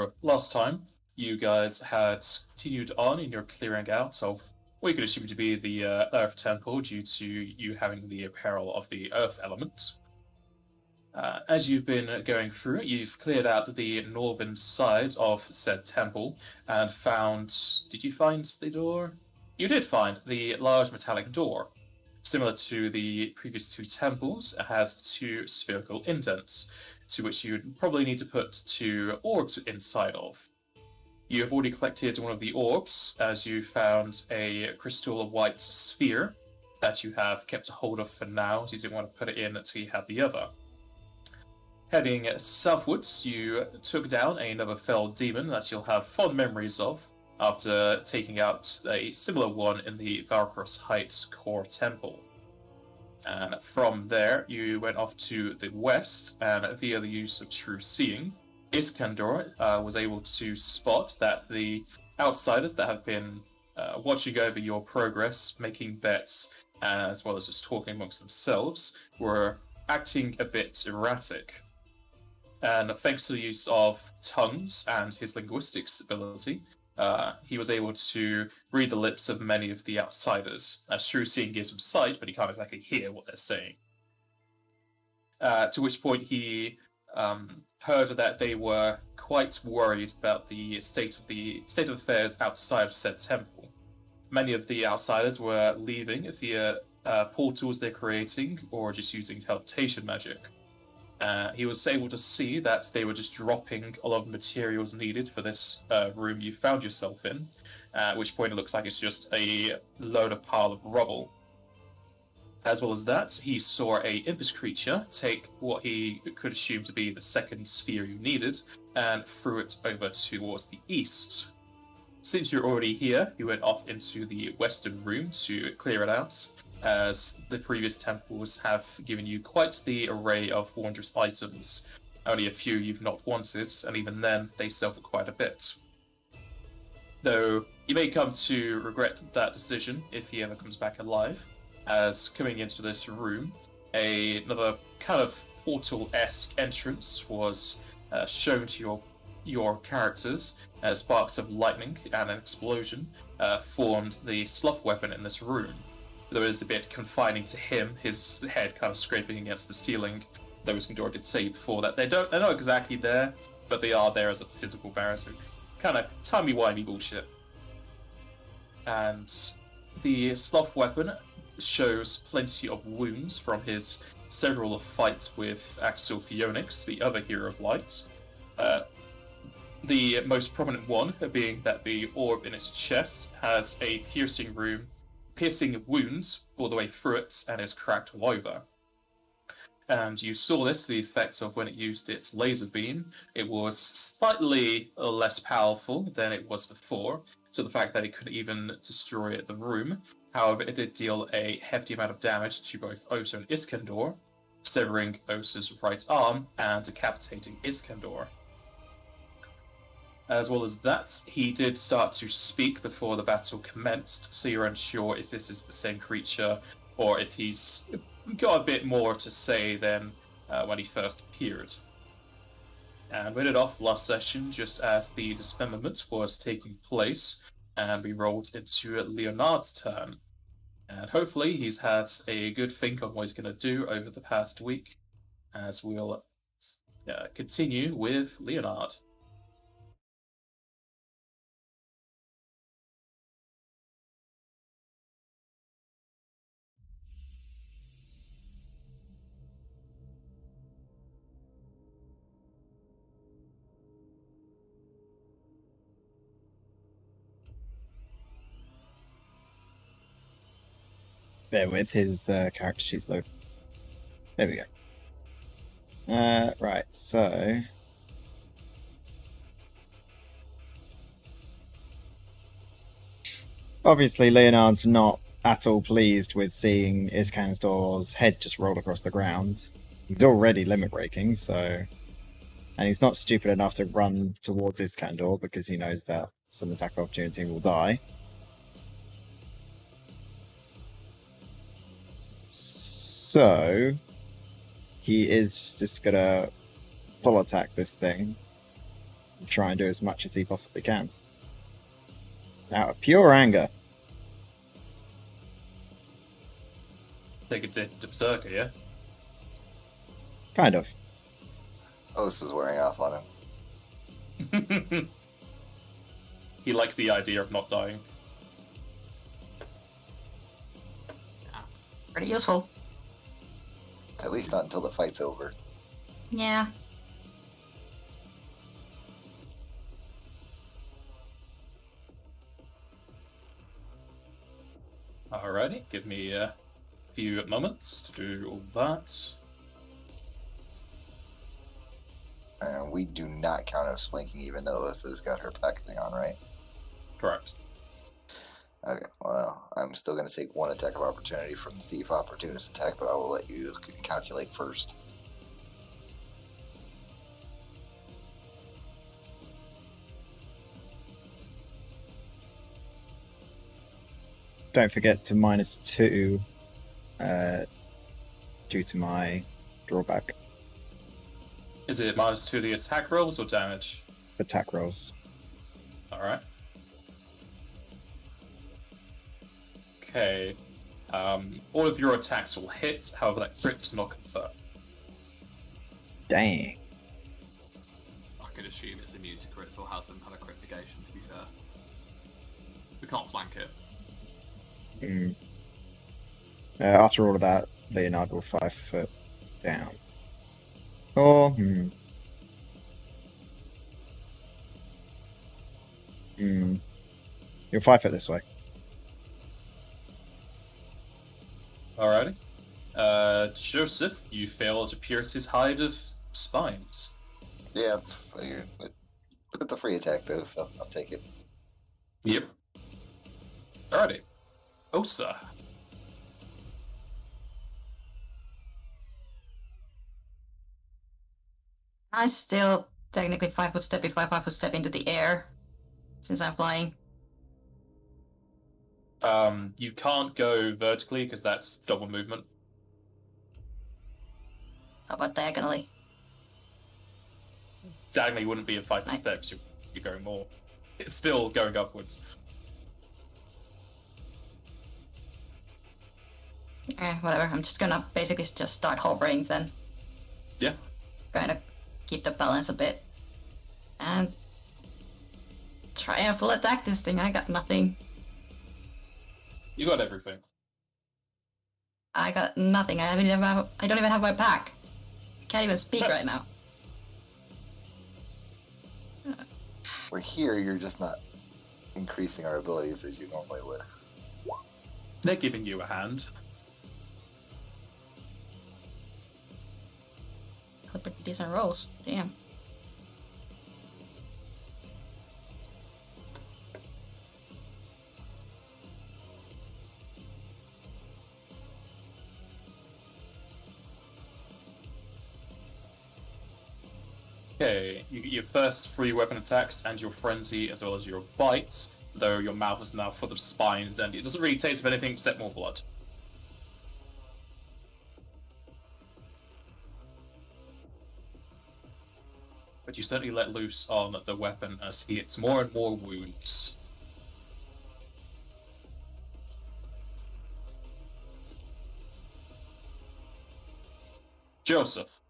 So last time, you guys had continued on in your clearing out of what you could assume to be the Earth Temple due to you having the apparel of the Earth element. As you've been going through, you've cleared out the northern side of said temple and found. Did you find the door? You did find the large metallic door. Similar to the previous two temples, it has two spherical indents, to which you'd probably need to put two orbs inside of. You have already collected one of the orbs, as you found a crystal white sphere that you have kept a hold of for now, as you didn't want to put it in until you had the other. Heading southwards, you took down another fell demon that you'll have fond memories of after taking out a similar one in the Valkyros Heights core temple. And from there, you went off to the west, and via the use of true seeing, Iskandar was able to spot that the outsiders that have been watching over your progress, making bets, as well as just talking amongst themselves, were acting a bit erratic. And thanks to the use of tongues and his linguistics ability, he was able to read the lips of many of the outsiders. As true seeing gives him sight, but he can't exactly hear what they're saying. To which point he heard that they were quite worried about the state of affairs outside of said temple. Many of the outsiders were leaving via portals they're creating or just using teleportation magic. He was able to see that they were just dropping a lot of materials needed for this room you found yourself in, at which point it looks like it's just a load of pile of rubble. As well as that, he saw a impish creature take what he could assume to be the second sphere you needed and threw it over towards the east. Since you're already here, you went off into the western room to clear it out, as the previous temples have given you quite the array of wondrous items. Only a few you've not wanted, and even then, they sell for quite a bit. Though you may come to regret that decision if he ever comes back alive, as coming into this room, another kind of portal-esque entrance was shown to your characters as sparks of lightning and an explosion formed the slough weapon in this room. Though it is a bit confining to him, his head kind of scraping against the ceiling. Though Iskandar did say before that they're not exactly there, but they are there as a physical barrier, so kind of timey-wimey bullshit. And the slough weapon shows plenty of wounds from his several fights with Axel Phoenix, the other hero of light. The most prominent one being that the orb in its chest has a piercing wound all the way through it and is cracked all over. And you saw this, the effect of when it used its laser beam. It was slightly less powerful than it was before, to the fact that it couldn't even destroy the room. However, it did deal a hefty amount of damage to both Osa and Iskandar, severing Osa's right arm and decapitating Iskandar. As well as that, he did start to speak before the battle commenced, so you're unsure if this is the same creature or if he's got a bit more to say than when he first appeared. And we ended off last session just as the dismemberment was taking place, and we rolled into Leonard's turn. And hopefully he's had a good think on what he's going to do over the past week, as we'll continue with Leonard. Bear with his character sheet's load. There we go. Right, so obviously Leonard's not at all pleased with seeing Iskandar's head just roll across the ground. He's already limit breaking, and he's not stupid enough to run towards Iskandar because he knows that some attack opportunity will die. So he is just gonna full attack this thing. try and do as much as he possibly can. Out of pure anger. Take it to Berserker, yeah? Kind of. Os is wearing off on him. He likes the idea of not dying. Pretty useful. At least not until the fight's over. Yeah. Alrighty, give me a few moments to do all that. And we do not count as flanking, even though Os has got her pack thing on, right? Correct. Okay, well, I'm still going to take one attack of opportunity from the Thief Opportunist attack, but I will let you calculate first. Don't forget to -2 due to my drawback Is it -2 the attack rolls or damage? attack rolls. Alright. Okay. All of your attacks will hit, however that crit does not confirm. Dang. I could assume it's immune to crits or has some kind of crit negation, to be fair. We can't flank it. After all of that, Leonard will 5 foot down. Or, You're 5 foot this way. Alrighty. Joseph, you fail to pierce his hide of spines. Yeah, it's figured. But look at the free attack, though, so I'll take it. Yep. Alrighty. Osa. I still technically 5 foot step if I 5 foot step into the air, since I'm flying. You can't go vertically because that's double movement. How about diagonally? Diagonally wouldn't be a 5 foot steps, you're going more. It's still going upwards. Whatever. I'm just gonna basically just start hovering then. Yeah. Kind of keep the balance a bit. And try and full attack this thing. I got nothing. You got everything. I got nothing. I don't even have my pack. Can't even speak right now. We're here, you're just not increasing our abilities as you normally would. They're giving you a hand. Pretty decent rolls. Damn. Okay, you get your first 3 weapon attacks and your frenzy as well as your bites, though your mouth is now full of spines and it doesn't really taste of anything except more blood. But you certainly let loose on the weapon as he hits more and more wounds. Joseph.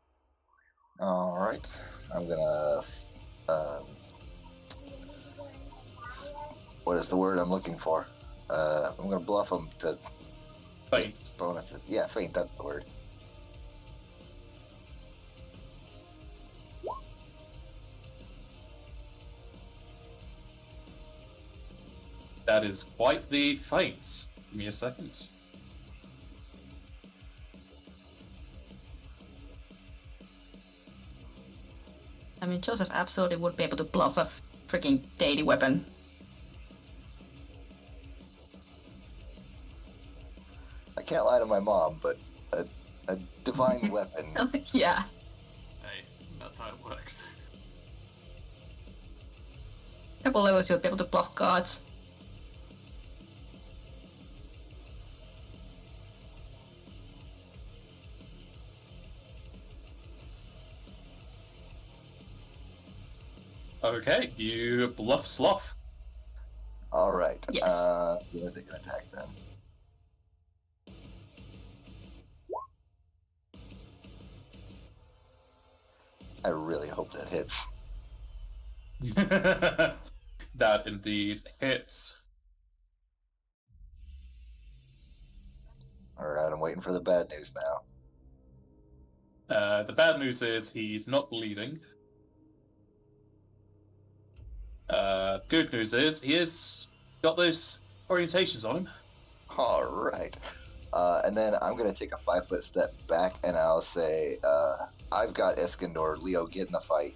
Alright, I'm gonna... what is the word I'm looking for? I'm gonna bluff him to... Feint. Bonuses. Yeah, feint, that's the word. That is quite the feint. Give me a second. I mean, Joseph absolutely would be able to bluff a freaking deity weapon. I can't lie to my mom, but a divine weapon. Yeah. Hey, that's how it works. Couple levels you'll be able to bluff gods. Okay, you bluff sloth. All right. Yes. Yeah, they can attack then. I really hope that hits. That indeed hits. All right, I'm waiting for the bad news now. The bad news is he's not bleeding. Good news is he has got those orientations on him. All right. And then I'm going to take a 5-foot step back and I'll say, I've got Iskandar. Leo, get in the fight.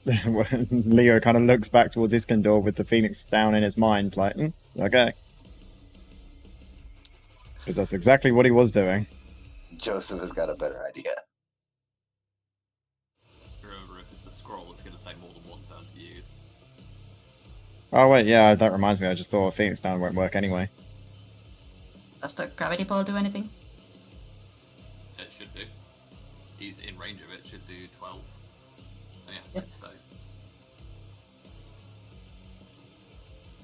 Leo kind of looks back towards Iskandar with the Phoenix down in his mind, like, okay. Because that's exactly what he was doing. Joseph has got a better idea. Remember, if it's a scroll, it's going to say more than one turn to use. Oh wait, yeah, that reminds me, I just thought a Phoenix down won't work anyway. Does the gravity ball do anything? It should do. He's in range of it, should do 12. And he has to stay.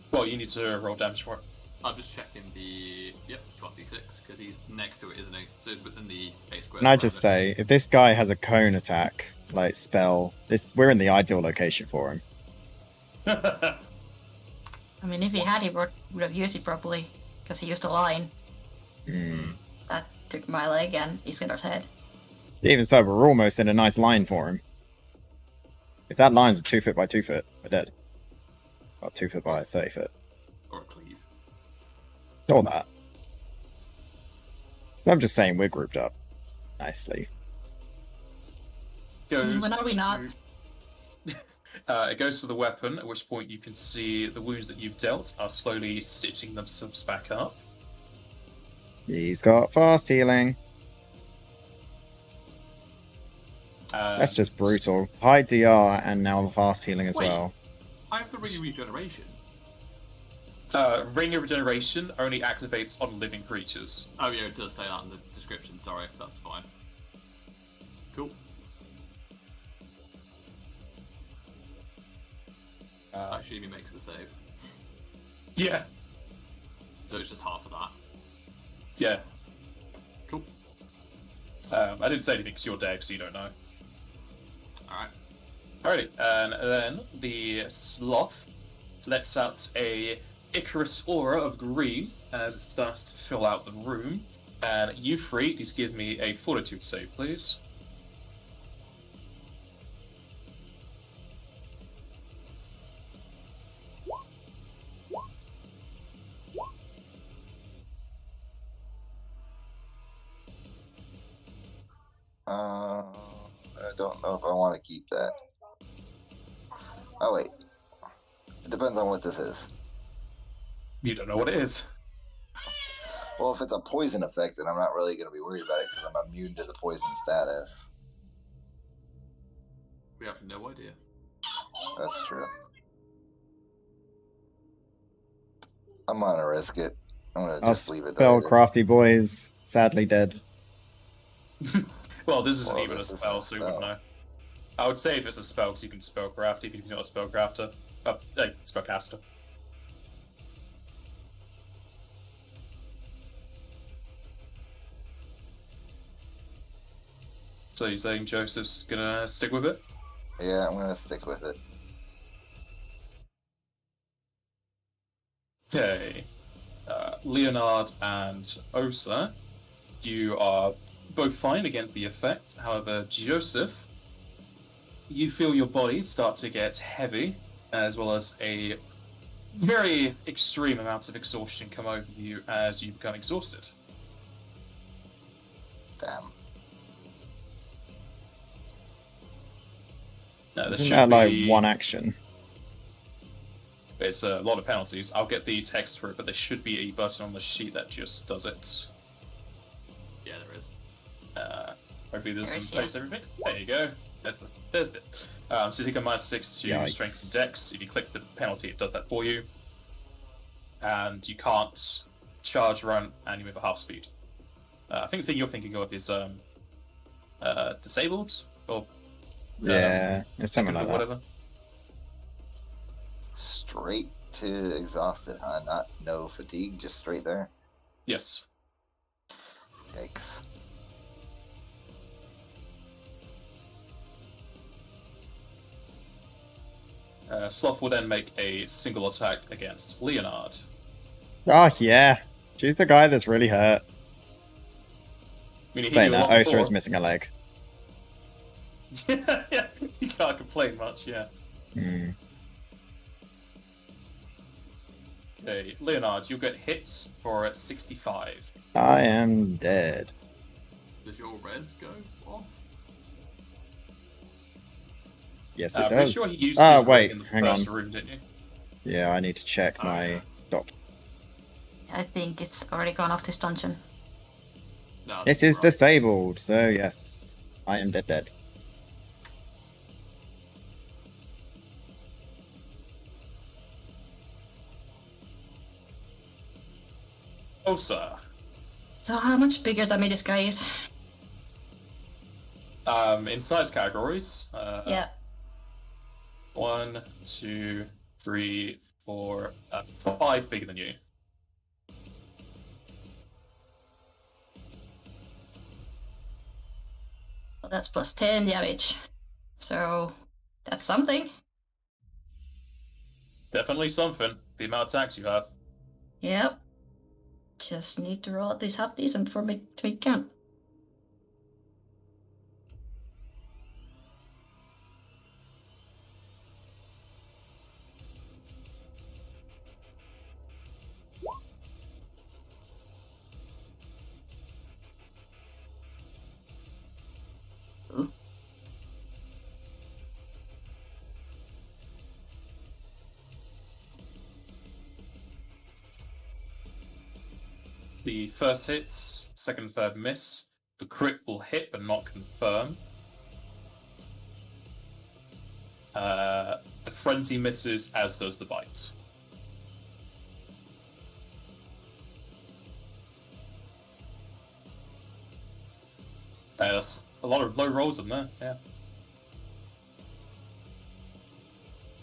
Well, you need to roll damage for it. I'm just checking the... Yep, it's 12d6, because he's next to it, isn't he? So it's within the A square. Can I just say, if this guy has a cone attack, like spell, we're in the ideal location for him. I mean, if he had, he would have used it properly, because he used a line. That took my leg and Iskandar's head. Even so, we're almost in a nice line for him. If that line's a 2 foot by 2 foot, we're dead. Well, 2 foot by 30 foot. Or a cleave. All that. I'm just saying we're grouped up nicely. When are we not? It goes to the weapon, at which point you can see the wounds that you've dealt are slowly stitching themselves back up. He's got fast healing. That's just brutal. High DR and now fast healing as Wait. well. I have the ring of regeneration. Ring of Regeneration only activates on living creatures. Oh yeah, it does say that in the description, sorry, that's fine. Cool. I assume he makes the save. Yeah, So it's just half of that. yeah. Cool. I didn't say anything because you're dead, so you don't know. Alright. Alrighty, and then the sloth lets out a Icarus aura of green as it starts to fill out the room. And you three, please give me a fortitude save, please. I don't know if I want to keep that. Oh wait, it depends on what this is. You don't know what it is. Well, if it's a poison effect, then I'm not really going to be worried about it because I'm immune to the poison status. We have no idea. That's true. I'm gonna risk it. I'm gonna just leave it. Spell crafty boys, sadly dead. Well, this isn't Well, even a this isn't spell, a so you wouldn't spell. know. I would say if it's a spell, because you can spellcraft even if you're not a spellcrafter. Spellcaster. So you're saying Joseph's gonna stick with it? Yeah, I'm gonna stick with it. Okay. Leonard and Osa, you are both fine against the effect. However, Joseph, you feel your body start to get heavy, as well as a very extreme amount of exhaustion come over you as you become exhausted. Damn. This Isn't should that like be- one action? It's a lot of penalties. I'll get the text for it, but there should be a button on the sheet that just does it. Yeah, there is. Hopefully there's There is, some yeah. posts everything. There you go. There's it. So you take a -6 to Yikes. strength and dex. If you click the penalty, it does that for you. And you can't charge, run, and you move at half speed. I think the thing you're thinking of is disabled, or Yeah, it's something Second like or that. whatever. Straight to exhausted, huh? No fatigue, just straight there. Yes. Yikes. Sloth will then make a single attack against Leonard. Oh yeah, she's the guy that's really hurt. I mean, he hit Saying you a that, lot Osa is before. missing a leg. Yeah, you can't complain much, yeah. Hmm. Okay, Leonard, you'll get hits for 65. I am dead. Does your res go off? Yes, it I'm does. pretty sure he used Ah, his ring wait, in the hang first on. room, didn't you? Yeah, I need to check Oh, my yeah. doc. I think it's already gone off this dungeon. No, It is right. disabled, so yes, I am dead. Osa. So how much bigger than me this guy is? In size categories, Yeah. 1, 2, 3, 4, 5 bigger than you. Well, that's plus 10 damage. So that's something. Definitely something. The amount of attacks you have. Yep. Just need to roll at least half decent for me to make count. Ooh. The first hits, second and third miss. The crit will hit but not confirm. The frenzy misses, as does the bite. That's a lot of low rolls in there, yeah.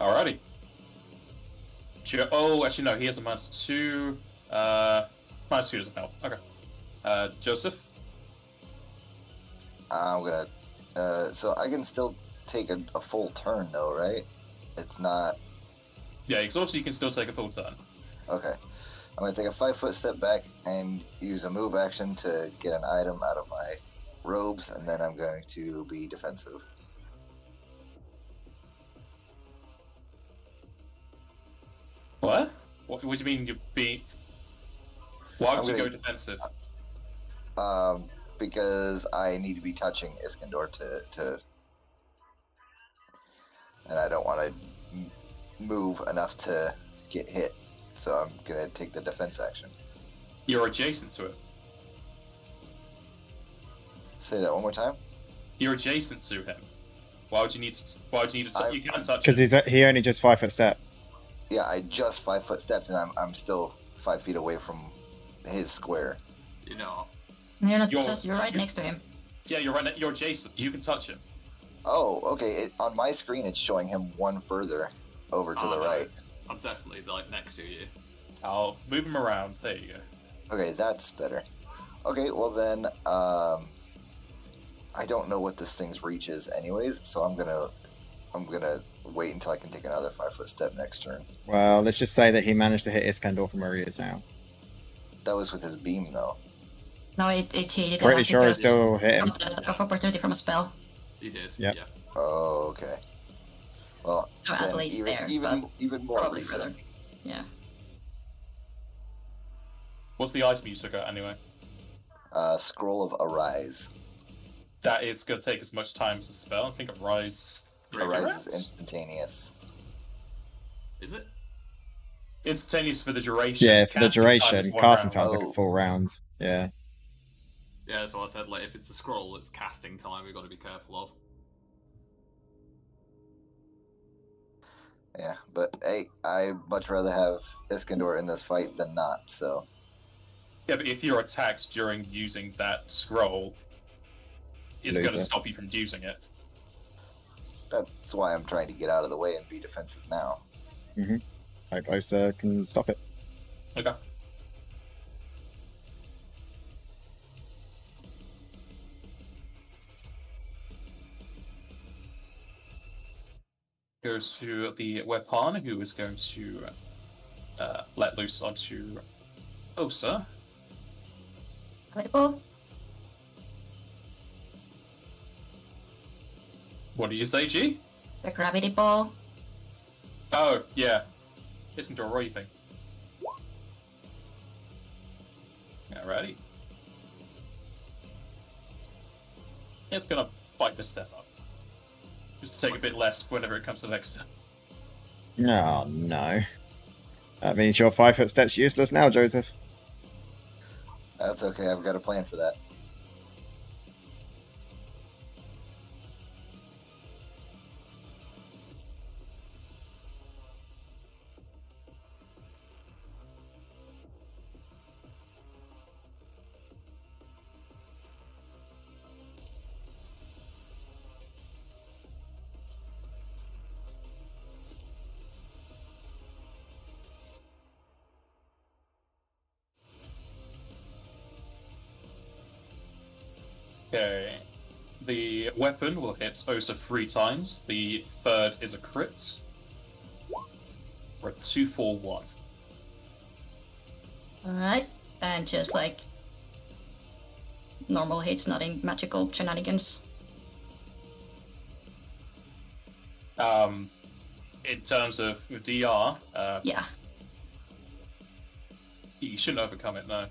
Alrighty. Oh, actually no, he has a -2. -2 doesn't help. Okay. Joseph? I'm gonna. So I can still take a full turn though, right? It's not. Yeah, exhausted, you can still take a full turn. Okay. I'm gonna take a 5-foot step back and use a move action to get an item out of my robes, and then I'm going to be defensive. What? What do you mean you'd be... Why would I'm you gonna- go defensive? Because I need to be touching Iskandar to and I don't want to move enough to get hit, so I'm gonna take the defense action. You're adjacent to it. Say that one more time. You're adjacent to him. Why would you need to? Why would you need to? You can't touch Because him. he only just 5-foot step. Yeah, I just 5-foot stepped, and I'm still 5 feet away from his square. You know, You're not You're- just, you're right next to him. Yeah, you're right. You're adjacent. You can touch him. Oh, okay. On my screen, it's showing him one further over to Oh, the no. right. I'm definitely like next to you. I'll move him around. There you go. Okay, that's better. Okay, well then, I don't know what this thing's reach is, anyways. So I'm gonna wait until I can take another 5-foot step next turn. Well, let's just say that he managed to hit Iskandar from where he is now. That was with his beam, though. No, it cheated. Pretty sure it because still hit him. got an attack of opportunity from a spell. You did. Yep. Yeah. Oh, okay. Well, So at then least there, even more Probably reason. further. Yeah. What's the item you took out anyway? Scroll of Arise. That is going to take as much time as the spell. I think Arise. Arise is instantaneous. Is it? Instantaneous for the duration. Yeah, for the Casting time is duration. one Casting round. time's like Oh. a full round. Yeah. Yeah, that's what I said. Like, if it's a scroll, it's casting time. We've got to be careful of. Yeah, but hey, I'd much rather have Iskandar in this fight than not, so... Yeah, but if you're attacked during using that scroll, it's Lose going to it. stop you from using it. That's why I'm trying to get out of the way and be defensive now. Hope Osa can stop it. Okay. Goes to the weapon, who is going to let loose onto Osa. Gravity ball. What did you say, G? The gravity ball. Oh, yeah. Listen to a raving. Alrighty. It's gonna bite the step up. Just take a bit less whenever it comes to the next step. Oh, no. That means your 5-foot step's useless now, Joseph. That's okay. I've got a plan for that. Okay. The weapon will hit Osa 3 times. The third is a crit. We're at 2, 4, 1. Alright. And just like normal hits, nothing magical shenanigans. In terms of DR, Yeah. you shouldn't overcome it, no.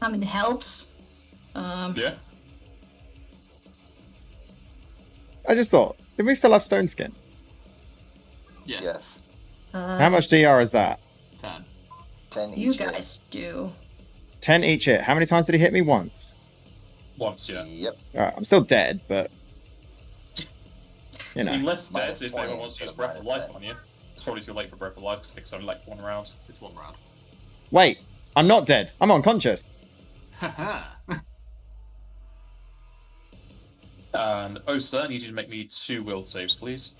I mean, it helps. Yeah? I just thought, did we still have Stone Skin? Yes. Yes. How much DR is that? 10. 10 You each hit. guys do. 10 each hit. How many times did he hit me? Once. Once, yeah. Yep. Alright, I'm still dead, but... You I mean, know. less dead Minus if 20 anyone wants to use instead of Breath of minus Life 10. on you. It's probably too late for Breath of Life because it's only like 1 round. It's 1 round. Wait, I'm not dead. I'm unconscious. Haha. And Osa, I need you to make me 2 will saves, please.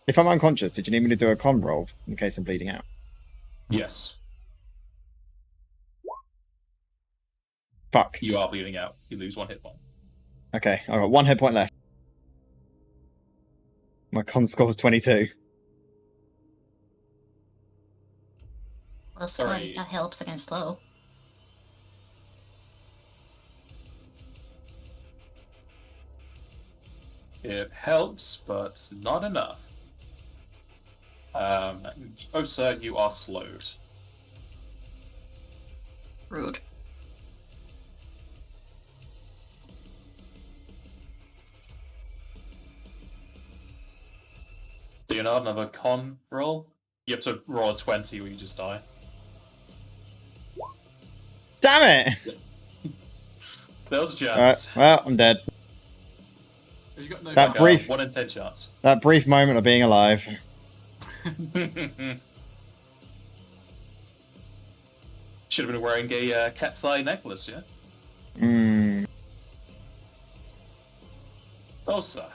If I'm unconscious, did you need me to do a con roll in case I'm bleeding out? Yes. Fuck. You are bleeding out. You lose 1 hit point. Okay, I've got 1 hit point left. My con score was 22. Plus Sorry. 5, that helps against slow. It helps, but not enough. Osa, you are slowed. Rude. Leonard, another con roll. You have to roll a 20 or you just die. Damn it! There was a Alright, chance. well, I'm dead. Have you got no That Like, brief- 1 in 10 chance. That brief moment of being alive. Should have been wearing a cat's eye necklace, yeah? Hmm. Osa.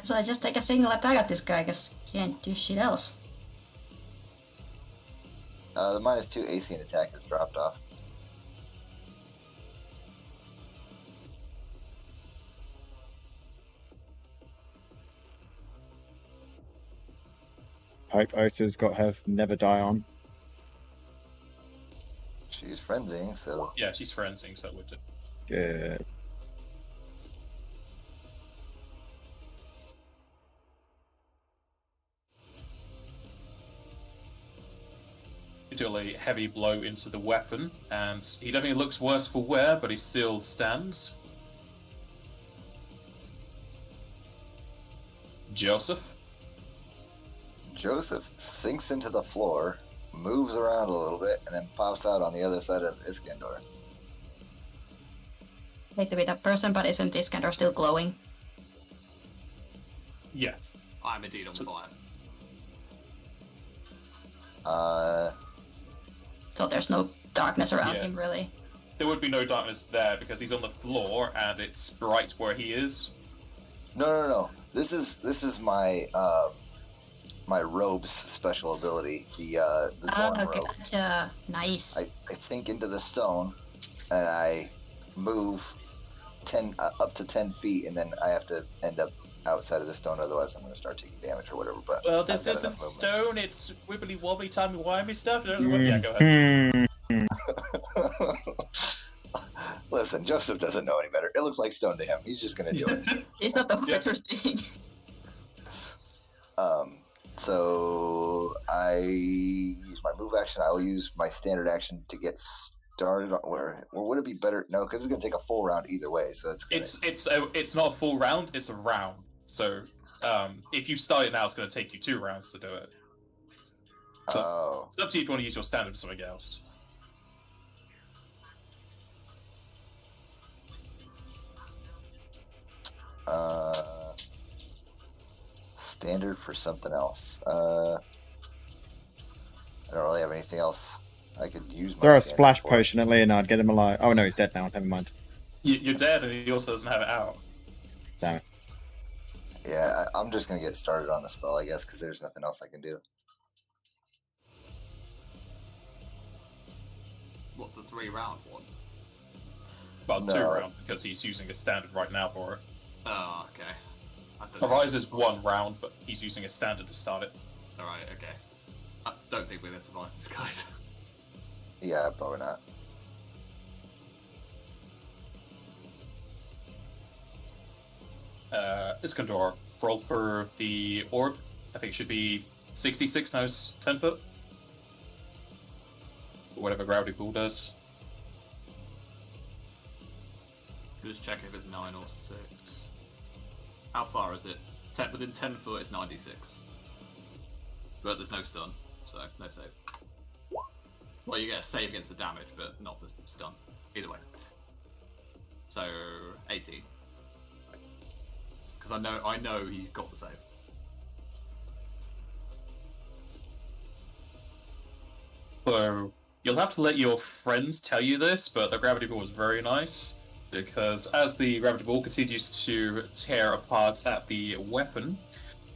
So I just take a single attack at this guy, because can't do shit else. The minus 2 AC and attack has dropped off. Hope Ota's got her never die on. She's frenzying, so Yeah, she's frenzying, so it would do. Good. You deal a heavy blow into the weapon, and he definitely looks worse for wear, but he still stands. Joseph? Joseph sinks into the floor, moves around a little bit, and then pops out on the other side of Iskandar. Hate to be that person, but isn't this Iskandar still glowing? Yeah. I'm indeed on fire. So there's no darkness around Yeah. him, really. There would be no darkness there because he's on the floor and it's bright where he is. No. This is my my robe's special ability, the Zorn Okay, robe. gotcha. Nice. I sink into the stone, and I move up to 10 feet, and then I have to end up outside of the stone, otherwise I'm going to start taking damage or whatever. But Well, I've this got isn't enough stone, it's wibbly wobbly, timey wimey stuff. Yeah, go ahead. movement. Listen, Joseph doesn't know any better. It looks like stone to him. He's just going to do it. He's not the one Yeah. that we're seeing. So I use my move action. I will use my standard action to get started. Or would it be better? No, because it's going to take a full round either way. So It's not a full round, it's a round. So if you start it now, it's going to take you 2 rounds to do it. So it's up to you if you want to use your standard for something else. Standard for something else. I don't really have anything else I could use. My Throw a standard splash for. potion at Leonard, get him alive. Oh no, he's dead now. Never mind. You're dead, and he also doesn't have it out. Damn it. Yeah, I'm just gonna get started on the spell, I guess, because there's nothing else I can do. What, the 3-round one? Well, No. 2 rounds because he's using a standard right now for it. Oh, okay. I don't Arise is 1 round, but he's using a standard to start it. Alright, okay. I don't think we're going to survive this, guys. Yeah, probably not. Iskandar, roll for the orb. I think it should be 66, now it's 10 foot. Or whatever gravity pool does. Just check if it's 9 or 6. How far is it? Within 10 foot is 96. But there's no stun, so no save. Well, you get a save against the damage, but not the stun. Either way. So 18. Because I know he got the save. So you'll have to let your friends tell you this, but the gravity ball was very nice because as the gravity ball continues to tear apart at the weapon,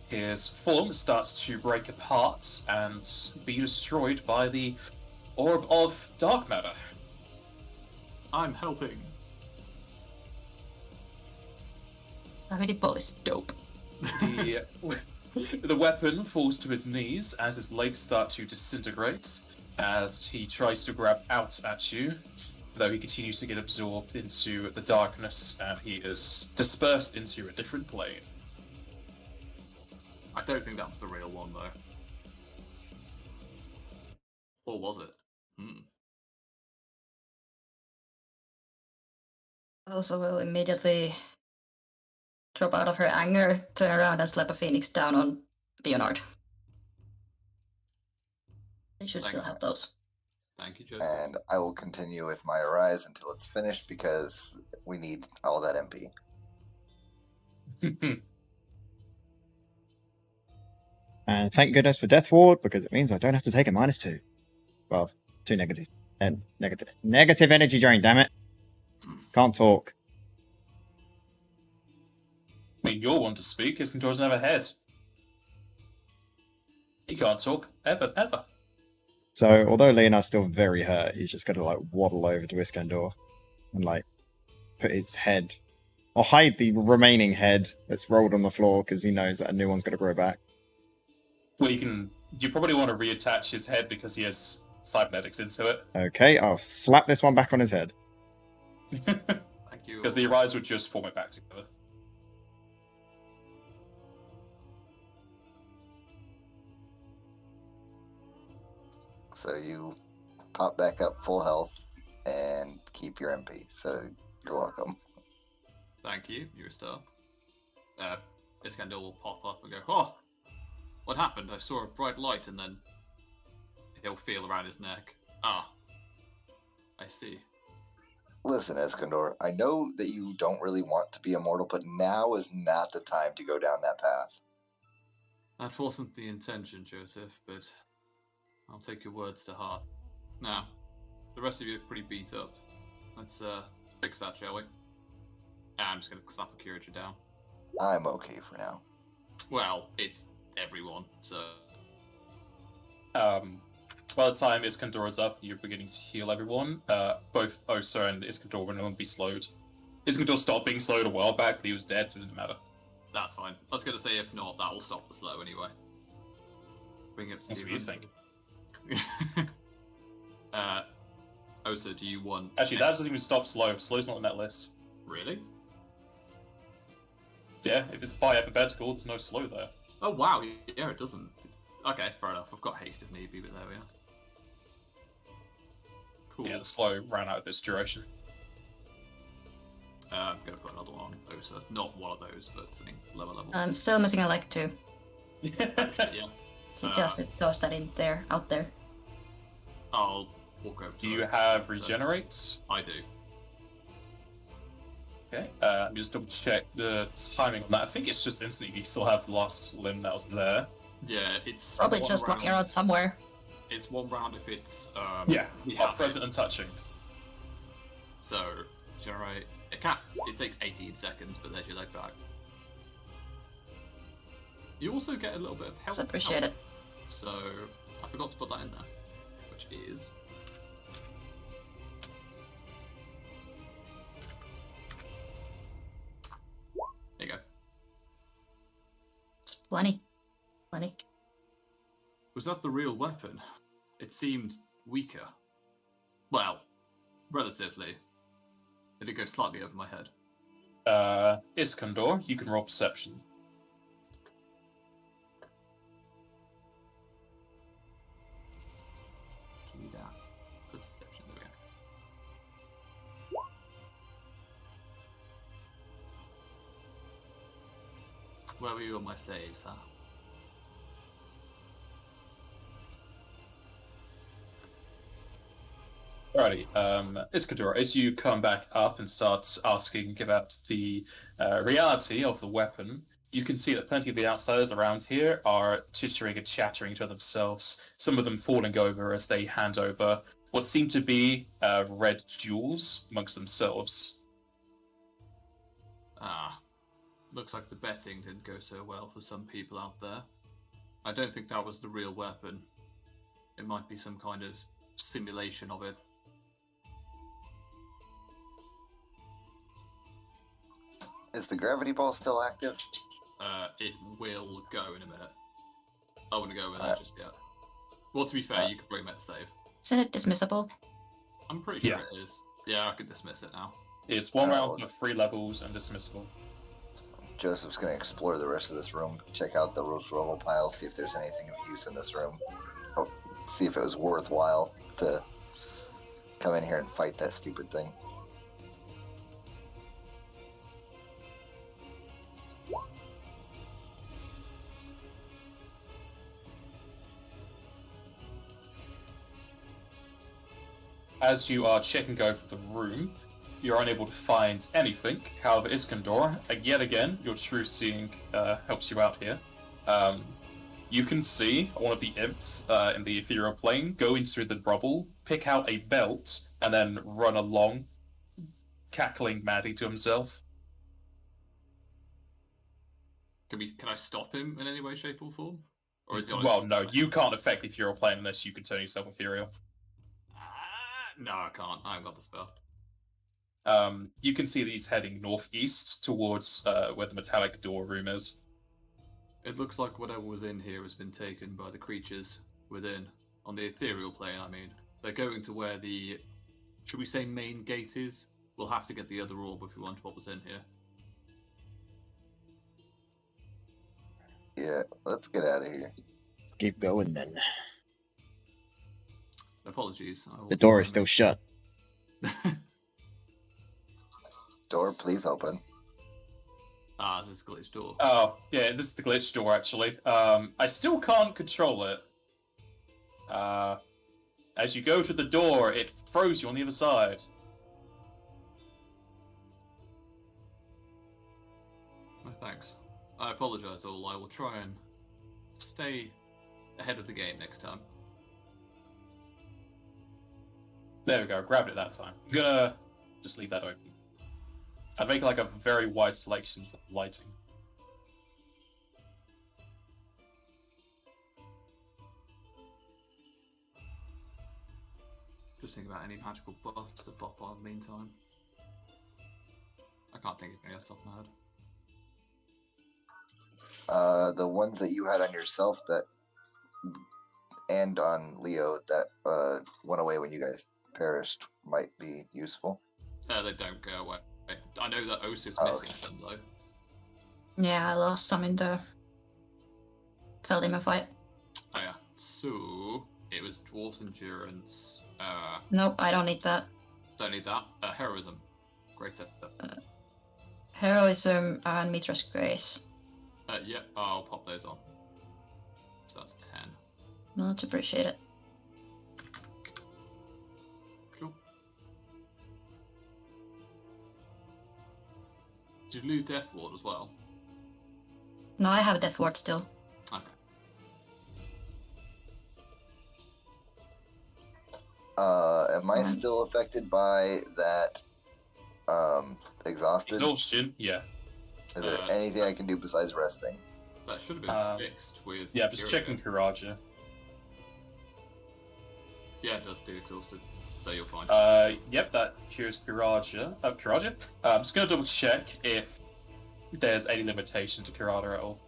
his form starts to break apart and be destroyed by the orb of dark matter. I'm helping. Gravity ball is dope. The weapon falls to his knees as his legs start to disintegrate as he tries to grab out at you, though he continues to get absorbed into the darkness and he is dispersed into a different plane. I don't think that was the real one, though. Or was it? Also will immediately drop out of her anger, turn around and slap a phoenix down on Leonard. They should still have those. Thank you, Joseph. And I will continue with my Arise until it's finished because we need all that MP. And thank goodness for Death Ward, because it means I don't have to take a -2. Well, 2 negative. And negative energy drain, damn it. Can't talk. I mean, you're one to speak, Iskandar doesn't have a head. He can't talk, ever. So, although Leonard's still very hurt, he's just gonna, like, waddle over to Iskandar and, like, put his head, or hide the remaining head that's rolled on the floor, because he knows that a new one's gonna grow back. Well, you probably want to reattach his head because he has cybernetics into it. Okay, I'll slap this one back on his head. Thank you. Because the Arise would just form it back together. So you pop back up full health and keep your MP. So you're welcome. Thank you. You're a star. Iskandar will pop up and go, "Oh, what happened? I saw a bright light," and then he'll feel around his neck. Ah, I see. Listen, Iskandar, I know that you don't really want to be immortal, but now is not the time to go down that path. That wasn't the intention, Joseph, but I'll take your words to heart. Now, the rest of you are pretty beat up. Let's fix that, shall we? I'm just going to slap a curator down. I'm okay for now. Well, it's everyone, so... By the time Iskandar is up, you're beginning to heal everyone. Both Osa and Iskandar will no longer be slowed. Iskandar stopped being slowed a while back, but he was dead, so it didn't matter. That's fine. I was going to say, if not, that will stop the slow anyway. Bring up That's what you Steven. think. Osa, do you want... Actually, that doesn't even stop slow. Slow's not on that list. Really? Yeah, if it's by alphabetical, there's no slow there. Oh, wow. Yeah, it doesn't. Okay, fair enough. I've got haste if need be, but there we are. Cool. Yeah, the slow ran out of its duration. I'm going to put another one on Osa. Not one of those, but something lower level. I'm still missing a leg too. Yeah. So just toss that in there, out there. I'll walk over to Do you it. have regenerates? I do. Okay, let me just double check the timing on that. I think it's just instantly you still have the last limb that was there. Yeah, it's... Probably one just round. lying around somewhere. It's one round if it's... Yeah, we have present it. and touching. So, generate... It casts... It takes 18 seconds, but there's your leg back. You also get a little bit of health. It's appreciated. So, I forgot to put that in there. Which is... There you go. It's plenty. Plenty. Was that the real weapon? It seemed weaker. Well, relatively. It did go slightly over my head. Iskandar, you can roll perception. Give me that. Perception, there we go. Where were you on my saves, huh? Alrighty, Iskandar, as you come back up and start asking about the reality of the weapon, you can see that plenty of the outsiders around here are tittering and chattering to themselves, some of them falling over as they hand over what seem to be red jewels amongst themselves. Ah. Looks like the betting didn't go so well for some people out there. I don't think that was the real weapon. It might be some kind of simulation of it. Is the gravity ball still active? It will go in a minute. I wouldn't go with that Alright. just yet. Well, to be fair, you could bring that save. Isn't it dismissible? I'm pretty sure Yeah. it is. Yeah, I could dismiss it now. It's one Oh. round of 3 levels and dismissible. Joseph's gonna explore the rest of this room, check out the rubble pile, see if there's anything of use in this room. Oh, see if it was worthwhile to come in here and fight that stupid thing. As you are checking over the room, you're unable to find anything. However, Iskandar, yet again, your true seeing helps you out here. You can see one of the imps in the ethereal plane go into the rubble, pick out a belt, and then run along, cackling madly to himself. Can I stop him in any way, shape, or form? Or is he on Well, no, you can't affect the ethereal plane unless you can turn yourself ethereal. No, I can't. I haven't got the spell. You can see that he's heading northeast towards where the metallic door room is. It looks like whatever was in here has been taken by the creatures within. On the ethereal plane, I mean. They're going to where the, should we say, main gate is? We'll have to get the other orb if we want what was in here. Yeah, let's get out of here. Let's keep going then. Apologies. I will The door try is still shut. Door, please open. Ah, this is a glitch door. Oh, yeah, this is the glitch door, actually. I still can't control it. As you go to the door, it throws you on the other side. No, thanks. I apologise all. I will try and stay ahead of the game next time. There we go. Grabbed it that time. I'm gonna just leave that open. I'd make like a very wide selection for lighting. Just think about any magical buffs to pop on in the meantime. I can't think of any off the top of my head. The ones that you had on yourself that, and on Leo that went away when you guys perished might be useful. They don't go away. I know that Osif's Oh, missing okay. some though. Yeah, I lost some in the Feldima fight. Oh yeah. So it was Dwarf's Endurance. Nope, I don't need that. Don't need that. Heroism. Greater. Heroism and Mitra's Grace. Yeah, I'll pop those on. So that's 10. Much appreciate it. Cool. Did you lose Death Ward as well? No, I have a Death Ward still. Okay. Am I still affected by that exhausted? Exhaustion, yeah. Is there anything I can do besides resting? That should have been fixed with. Yeah, just checking Karaja. Yeah, it does do exhausted, so you're fine. Yep, that cures Karaja. Karaja? I'm just gonna double check if there's any limitation to Karada at all.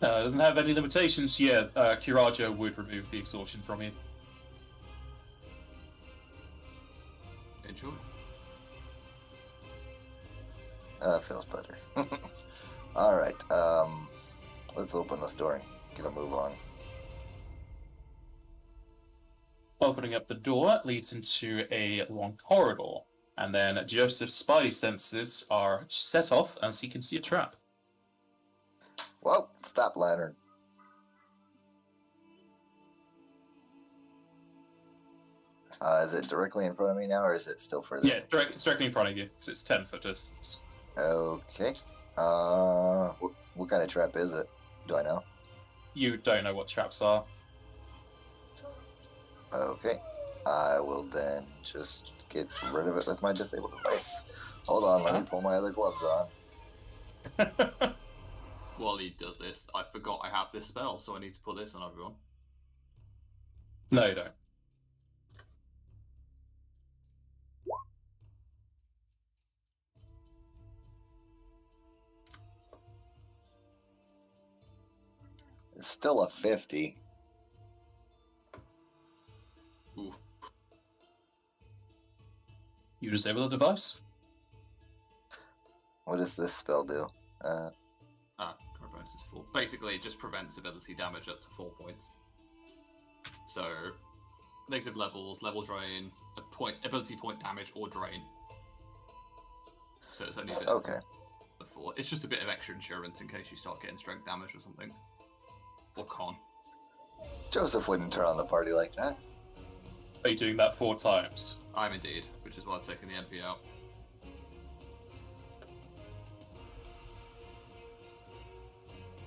Doesn't have any limitations. Yeah, Kiraja would remove the exhaustion from you. Enjoy. Feels better. Alright, let's open this door and get a move on. Opening up the door leads into a long corridor, and then Joseph's spidey senses are set off as he can see a trap. Well, stop, lantern. Is it directly in front of me now, or is it still further? Yeah, it's directly in front of you, because it's 10-foot distance. Okay. What kind of trap is it? Do I know? You don't know what traps are. Okay. I will then just get rid of it with my disabled device. Hold on, let me pull my other gloves on. While he does this, I forgot I have this spell, so I need to put this on everyone. No, you don't. It's still a 50. Ooh. You disable the device? What does this spell do? Current bonus is 4. Basically, it just prevents ability damage up to 4 points. So, negative levels, level drain, ability point damage, or drain. So it's only a bit Okay. of 4. It's just a bit of extra insurance in case you start getting strength damage or something. Or con. Joseph wouldn't turn on the party like that. Are you doing that 4 times? I'm indeed, which is why I've taken the MP out.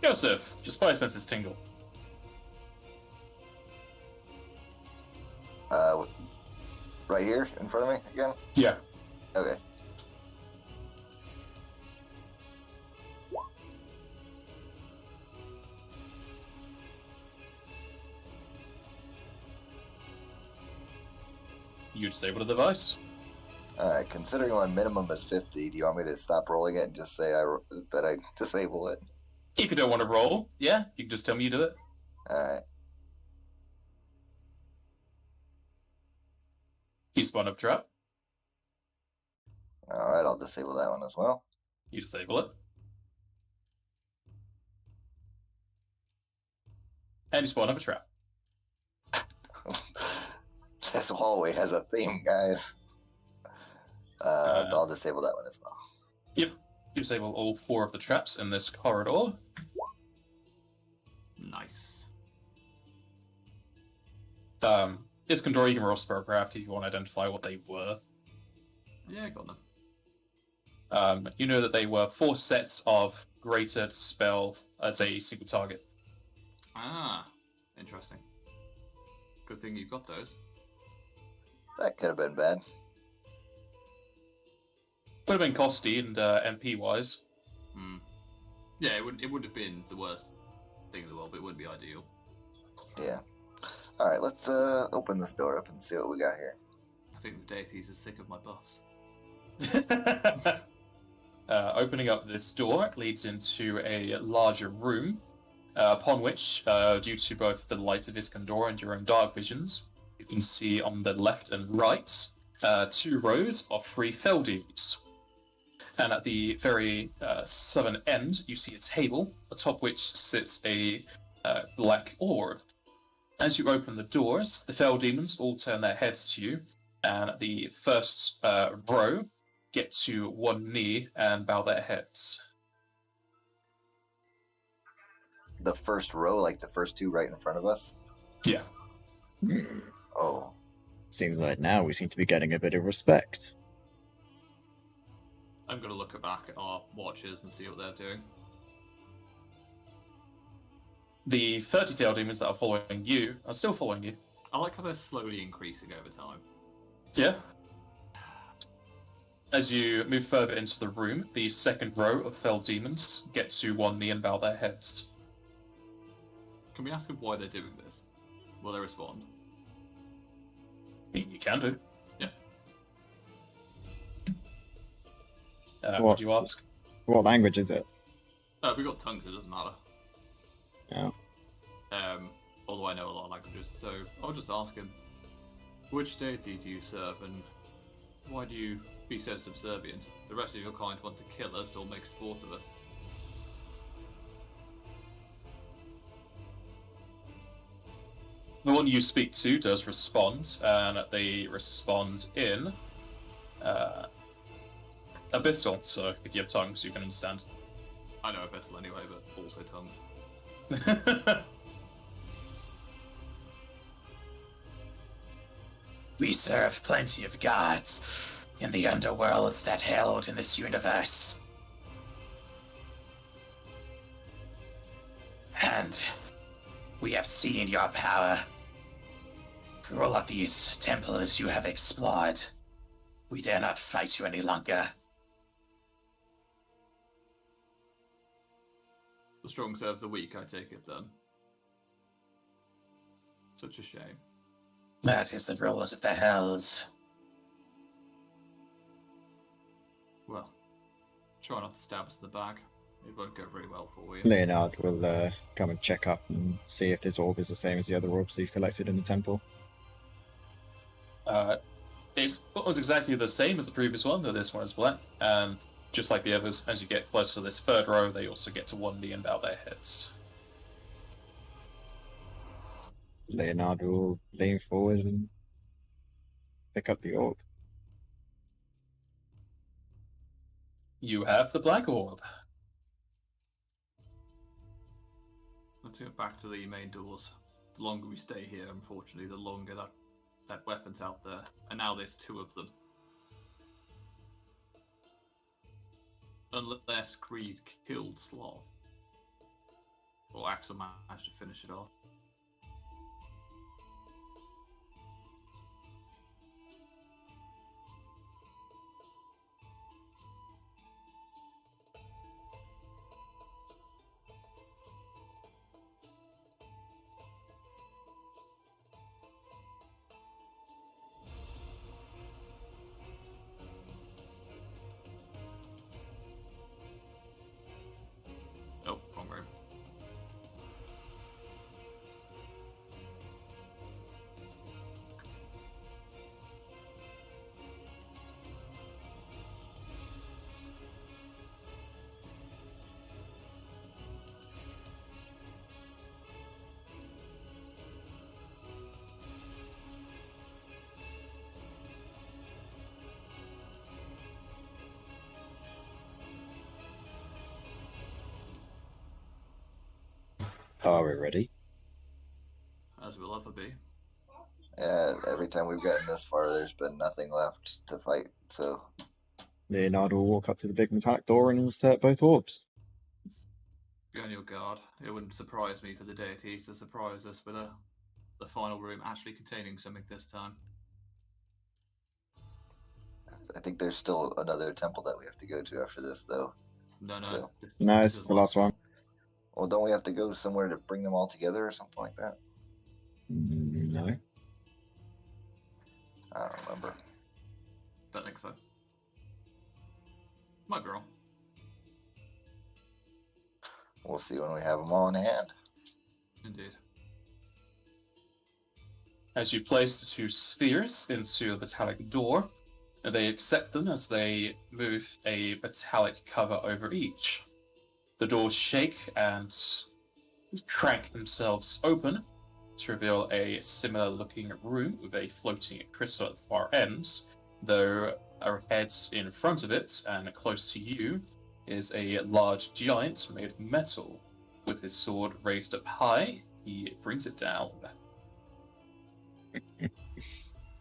Joseph, your spy senses tingle. Right here in front of me again? Yeah. Okay. You disable the device? Alright, considering my minimum is 50, do you want me to stop rolling it and just say that I disable it? If you don't want to roll, yeah, you can just tell me you do it. Alright. You spawn up trap. Alright, I'll disable that one as well. You disable it. And you spawn up a trap. This hallway has a theme, guys. I'll disable that one as well. Yep. You disable all 4 of the traps in this corridor. Nice. It's Condor, you can roll Spellcraft if you want to identify what they were. Yeah, got them. You know that they were 4 sets of greater dispel as a single target. Ah, interesting. Good thing you've got those. That could have been bad. Would have been costly and MP wise. Yeah, it would have been the worst thing in the world, but it wouldn't be ideal. Yeah. All right, let's open this door up and see what we got here. I think the deities are sick of my buffs. Opening up this door leads into a larger room, upon which, due to both the light of Iskandor and your own dark visions, you can see on the left and right 2 rows of 3 Feldings. And at the very southern end, you see a table, atop which sits a black orb. As you open the doors, the Fell Demons all turn their heads to you, and the first row get to one knee and bow their heads. The first row, like the first 2 right in front of us? Yeah. Oh. Seems like now we seem to be getting a bit of respect. I'm going to look back at our watches and see what they're doing. The 30 Fell Demons that are following you are still following you. I like how they're slowly increasing over time. Yeah. As you move further into the room, the second row of Fell Demons get to one knee and bow their heads. Can we ask them why they're doing this? Will they respond? You can do. Yeah. What? Would you ask? What language is it? We got tongues, it doesn't matter. Yeah. Although I know a lot of languages, so I'll just ask him, which deity do you serve, and why do you be so subservient? The rest of your kind want to kill us or make sport of us. The one you speak to does respond, and they respond in Abyssal, so if you have tongues, you can understand. I know Abyssal anyway, but also tongues. We serve plenty of gods in the underworlds that held in this universe. And we have seen your power through all of these temples you have explored. We dare not fight you any longer. The strong serve the weak, I take it then. Such a shame. That is the rules of the hells. Well, try not to stab us in the back. It won't go very well for you. Leonard will come and check up and see if this orb is the same as the other orbs you've collected in the temple. It was exactly the same as the previous one, though this one is black. And just like the others, as you get close to this third row, they also get to one knee and bow their heads. Leonard will lean forward and pick up the orb. You have the black orb. Let's get back to the main doors. The longer we stay here, unfortunately, the longer that weapon's out there. And now there's 2 of them. Unless Creed killed Sloth. Or Axel managed to finish it off. Oh, wrong room. Are we ready? As we'll ever be. Yeah, every time we've gotten this far, there's been nothing left to fight, so Leonard will walk up to the big metallic door and insert both orbs. Be on your guard. It wouldn't surprise me for the deities to surprise us with the final room actually containing something this time. I think there's still another temple that we have to go to after this, though. No. So- No, this this is is the last one. Well, don't we have to go somewhere to bring them all together or something like that? No. I don't remember. Don't think so. Might be wrong. We'll see when we have them all in hand. Indeed. As you place the two spheres into the metallic door, they accept them as they move a metallic cover over each. The doors shake and crank themselves open to reveal a similar looking room with a floating crystal at the far end, though ahead in front of it and close to you is a large giant made of metal. With his sword raised up high, he brings it down.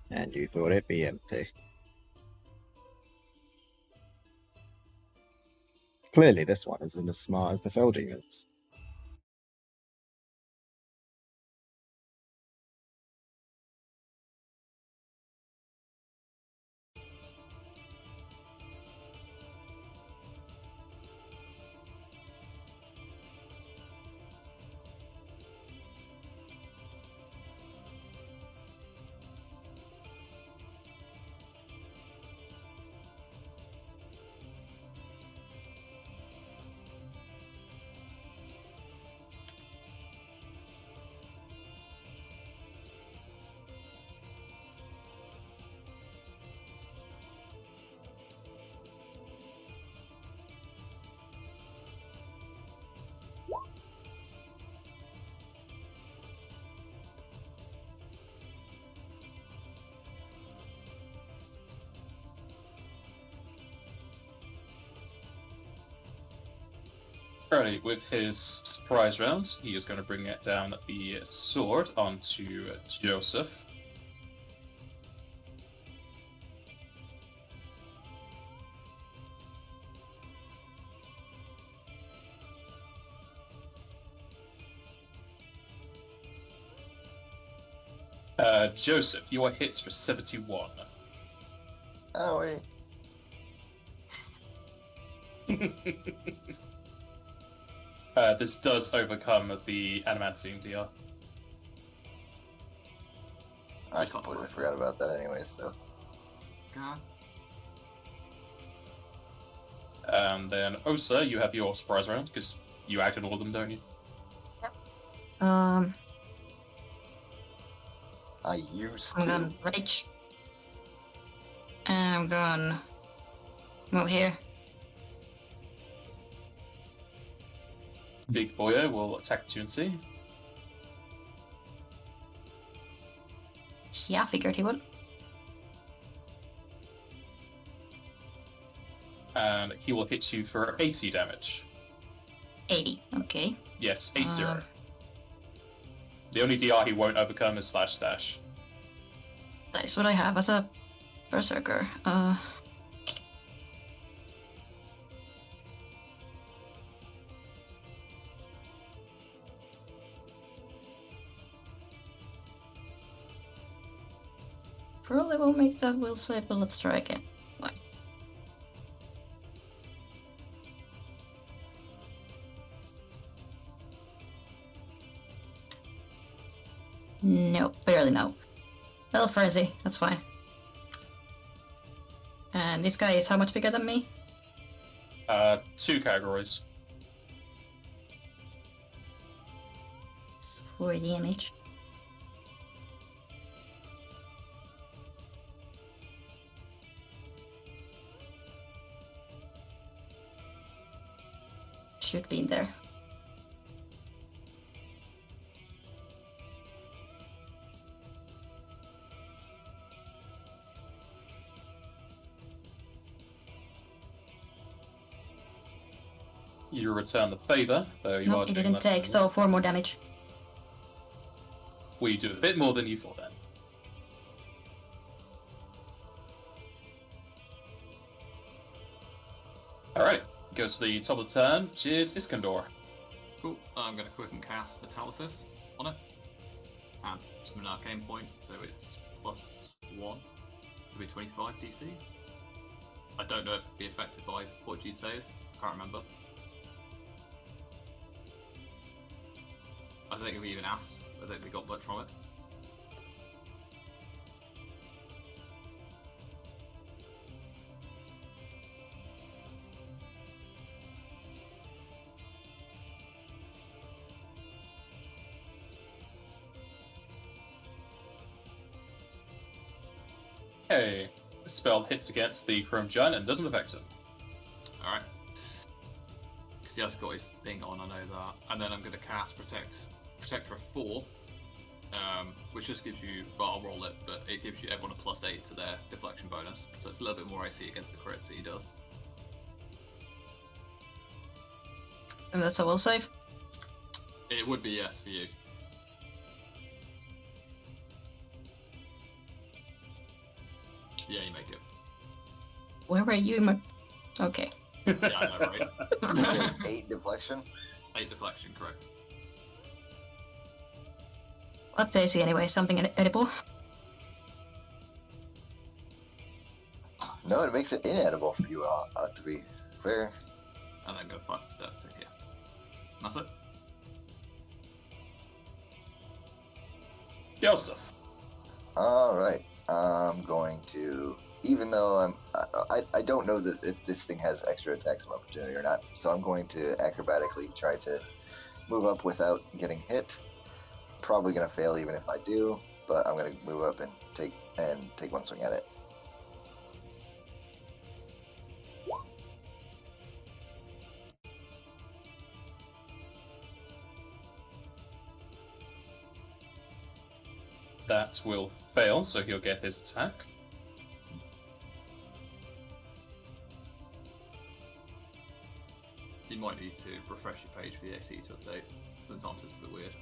And you thought it'd be empty. Clearly, this one isn't as smart as the Fell Demons. Alrighty, with his surprise round, he is going to bring it down the sword onto Joseph. Joseph, you are hit for 71. Oh, wait. This does overcome the Animantine DR. I completely forgot about that anyway, so. God. And then Osa, you have your surprise round because you acted all of them, don't you? I used I'm to. gonna rage. And I'm gonna move here. Big Boyo will attack Junsi. Yeah, I figured he would. And he will hit you for 80 damage. 80, okay. Yes, 80. Um, The only DR he won't overcome is slash dash. That is what I have as a berserker. Probably won't make that will save, but let's try again. Like. Nope, barely no. Well, frenzy, that's fine. And this guy is how much bigger than me? 2 categories. It's 4 damage. Should be in there. You return the favor, though you are Nope, it doing didn't less take, than so one. 4 more damage. We do a bit more than you thought then. Alright, goes to the top of the turn. Cheers, Iskandar. Cool. I'm going to quick and cast Metallicis on it. And it's an arcane point, so it's +1. It'll be 25 DC. I don't know if it'll be affected by Fortitude saves. Can't remember. I think we even asked. I think we got much from it. Hey, the spell hits against the Chrome Giant and doesn't affect him. Alright. Because he has got his thing on, I know that. And then I'm going to cast Protect for 4. Which just gives you, well, I'll roll it, but it gives you everyone a +8 to their deflection bonus. So it's a little bit more AC against the crits that he does. And that's a will save. It would be yes for you. Yeah, you make it. Where were you? Okay. Yeah, I know, right? You said 8 deflection? 8 deflection, correct. What's AC anyway? Something edible? No, it makes it inedible for you, to be fair. And then go 5 steps to here. That's it. Joseph. Alright. I'm going to, even though I don't know that if this thing has extra attacks of opportunity or not, so I'm going to acrobatically try to move up without getting hit. Probably going to fail even if I do, but I'm going to move up and take one swing at it. That will fail, so he'll get his attack. You might need to refresh your page for the AC to update. Sometimes it's a bit weird.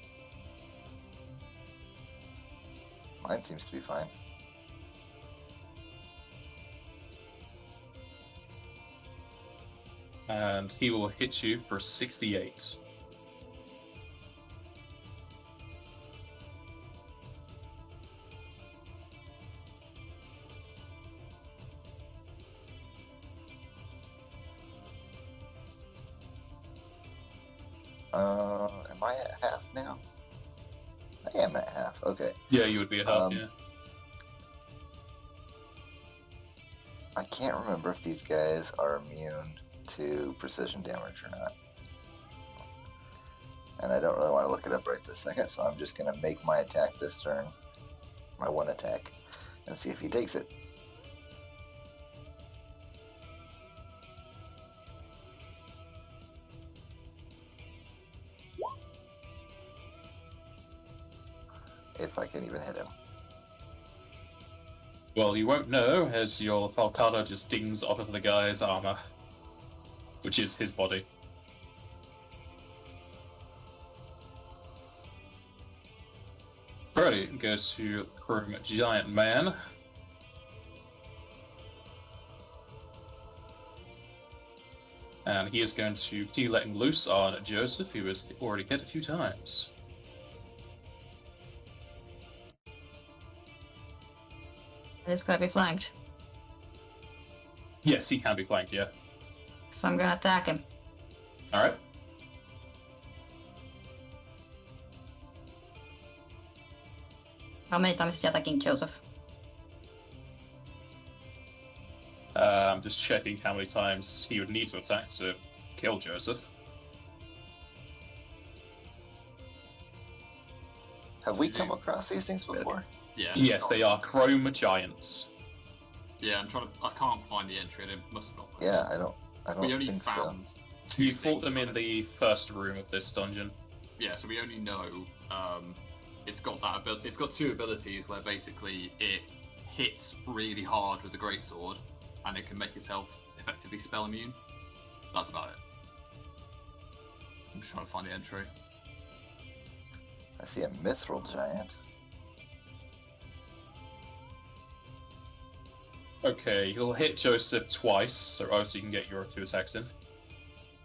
Mine seems to be fine. And he will hit you for 68. Am I at half now? I am at half. Okay. Yeah, you would be at half, yeah. I can't remember if these guys are immune to precision damage or not. And I don't really want to look it up right this second, so I'm just going to make my attack this turn. My one attack. And see if he takes it. If I can even hit him. Well, you won't know, as your Falcata just dings off of the guy's armor, which is his body. Alrighty, it goes to Chrome Giant Man. And he is going to continue letting loose on Joseph, who has already hit a few times. And it's gonna be flanked. Yes, he can be flanked, yeah. So I'm gonna attack him. Alright. How many times is he attacking Joseph? I'm just checking how many times he would need to attack to kill Joseph. Have we come across these things before? Yeah. Yes, they are Chrome Giants. Yeah, I can't find the entry. They must have not. Yeah, I don't We only think so. found. You fought them in the first room of this dungeon. Yeah, so we only know it's got that it's got 2 abilities where basically it hits really hard with the greatsword, and it can make itself effectively spell immune. That's about it. I'm just trying to find the entry. I see a mithril giant. Okay, he'll hit Joseph twice, so you can get your 2 attacks in.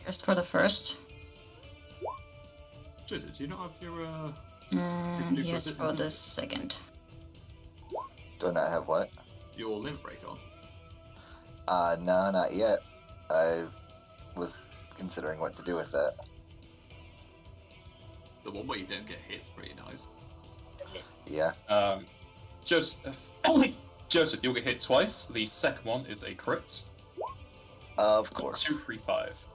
Just for the first. Joseph, do you not have your And here's for the second. Do I not have what? your limit break on? No, not yet. I was considering what to do with that. The one where you don't get hit is pretty nice. Yeah. Joseph, Joseph, you'll get hit twice. The second one is a crit. Of course. 2, 3, 5.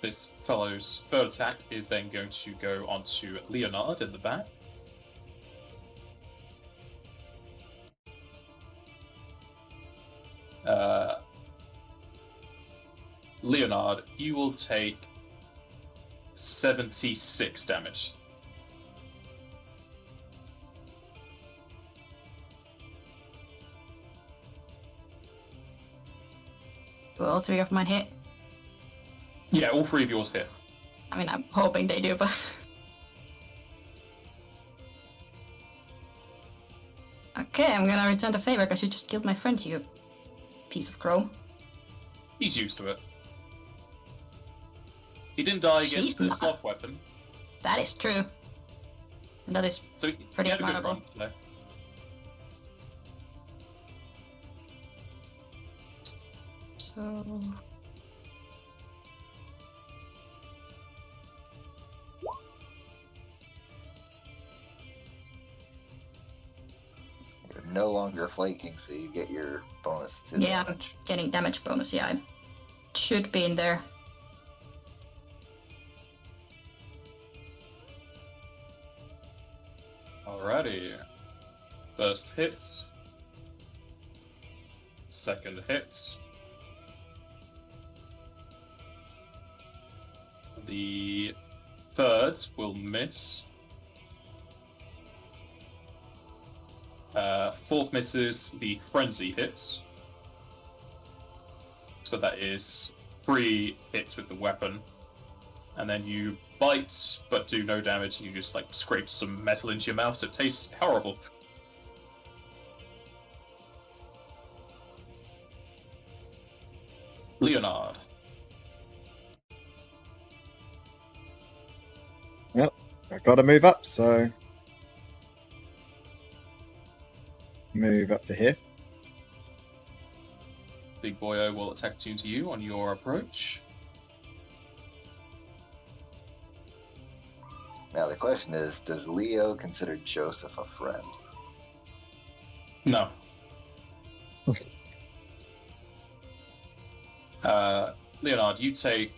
This fellow's third attack is then going to go onto Leonard in the back. Leonard, you will take 76 damage. Do all 3 of mine hit? Yeah, all 3 of yours hit. I mean, I'm hoping they do, but... Okay, I'm gonna return the favor because you just killed my friend, you piece of crow. He's used to it. He didn't die against She's the not. stealth weapon. That is true. And that is So pretty he had a good admirable. run today. So... You're no longer flanking, so you get your bonus to Yeah, I'm damage. getting damage bonus, yeah. I should be in there. Alrighty. First hit. Second hit. The third will miss. Fourth misses, the frenzy hits. So that is 3 hits with the weapon. And then you bite, but do no damage, and you just like scrape some metal into your mouth, so it tastes horrible. Leonard. Yep, I gotta move up, so move up to here. Big Boyo will attack to you on your approach. Now the question is, does Leo consider Joseph a friend? No. Leonard, you take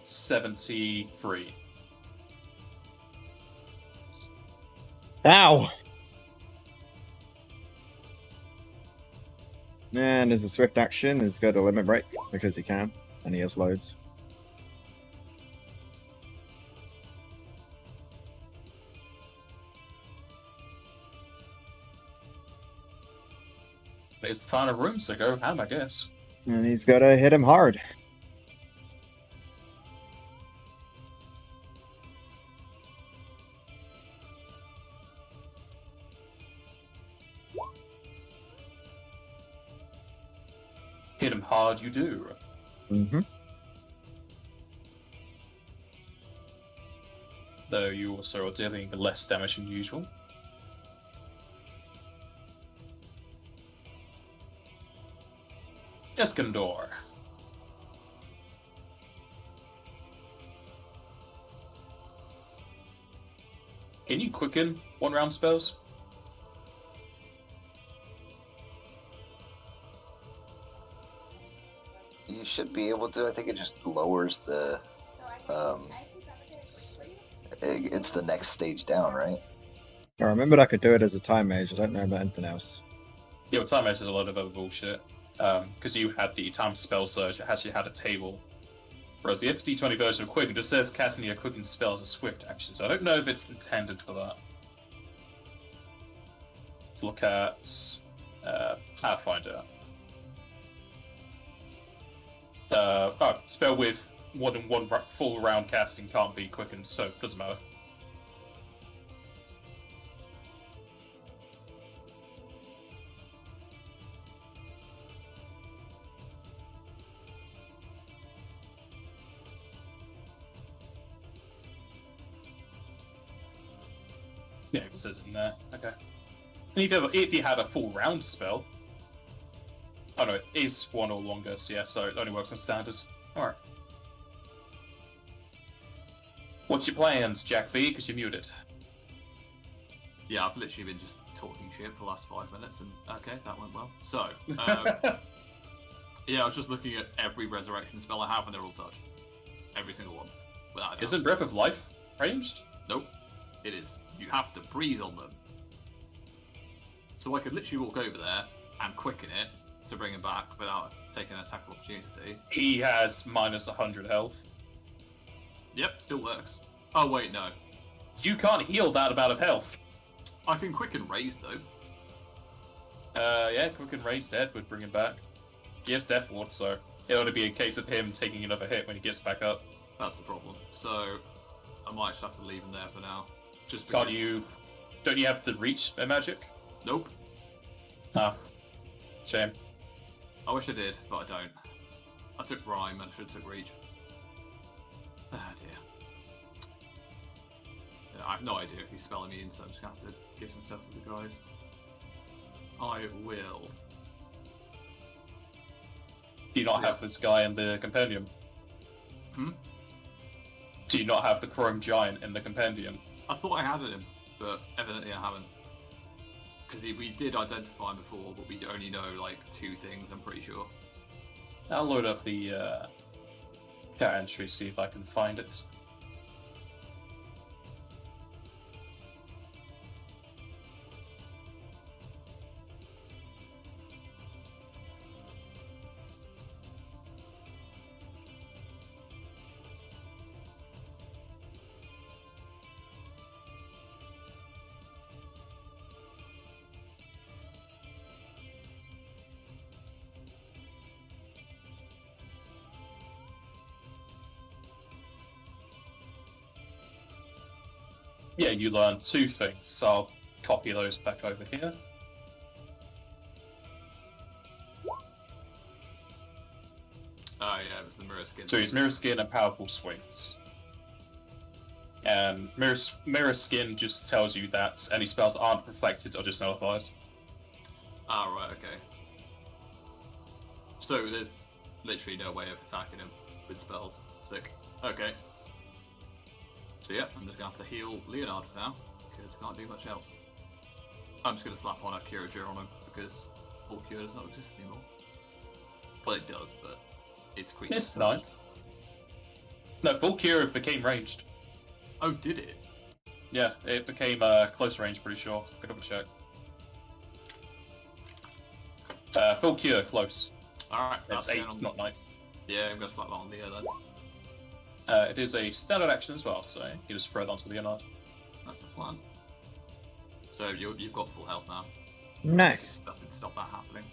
73. Ow! And as a swift action, is go to limit break because he can, and he has loads. It's the final room, so go ham, I guess. And he's got to hit him hard. Hit him hard, you do. Mm-hmm. Though you also are dealing less damage than usual. Eskandor. Can you quicken 1-round spells? You should be able to. I think it just lowers the. It's the next stage down, right? I remembered I could do it as a time mage. I don't know about anything else. Yeah, but time edge is a lot of other bullshit. Because you had the time spell surge, it actually had a table. Whereas the FFD20 version of Quicken just says casting your Quicken spell as a swift action, so I don't know if it's intended for that. Let's look at Pathfinder. Spell with more than 1 full round casting can't be quickened, so it doesn't matter. Yeah, it says it in there. Okay. And if you had a full round spell. Oh no, it is 1 or longer, so yeah, so it only works on standard. Alright. What's your plans, Jack V? Because you're muted. Yeah, I've literally been just talking shit for the last 5 minutes, and okay, that went well. So, yeah, I was just looking at every resurrection spell I have, and they're all touch. Every single one. Without a doubt. Isn't Breath of Life ranged? Nope. It is. You have to breathe on them. So I could literally walk over there and quicken it to bring him back without taking an attack of opportunity. He has minus 100 health. Yep, still works. Oh, wait, no. You can't heal that amount of health. I can quicken raise, though. Yeah, quick and raise dead would bring him back. He has Death Ward, so it ought to be a case of him taking another hit when he gets back up. That's the problem. So I might just have to leave him there for now. Just because... Don't you have the reach magic? Nope. Ah. Shame. I wish I did, but I don't. I took Rhyme and should have took Reach. Ah, dear. Yeah, I have no idea if he's spell immune, so I'm just going to have to give some stuff to the guys. I will. Do you not have this guy in the compendium? Hmm? Do you not have the Chrome Giant in the compendium? I thought I had him, but evidently I haven't. Because we did identify him before, but we only know like 2 things, I'm pretty sure. I'll load up the chat entry, see if I can find it. Yeah, you learn 2 things, so I'll copy those back over here. Oh yeah, it was the mirror skin. So he's Mirror Skin and Powerful Swings. And Mirror Skin just tells you that any spells that aren't reflected are just nullified. Ah, right, okay. So there's literally no way of attacking him with spells. Sick. Okay. So yeah, I'm just going to have to heal Leonard for now, because I can't do much else. I'm just going to slap on a Cure Cure on him, because Full Cure does not exist anymore. Well, it does, but it's creature. It's 9. No, Full Cure became ranged. Oh, did it? Yeah, it became close range, pretty sure. I'll double check. Full Cure, close. Alright, It's that's 8, not 9. Yeah, I'm going to slap that on Leo then. It is a standard action as well, so you just throw it onto Leonard. That's the plan. So you've got full health now. Nice. Nothing to stop that happening.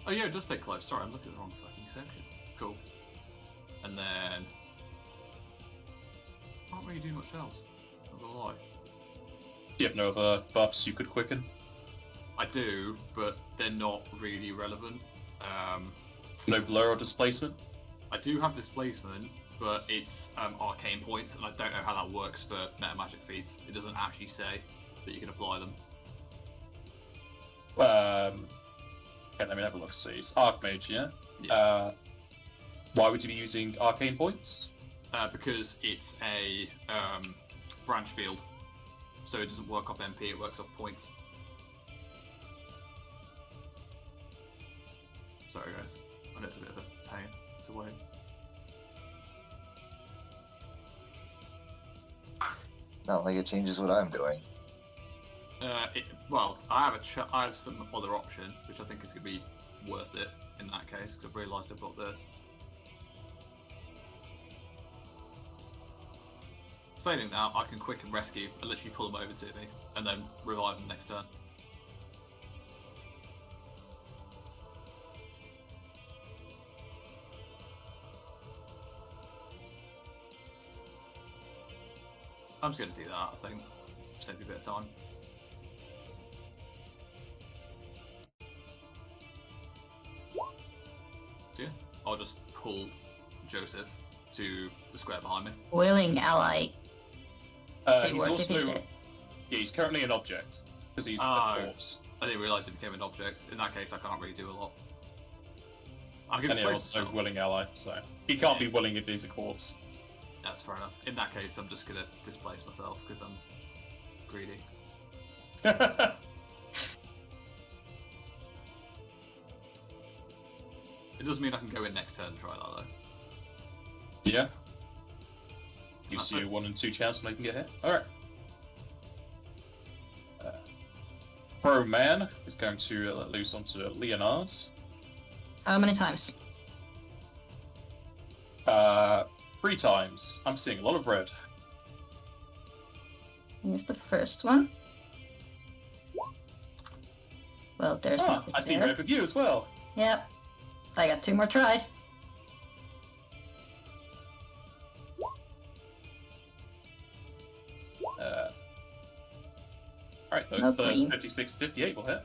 Oh yeah, it does say close. Sorry, I'm looking at the wrong fucking section. Cool. And then... Can't really do much else. Not gonna lie. Do you have no other buffs you could quicken? I do, but they're not really relevant. No blur or displacement? I do have displacement, but it's arcane points, and I don't know how that works for meta magic feats. It doesn't actually say that you can apply them. Okay, let me have a look. See, it's Archmage, yeah? Yeah. Why would you be using arcane points? Because it's a branch field, so it doesn't work off MP, it works off points. Sorry guys, I know it's a bit of a pain to wait. Not like it changes what I'm doing. Well, I have some other option, which I think is going to be worth it in that case, because I've realised I've got this. Failing that, I can quick and rescue and literally pull them over to me, and then revive them next turn. I'm just going to do that, I think. Save me a bit of time. So yeah, I'll just pull Joseph to the square behind me. Willing ally. See He's what if also he's dead. yeah, he's currently an object because he's Oh. a corpse. I didn't realise it became an object. In that case, I can't really do a lot. I can And he's displace also myself. willing ally, so he can't be willing if he's a corpse. That's fair enough. In that case, I'm just gonna displace myself because I'm greedy. It does mean I can go in next turn and try that though. Yeah. You That's see a it. 1 in 2 chance when they can get hit. Alright. Pro Man is going to let loose onto Leonard. How many times? 3 times. I'm seeing a lot of red. Here's the first one. Well, there's Ah, nothing I see there. red with you as well. Yep. I got 2 more tries. Alright, No the green. 56, 58 will hit.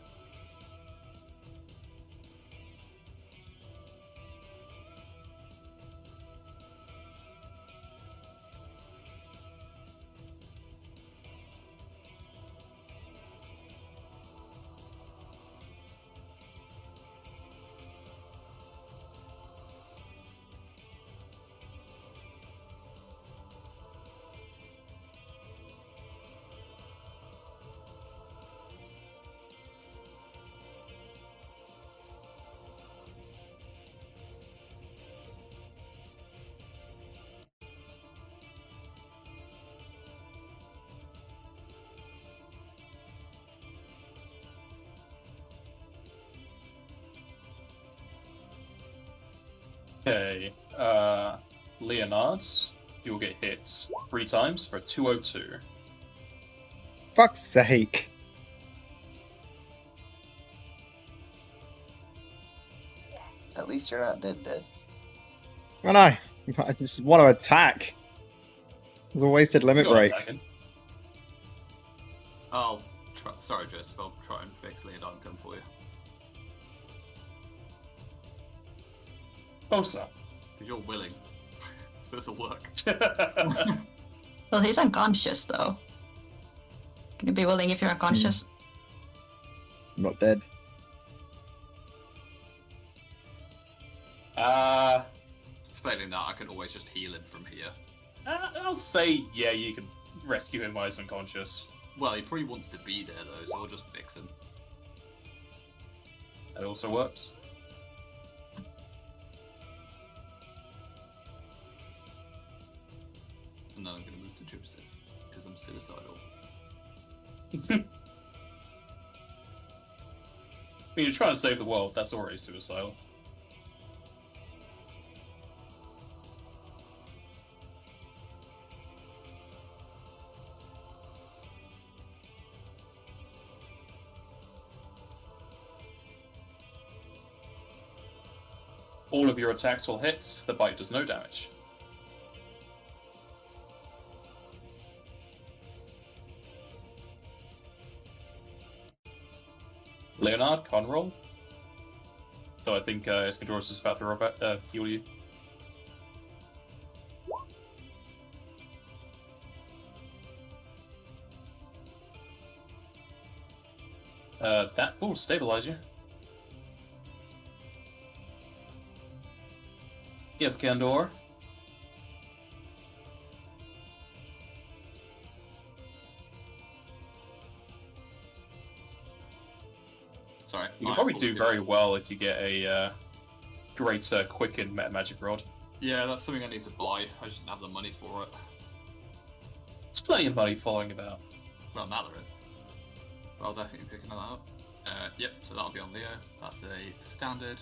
Okay, Leonard, you'll get hit 3 times for 202. Fuck's sake. At least you're not dead. I know. I just want to attack. It's a wasted limit You're break. attacking. I'll try. Sorry, Joseph. I'll try and fix Leonard and come for you. Bosa. Because you're willing. This'll work. Well, he's unconscious though. Can you be willing if you're unconscious? I'm not dead. Failing that, I can always just heal him from here. I'll say, yeah, you can rescue him while he's unconscious. Well, he probably wants to be there though, so I'll just fix him. That also works. And then I'm going to move to Joseph, because I'm suicidal. I mean, you're trying to save the world, that's already suicidal. All of your attacks will hit, the bite does no damage. Leonard, con roll. So I think Escadorus is about to heal you. That will stabilize you. Yes, Kandor. Sorry. You can probably do very well if you get a greater quicken meta magic rod. Yeah, that's something I need to buy. I just don't have the money for it. There's plenty of money following about. Well, now there is. But I'll definitely pick another up. Yep, so that'll be on Leo. That's a standard.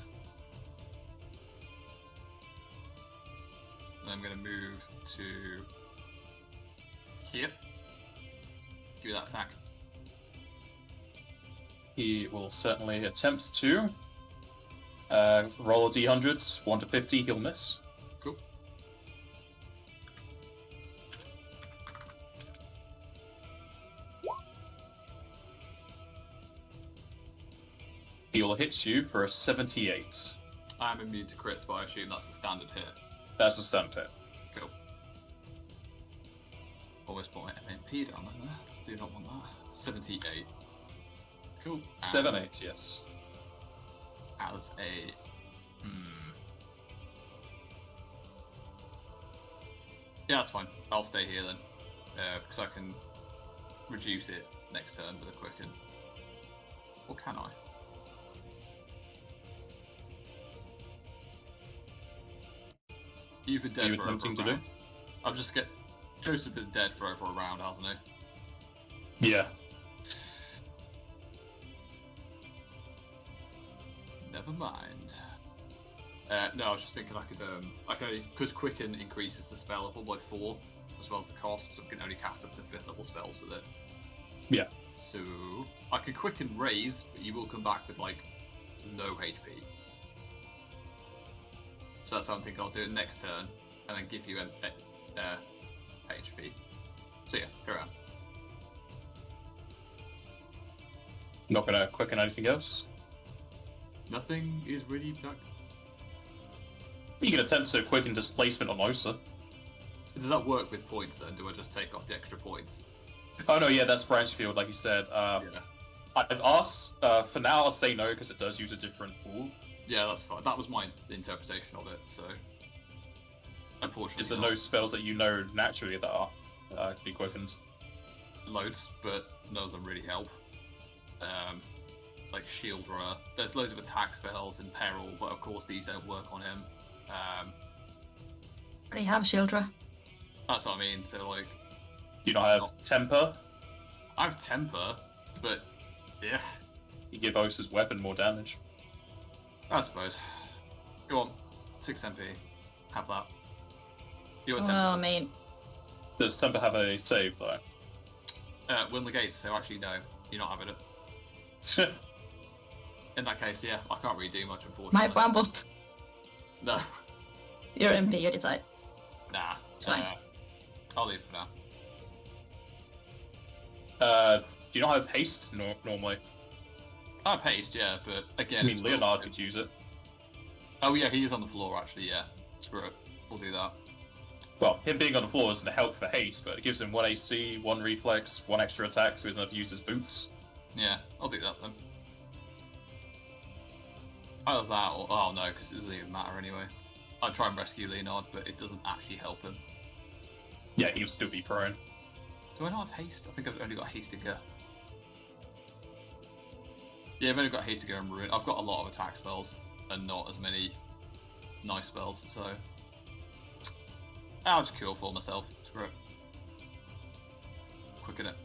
And I'm going to move to here. Do that attack. He will certainly attempt to roll a d100, 1 to 50, he'll miss. Cool. He will hit you for a 78. I'm immune to crits, but I assume that's a standard hit. That's a stunt hit. Cool. Almost put my P down there. Do not want that. 78. Cool. 7-8, yes. As a... Yeah, that's fine. I'll stay here then. Because I can reduce it next turn with a quicken. Or can I? You've been dead for over a round. I've just get... Joseph's been dead for over a round, hasn't he? Yeah. Never mind. No, I was just thinking I could because Quicken increases the spell level by 4, as well as the cost, so I can only cast up to 5th level spells with it. Yeah. So I could Quicken raise, but you will come back with like no HP. So that's what I'm thinking. I'll do it next turn, and then give you an HP. So yeah, go around. Not gonna quicken anything else. Nothing is really that. You can attempt to quicken displacement on Osa. Does that work with points then? Do I just take off the extra points? Oh no, yeah, that's branch field, like you said. Yeah. I've asked. For now, I'll say no because it does use a different pool. Yeah, that's fine. That was my interpretation of it. So, unfortunately, Is there no spells that you know naturally that are can be quickened? Loads, but none of them really help. Like Shield Runner. There's loads of attack spells in Peril, but of course these don't work on him. Already have Shieldra. That's what I mean. So like, You don't have Temper. I have Temper, but yeah, You give Osa's weapon more damage. I suppose. Go on, 6 MP. Have that. You're at Well, I 10%. mean, Does Temper have a save though? Win the gates. So actually, no, you're not having it. In that case, yeah, I can't really do much, unfortunately. my Wamble. No, Your MP, you decide. nah. It's fine. I'll leave for now. Do you not have haste normally? I have haste, yeah, but again, I mean, it's Leonard could use it. Oh yeah, he is on the floor actually. Yeah, screw it. We'll do that. Well, him being on the floor isn't a help for haste, but it gives him 1 AC, 1 reflex, 1 extra attack, so he doesn't have to use his boots. Yeah, I'll do that then. Either that or oh no, because it doesn't even matter anyway. I'd try and rescue Leonard, but it doesn't actually help him. Yeah, he'll still be prone. Do I not have haste? I think I've only got Hastiger. Yeah, I've only got Hastiger and Ruin. I've got a lot of attack spells and not as many nice spells, so I'll just cure for myself. Screw it. Quicken it.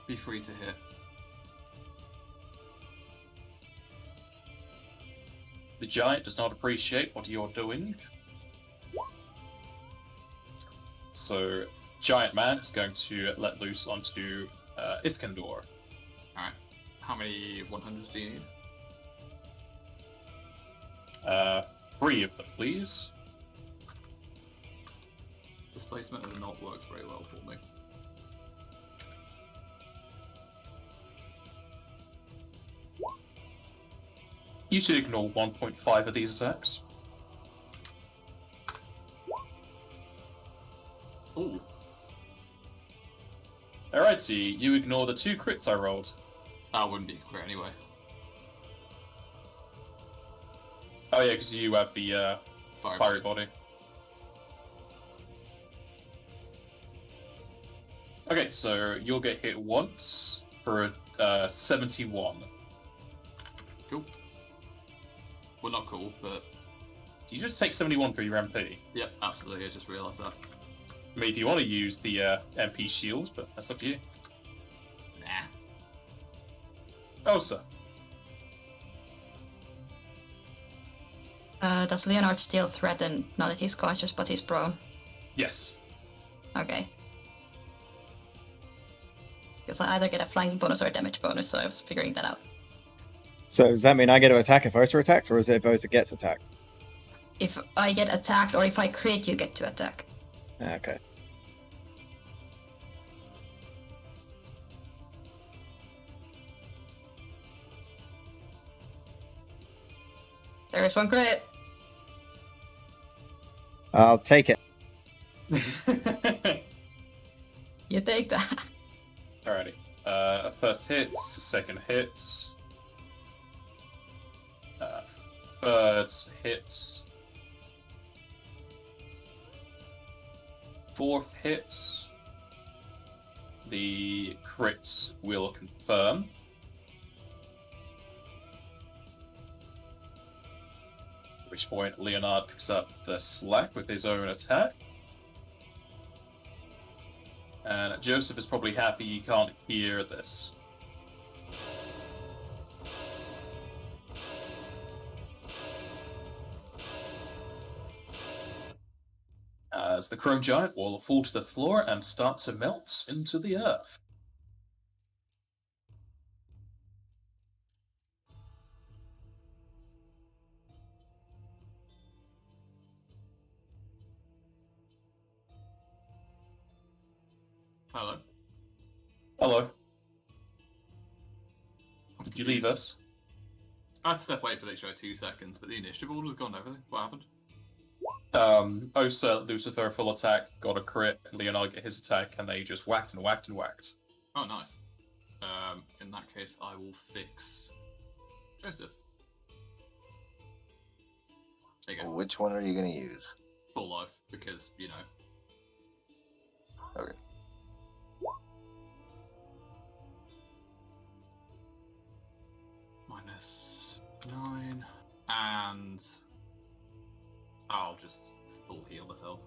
Be free to hit. The giant does not appreciate what you're doing. So, Giant Man is going to let loose onto Iskandar. Alright. How many 100s do you need? 3 of them, please. Displacement has not worked very well for me. You should ignore 1.5 of these attacks. Ooh. Alright, so you ignore the 2 crits I rolled. That wouldn't be a crit anyway. Oh yeah, because you have the fiery body. Okay, so you'll get hit once for 71. Cool. Well, not cool, but You just take 71 for your MP. yep, absolutely. I just realised that. I mean, if you want to use the MP shield, but that's up to you. Nah. Oh, sir. Does Leonard still threaten, not that he's conscious, but he's prone? Yes. Okay. Because I either get a flanking bonus or a damage bonus, so I was figuring that out. So does that mean I get to attack if Osa attacks, or is it if Osa gets attacked? If I get attacked, or if I crit, you get to attack. Okay. There is one crit. I'll take it. You take that. Alrighty. First hits, second hits, third hits, fourth hits. The crits will confirm. At which point Leonard picks up the slack with his own attack. And Joseph is probably happy he can't hear this. As the Chrome Giant will fall to the floor and start to melt into the earth. Hello. Hello. Did you leave us? I had to step away for literally 2 seconds, but the initiative order's gone. Everything. What happened? Osa, Lucifer, full attack, got a crit, Leonard get his attack, and they just whacked and whacked and whacked. Oh, nice. In that case, I will fix Joseph. There you go. Which one are you going to use? Full life, because, you know. Okay. -9. And I'll just full heal myself.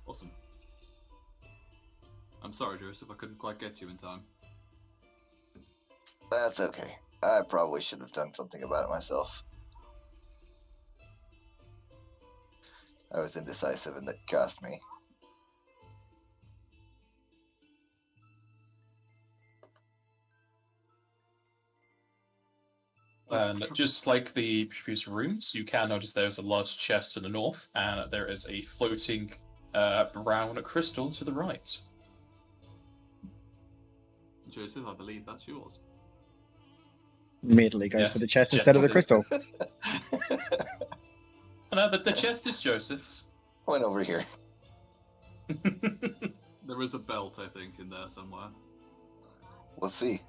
Awesome. I'm sorry, Joseph, I couldn't quite get you in time. That's okay. I probably should have done something about it myself. I was indecisive and that cost me. And just like the previous rooms, you can notice there's a large chest to the north, and there is a floating brown crystal to the right. Joseph, I believe that's yours. Immediately goes Yes, for the chest chest instead of the is- crystal. No, the chest is Joseph's. Went over here. There is a belt, I think, in there somewhere. We'll see.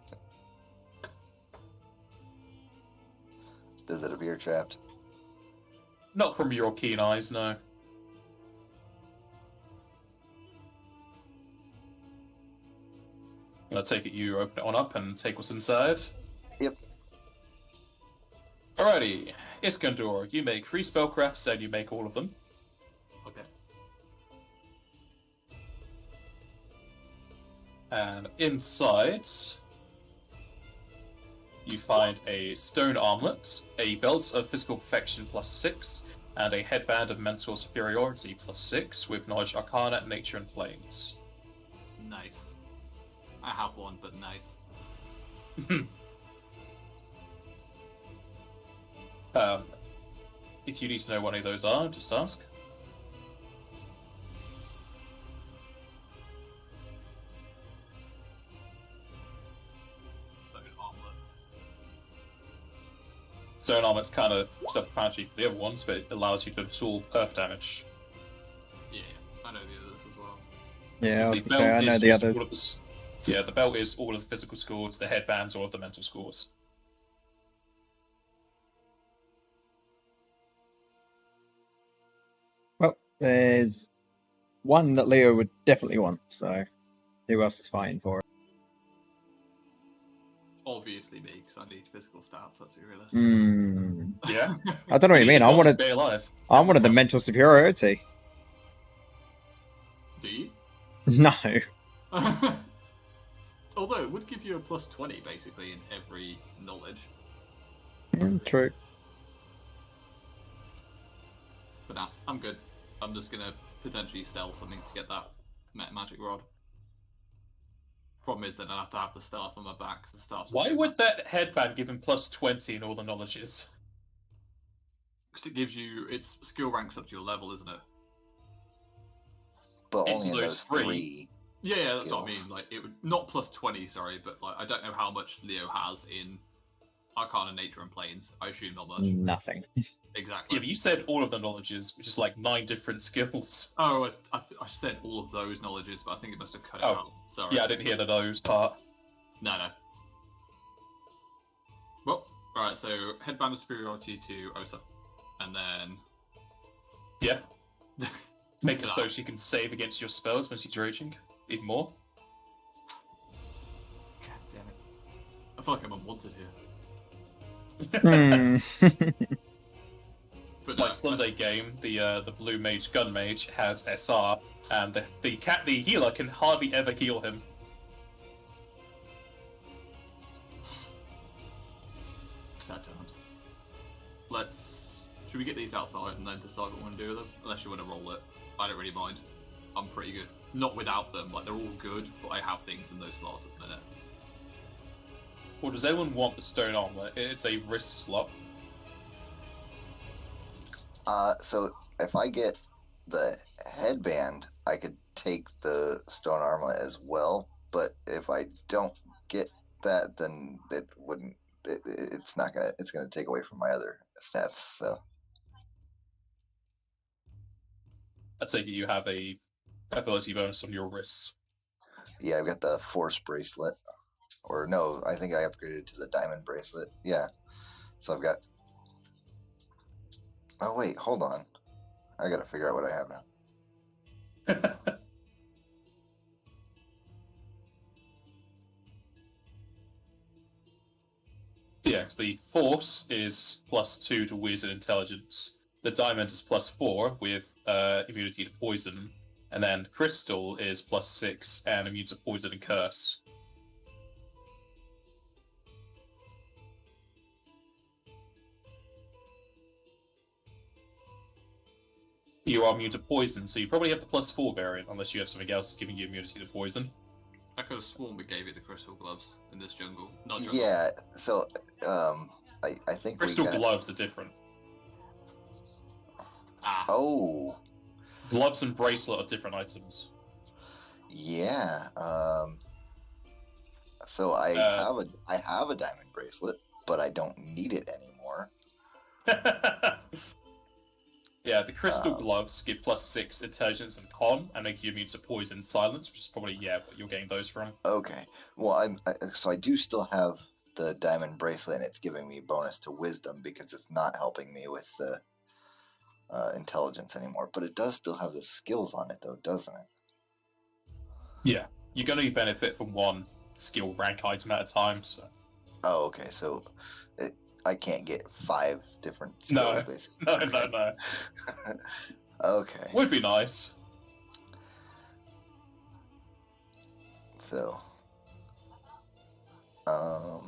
Does it appear trapped? Not from your keen eyes, no. I take it you open it on up and take what's inside? Yep. Alrighty, Iskandor, you make 3 spellcrafts and you make all of them. Okay. And inside, you find a stone armlet, a belt of physical perfection +6, and a headband of mental superiority +6 with knowledge arcana, nature, and planes. Nice. I have one, but nice. If you need to know what any of those are, just ask. So, armlet. Stone armlet's kind of self-explanatory for the other ones, but it allows you to absorb earth damage. Yeah, I know the others as well. Yeah, I was The gonna say, I belt know is the just other. all of the yeah, the belt is all of the physical scores, the headband's all of the mental scores. Well, there's one that Leo would definitely want, so who else is fighting for it? Obviously me, because I need physical stats, let's be realistic. Hmm. Yeah. I don't know what you mean. I want to wanted, stay alive. I wanted the mental superiority. Do you? No. Although it would give you a +20 basically in every knowledge. True. But nah, I'm good. I'm just gonna potentially sell something to get that magic rod. Problem is then I have to have the staff on my back, 'cause the staff's Why would that headband give him +20 in all the knowledges? Because it gives you its skill ranks up to your level, isn't it? But Into only in those those three. 3. Yeah, that's what I Skills. mean. Like it would not +20, sorry, but like I don't know how much Leo has in Arcana, Nature, and Planes. I assume not much. Nothing. Exactly. Yeah, but you said all of the knowledges, which is like 9 different skills. Oh, I said all of those knowledges, but I think it must have cut it Oh. out. Sorry. Yeah, I didn't hear the nose part. No. Well, alright, so Headband of Superiority to Osa. And then... Yeah. Make it so Yeah. she can save against your spells when she's raging. Even more. God damn it. I feel like I'm unwanted here. But My Sunday game, the blue mage gun mage has SR, and the healer can hardly ever heal him. Sad times. Should we get these outside and then decide what we want to do with them? Unless you want to roll it. I don't really mind. I'm pretty good. Not without them, like they're all good, but I have things in those slots at the minute. Well, does anyone want the stone armor? It's a wrist slot. So if I get the headband, I could take the stone armlet as well. But if I don't get that, then it wouldn't. It's not gonna. It's gonna take away from my other stats. So I'd say you have a ability bonus on your wrist. yeah, I've got the force bracelet. Or no, I think I upgraded to the diamond bracelet. Yeah. So I've got. Oh wait, hold on. I gotta figure out what I have now. Yeah, because the force is +2 to wizard intelligence. The diamond is +4 with immunity to poison, and then crystal is +6 and immune to poison and curse. You are immune to poison, so you probably have the +4 variant, unless you have something else giving you immunity to poison. I could have sworn we gave it the crystal gloves in this jungle. Not jungle. Yeah. So I think Crystal we got. gloves are different. Ah. Oh. Gloves and bracelet are different items. Yeah. So I have a diamond bracelet, but I don't need it anymore. Yeah, the crystal gloves give +6 intelligence and con, and make you immune to poison and silence, which is probably what you're getting those from. Okay. Well, so I do still have the diamond bracelet, and it's giving me bonus to wisdom because it's not helping me with the intelligence anymore. But it does still have the skills on it, though, doesn't it? Yeah, you're going to benefit from one skill rank item at a time. So. Oh, okay. So I can't get 5 different skills, basically. No. Okay. Would be nice. So, I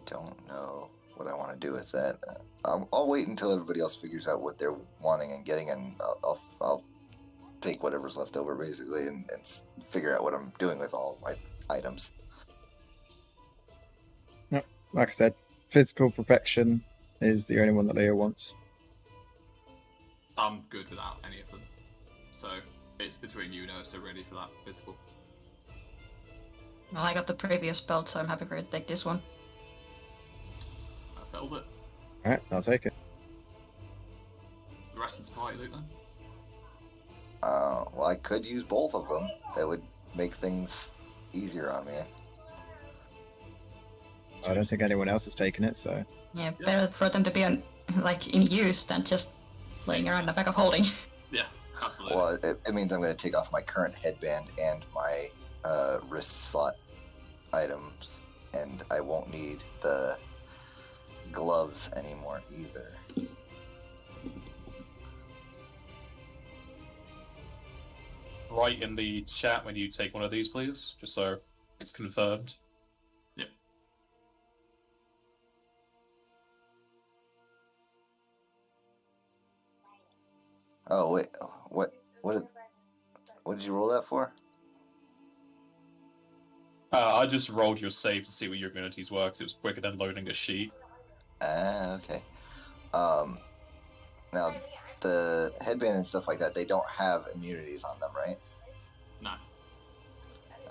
don't know what I want to do with that. I'll wait until everybody else figures out what they're wanting and getting, and I'll take whatever's left over, basically, and figure out what I'm doing with all my items. Yep. Like I said, physical perfection is the only one that Leo wants. I'm good without any of them. So it's between you and Ursa ready for that physical. Well, I got the previous belt, so I'm happy for you to take this one. That settles it. Alright, I'll take it. The rest of the party, Luke, then? Well, I could use both of them. That would make things easier on me. I don't think anyone else has taken it, so... Yeah, better for them to be in use than just laying around in a bag of holding. Yeah, absolutely. Well, it means I'm going to take off my current headband and my wrist slot items, and I won't need the gloves anymore either. Write in the chat when you take one of these, please, just so it's confirmed. Yep. Oh wait, what did you roll that for? I just rolled your save to see what your immunities were, because it was quicker than loading a sheet. Okay. Now the headband and stuff like that, they don't have immunities on them, right? No.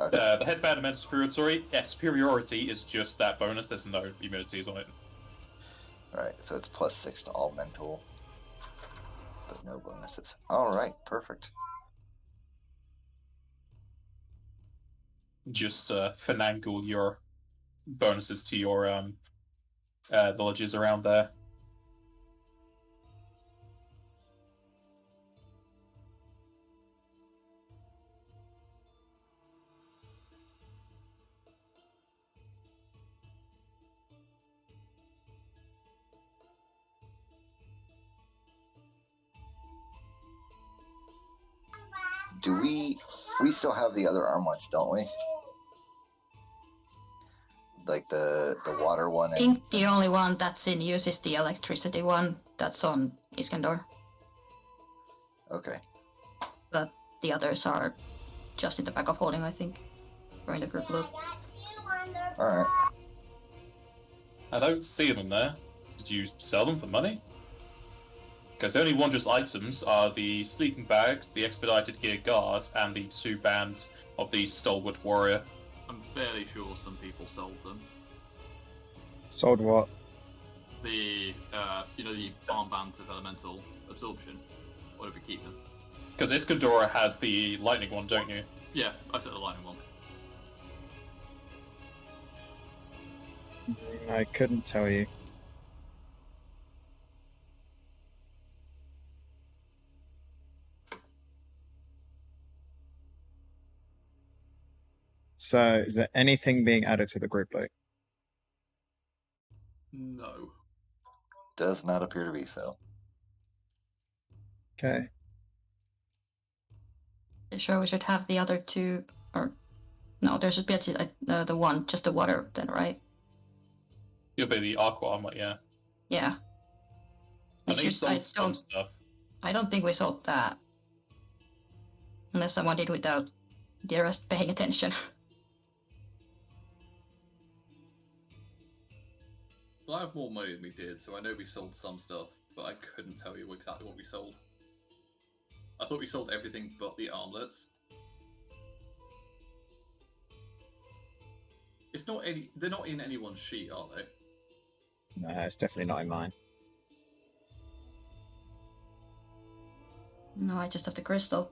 Okay. The headband of mental superiority, superiority is just that bonus. There's no immunities on it. Alright, so it's +6 to all mental, but no bonuses. Alright, perfect. Just finagle your bonuses to your knowledges around there. Do we still have the other armlets, don't we? Like the water one I and think the only one that's in use is the electricity one that's on Iskandar. okay. But the others are just in the back of holding, I think. Or in the group loot. Alright. I don't see them there. Did you sell them for money? Because the only wondrous items are the sleeping bags, the expedited gear guard, and the 2 bands of the stalwart warrior. I'm fairly sure some people sold them. Sold what? The the armbands of elemental absorption. Or did we keep them? Because Iskandora has the lightning one, don't you? Yeah, I took the lightning one. I couldn't tell you. So, is there anything being added to the group loot? No. Does not appear to be so. Okay. Sure, we should have the other two, or no, there should be the one, just the water then, right? You'll be the aqua armlet, yeah. Yeah. I It's think just, sold some stuff. I don't think we sold that. Unless someone did without the rest paying attention. Well, I have more money than we did, so I know we sold some stuff, but I couldn't tell you exactly what we sold. I thought we sold everything but the armlets. It's not any. They're not in anyone's sheet, are they? No, it's definitely not in mine. No, I just have the crystal.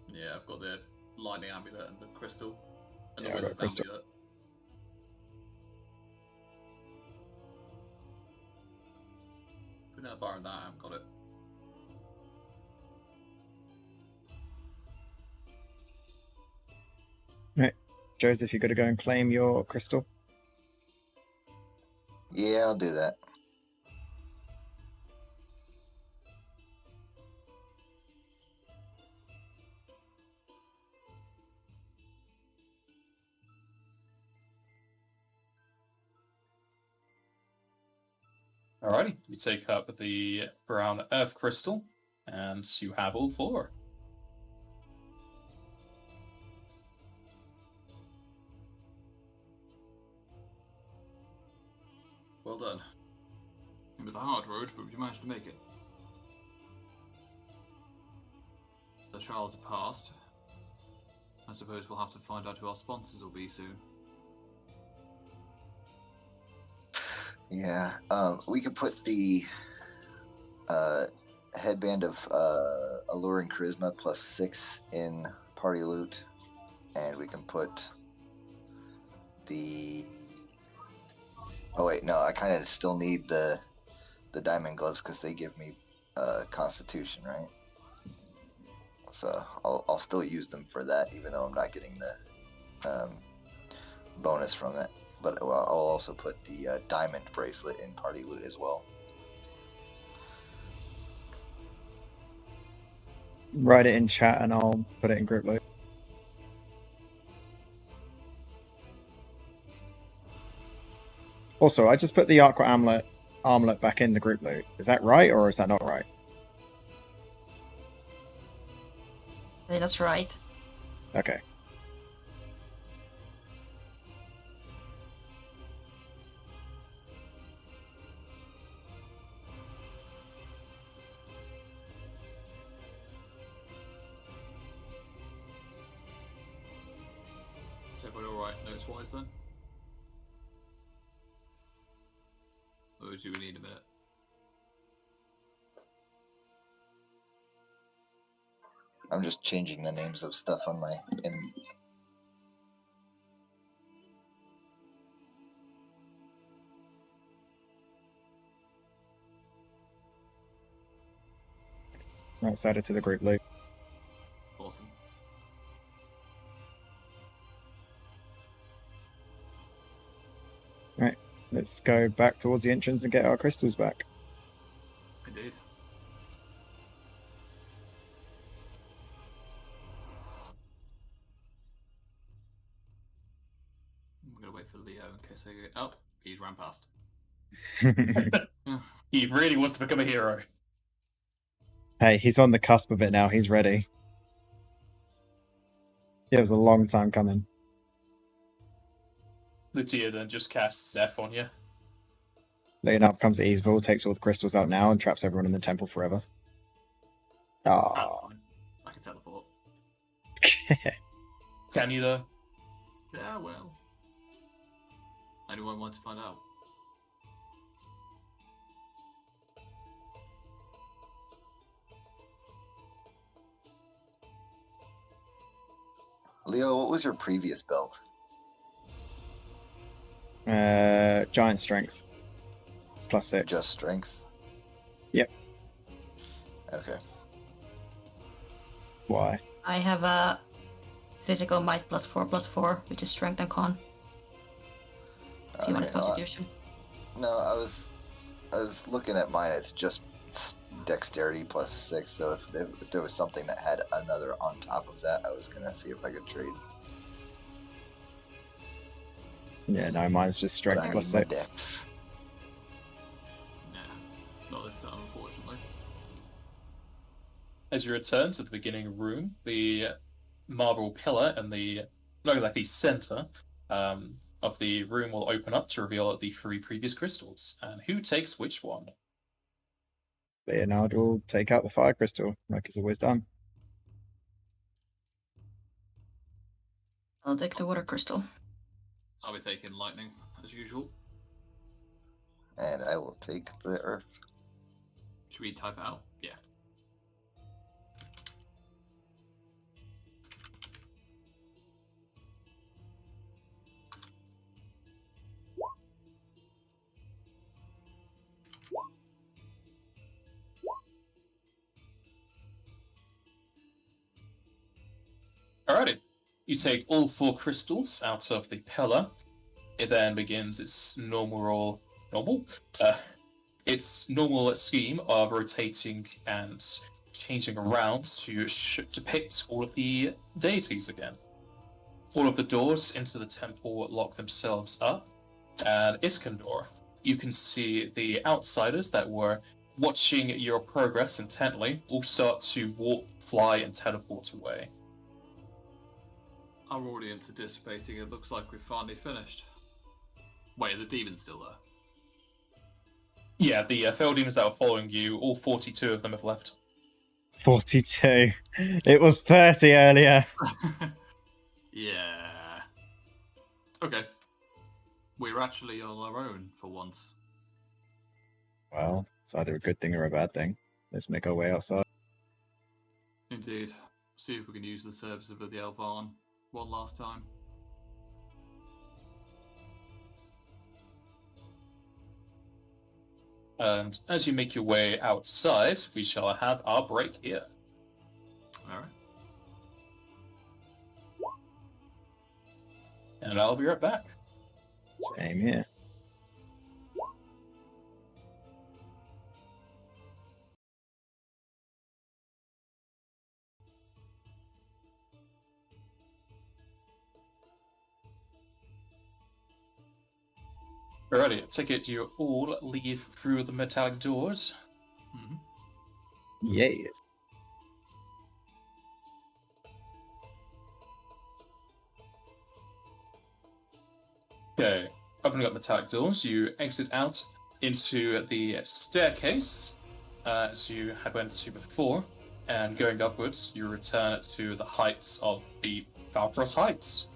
Yeah, I've got the lightning amulet and the crystal. And Yeah, the I've got wizard's crystal. amulet. If we're now borrowing that, I haven't got it. Joseph, you got to go and claim your crystal. Yeah, I'll do that. Alrighty, you take up the brown earth crystal, and you have all 4. Well done. It was a hard road, but we managed to make it. The trials are past. I suppose we'll have to find out who our sponsors will be soon. Yeah, we could put the headband of alluring charisma +6 in party loot, and we can put the. Oh wait, no, I kind of still need the diamond gloves because they give me Constitution, right? So I'll still use them for that, even though I'm not getting the bonus from that. But I'll also put the diamond bracelet in party loot as well. Write it in chat and I'll put it in group loot. Also, I just put the Aqua armlet back in the group loot. Is that right or is that not right? I think that's right. Okay. Is everybody alright notes-wise then? Or do we need a minute? I'm just changing the names of stuff on my Right, side it to the group, Luke. Awesome. Right, let's go back towards the entrance and get our crystals back. Indeed. I'm gonna wait for Leo in case I get. Oh, he's ran past. He really wants to become a hero. Hey, he's on the cusp of it now. He's ready. It was a long time coming. Lucia then just casts Death on you. Looking up comes Easeville, takes all the crystals out now, and traps everyone in the temple forever. Ah, Ah. fine. I can teleport. Can you though? Yeah, well. Anyone want to find out? Leo, what was your previous build? Giant strength. +6. Just strength? Yep. Okay. Why? I have a physical might +4/+4, which is strength and con. If you wanted Okay, no, constitution. No, I was looking at mine. It's just dexterity +6. So if there was something that had another on top of that, I was gonna see if I could trade. Yeah, no, mine's just But strength I need my +6. dex. Nah, not this time, unfortunately. As you return to the beginning room, the marble pillar and the not exactly center of the room will open up to reveal the 3 previous crystals. And who takes which one? Leonard will take out the fire crystal, like he's always done. I'll take the water crystal. I'll be taking lightning, as usual. And I will take the earth. Should we type it out? Yeah. Alrighty. You take all 4 crystals out of the pillar. It then begins its its normal scheme of rotating and changing around to depict all of the deities again. All of the doors into the temple lock themselves up, and Iskandar, you can see the outsiders that were watching your progress intently all start to walk, fly, and teleport away. Our audience are dissipating. It looks like we've finally finished. Wait, are the demons still there? Yeah, the fell demons that are following you, all 42 of them have left. 42. It was 30 earlier. Yeah. Okay. We're actually on our own for once. Well, it's either a good thing or a bad thing. Let's make our way outside. Indeed. See if we can use the services of the Elvan one last time. And as you make your way outside, we shall have our break here. Alright. And I'll be right back. Same here. Alrighty, I take it you all leave through the metallic doors. Mm-hmm. Yes. Okay, opening up metallic doors, you exit out into the staircase as you had went to before, and going upwards, you return to the heights of the Valkyros Heights.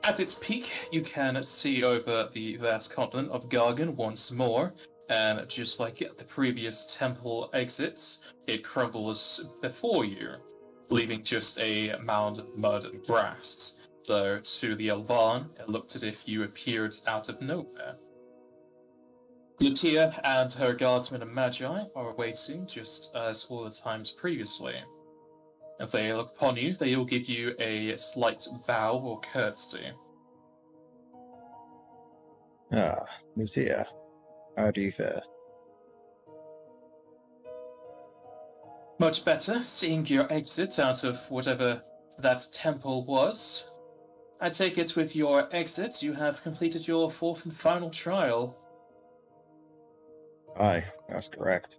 At its peak, you can see over the vast continent of Gargan once more, and just like at the previous temple exits, it crumbles before you, leaving just a mound of mud and grass, though to the Elvan, it looked as if you appeared out of nowhere. Lutia and her guardsmen and magi are waiting just as all the times previously. As they look upon you, they will give you a slight bow or curtsy. Ah, Lucia, how do you fare? Much better, seeing your exit out of whatever that temple was. I take it with your exit, you have completed your fourth and final trial. Aye, that's correct.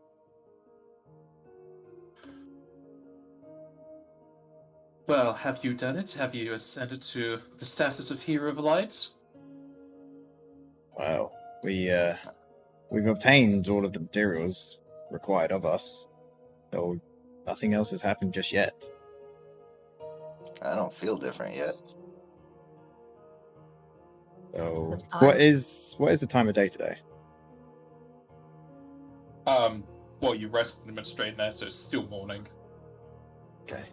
Well, have you done it? Have you ascended to the status of Hero of Light? Well, we've obtained all of the materials required of us, though nothing else has happened just yet. I don't feel different yet. So, That's what time. is the time of day today? Well, you rested and went straight there, so it's still morning. Okay.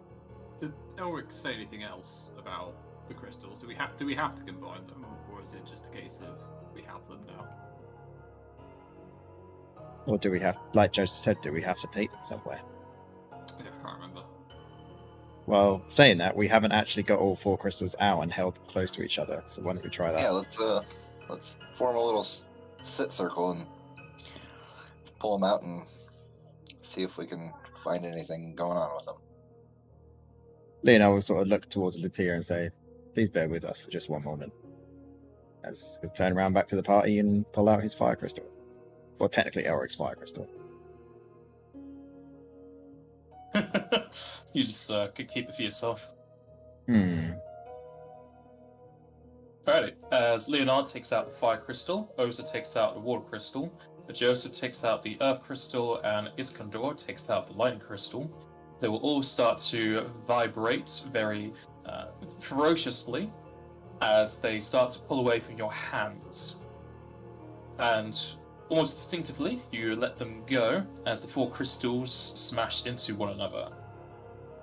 Did Elric say anything else about the crystals? Do we have to combine them, or is it just a case of we have them now? Or do we have, like Joseph said, do we have to take them somewhere? I can't remember. Well, saying that, we haven't actually got all 4 crystals out and held them close to each other, so why don't we try that? Yeah, let's form a little sit circle and pull them out and see if we can find anything going on with them. Leonel will sort of look towards Latia and say, please bear with us for just one moment. As he'll turn around back to the party and pull out his fire crystal. Well, technically Elric's fire crystal. You just could keep it for yourself. Hmm. Alrighty, as Leonard takes out the fire crystal, Oza takes out the water crystal, Joseph takes out the earth crystal, and Iskandar takes out the lightning crystal, they will all start to vibrate very ferociously as they start to pull away from your hands. And almost instinctively, you let them go as the 4 crystals smash into one another.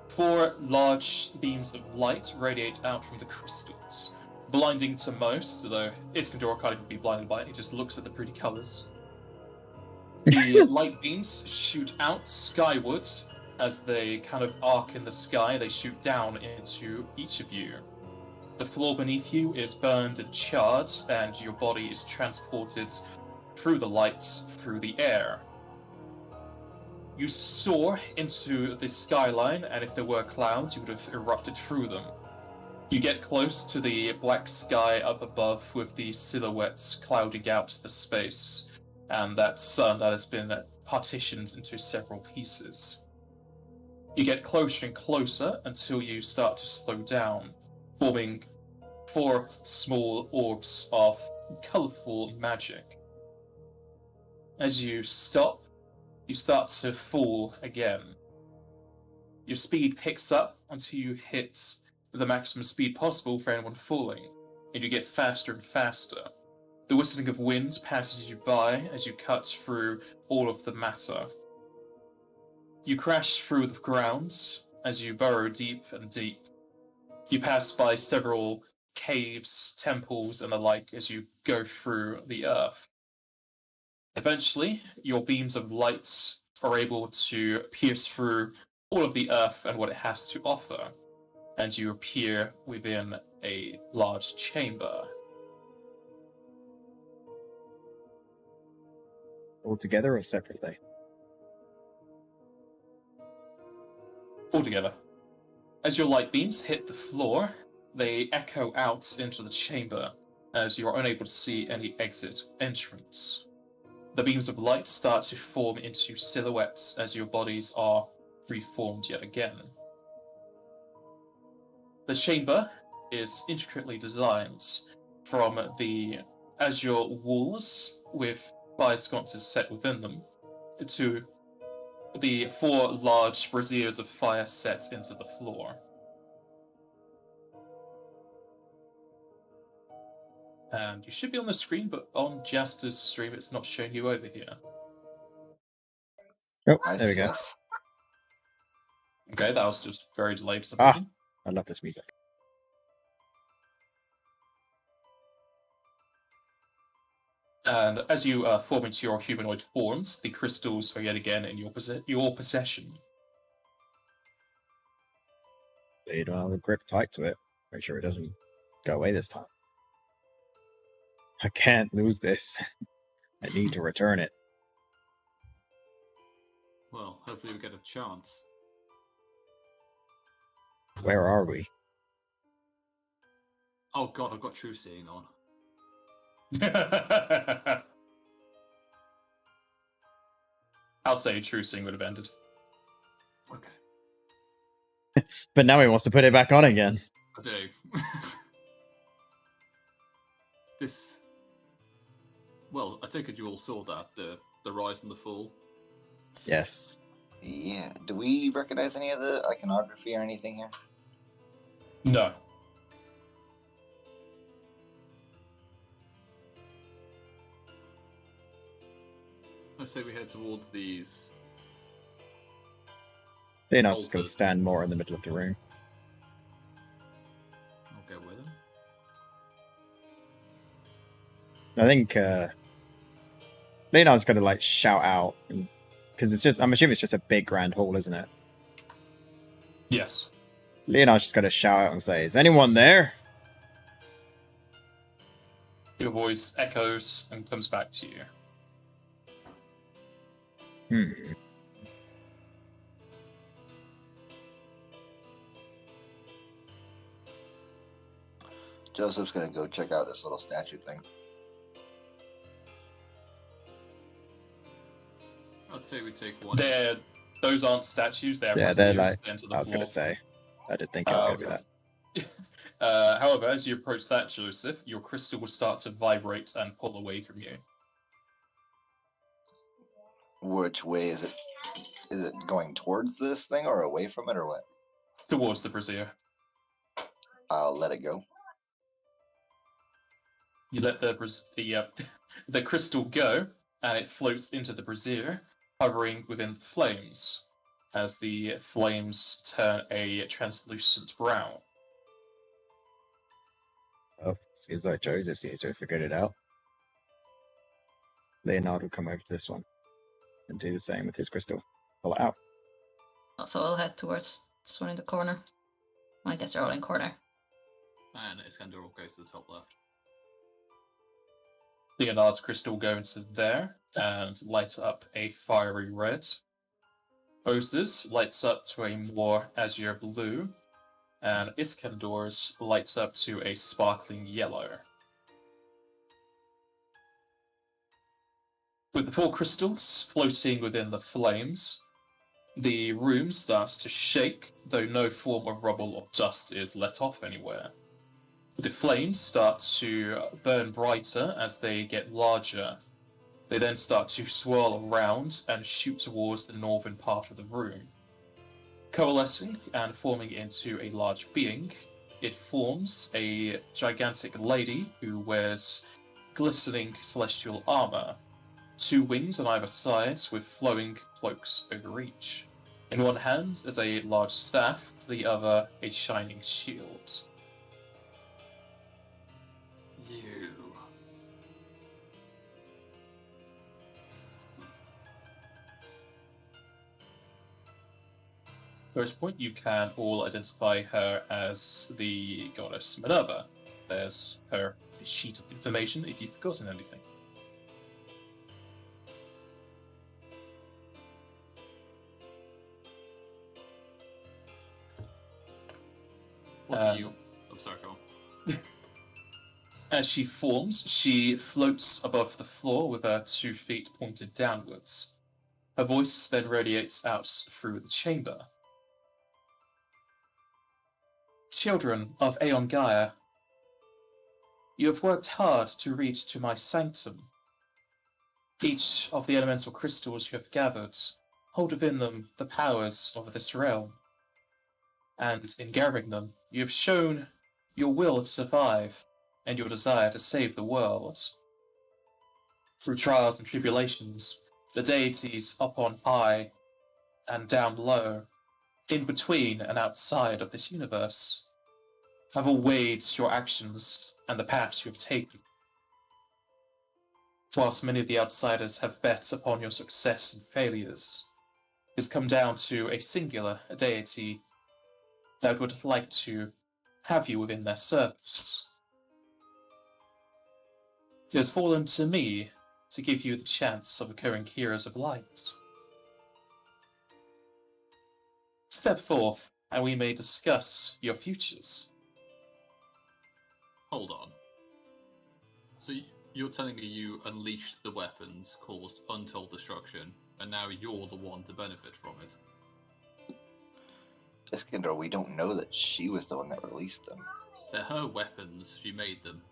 4 large beams of light radiate out from the crystals, blinding to most, though Iskandar can't even be blinded by it, he just looks at the pretty colours. The light beams shoot out skywards as they kind of arc in the sky, they shoot down into each of you. The floor beneath you is burned and charred, and your body is transported through the lights, through the air. You soar into the skyline, and if there were clouds, you would have erupted through them. You get close to the black sky up above with the silhouettes clouding out the space, and that sun that has been partitioned into several pieces. You get closer and closer until you start to slow down, forming 4 small orbs of colourful magic. As you stop, you start to fall again. Your speed picks up until you hit the maximum speed possible for anyone falling, and you get faster and faster. The whistling of wind passes you by as you cut through all of the matter. You crash through the ground as you burrow deep and deep. You pass by several caves, temples, and the like as you go through the earth. Eventually, your beams of light are able to pierce through all of the earth and what it has to offer, and you appear within a large chamber. All together or separately? Altogether. As your light beams hit the floor, they echo out into the chamber as you are unable to see any exit entrance. The beams of light start to form into silhouettes as your bodies are reformed yet again. The chamber is intricately designed from the azure walls with fire sconces set within them to the 4 large braziers of fire set into the floor. And you should be on the screen, but on Jaster's stream, it's not showing you over here. Oh, I there we see go. us. Okay, that was just very delayed for some Ah. reason. I love this music. And as you form into your humanoid forms, the crystals are yet again in your possession. You know, I'll grip tight to it. Make sure it doesn't go away this time. I can't lose this. I need to return it. Well, hopefully we get a chance. Where are we? Oh god, I've got True Seeing on. I'll say True Seeing would have ended. Okay. But now he wants to put it back on again. I do. This... Well, I take it you all saw that, the rise and the fall. Yes. Yeah. Do we recognize any of the iconography or anything here? No. I say we head towards these. Leonard's just going to Bolted. stand more in the middle of the room. I'll go with them. I think Leonard's going to like shout out because it's just, I'm assuming it's just a big grand hall, isn't it? Yes. Leonard's just going to shout out and say, "Is anyone there?" Your voice echoes and comes back to you. Hmm. Joseph's gonna go check out this little statue thing. I'd say we take one. Those aren't statues, they're Yeah, they're braziers like, into the I was going floor. to say, I did think it was going to be okay. that. However, as you approach that, Joseph, your crystal will start to vibrate and pull away from you. Which way is it? Is it going towards this thing or away from it or what? Towards the brazier. I'll let it go. You let the the crystal go, and it floats into the brazier, hovering within the flames, as the flames turn a translucent brown. Oh, seems like Joseph seems to have figured it out. Leonard will come over to this one and do the same with his crystal. Pull it out. So I'll head towards this one in the corner. I guess they're all in corner. And Iskander will go to the top left. Leonard's crystal go into there and light up a fiery red. Osa's lights up to a more azure blue, and Iskander's lights up to a sparkling yellow. With the 4 crystals floating within the flames, the room starts to shake, though no form of rubble or dust is let off anywhere. The flames start to burn brighter as they get larger. They then start to swirl around and shoot towards the northern part of the room. Coalescing and forming into a large being, it forms a gigantic lady who wears glistening celestial armor, 2 wings on either side with flowing cloaks over each. In one hand is a large staff, the other a shining shield. You. At this point, you can all identify her as the goddess Minerva. There's her sheet of information if you've forgotten anything. What do you... I'm sorry, go on. As she forms, she floats above the floor with her 2 feet pointed downwards. Her voice then radiates out through the chamber. Children of Aeon Gaia, you have worked hard to reach to my sanctum. Each of the elemental crystals you have gathered hold within them the powers of this realm. And in gathering them, you have shown your will to survive and your desire to save the world. Through trials and tribulations, the deities up on high and down low, in between and outside of this universe, have all weighed your actions and the paths you have taken. Whilst many of the outsiders have bet upon your success and failures, it has come down to a singular deity that would like to have you within their service. It has fallen to me to give you the chance of becoming heroes of light. Step forth, and we may discuss your futures. Hold on. So you're telling me you unleashed the weapons, caused untold destruction, and now you're the one to benefit from it? Iskandar, we don't know that she was the one that released them. They're her weapons. She made them.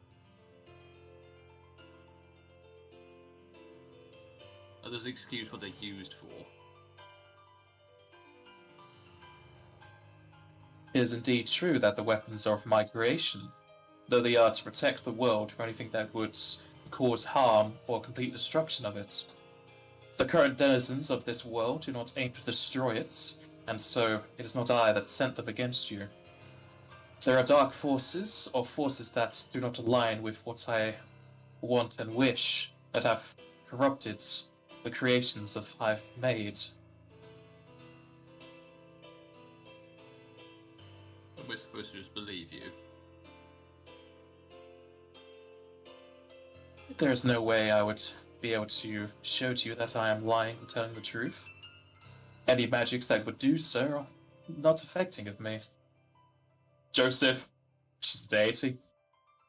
That doesn't excuse what they're used for. It is indeed true that the weapons are of my creation, though they are to protect the world from anything that would cause harm or complete destruction of it. The current denizens of this world do not aim to destroy it, and so it is not I that sent them against you. There are dark forces, or forces that do not align with what I want and wish, that have corrupted the creations that I've made. And we're supposed to just believe you. There is no way I would be able to show to you that I am lying and telling the truth. Any magics that would do so are not affecting of me. Joseph, she's a deity.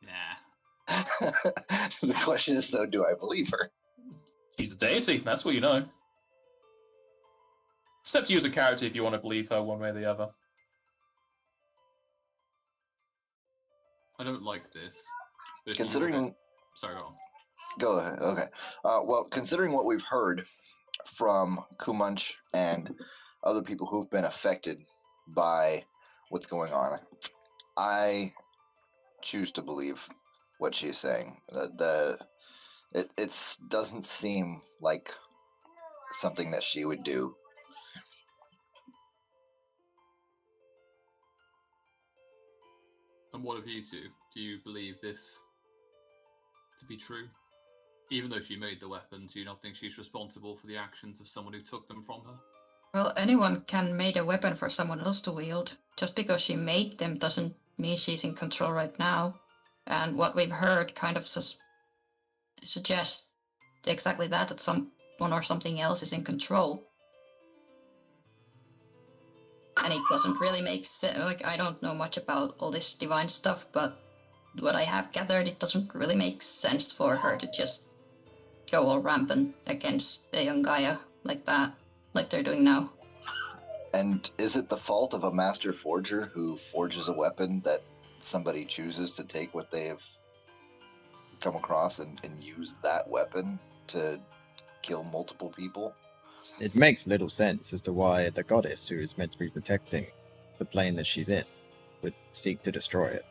Nah. The question is, though, do I believe her? She's a deity, that's what you know. Except to use a character if you want to believe her one way or the other. I don't like this. But if you Considering... Sorry, go on. Go ahead, okay. Well, considering what we've heard from Kumunch and other people who've been affected by what's going on, I choose to believe what she's saying. It doesn't seem like something that she would do. And what of you two? Do you believe this to be true? Even though she made the weapons, do you not think she's responsible for the actions of someone who took them from her? Well, anyone can make a weapon for someone else to wield. Just because she made them doesn't mean she's in control right now. And what we've heard kind of suggests exactly that someone or something else is in control. And it doesn't really make sense. Like, I don't know much about all this divine stuff, but what I have gathered, it doesn't really make sense for her to just go all rampant against the young Gaia like that, like they're doing now. And is it the fault of a master forger who forges a weapon that somebody chooses to take what they've come across and use that weapon to kill multiple people? It makes little sense as to why the goddess, who is meant to be protecting the plane that she's in, would seek to destroy it.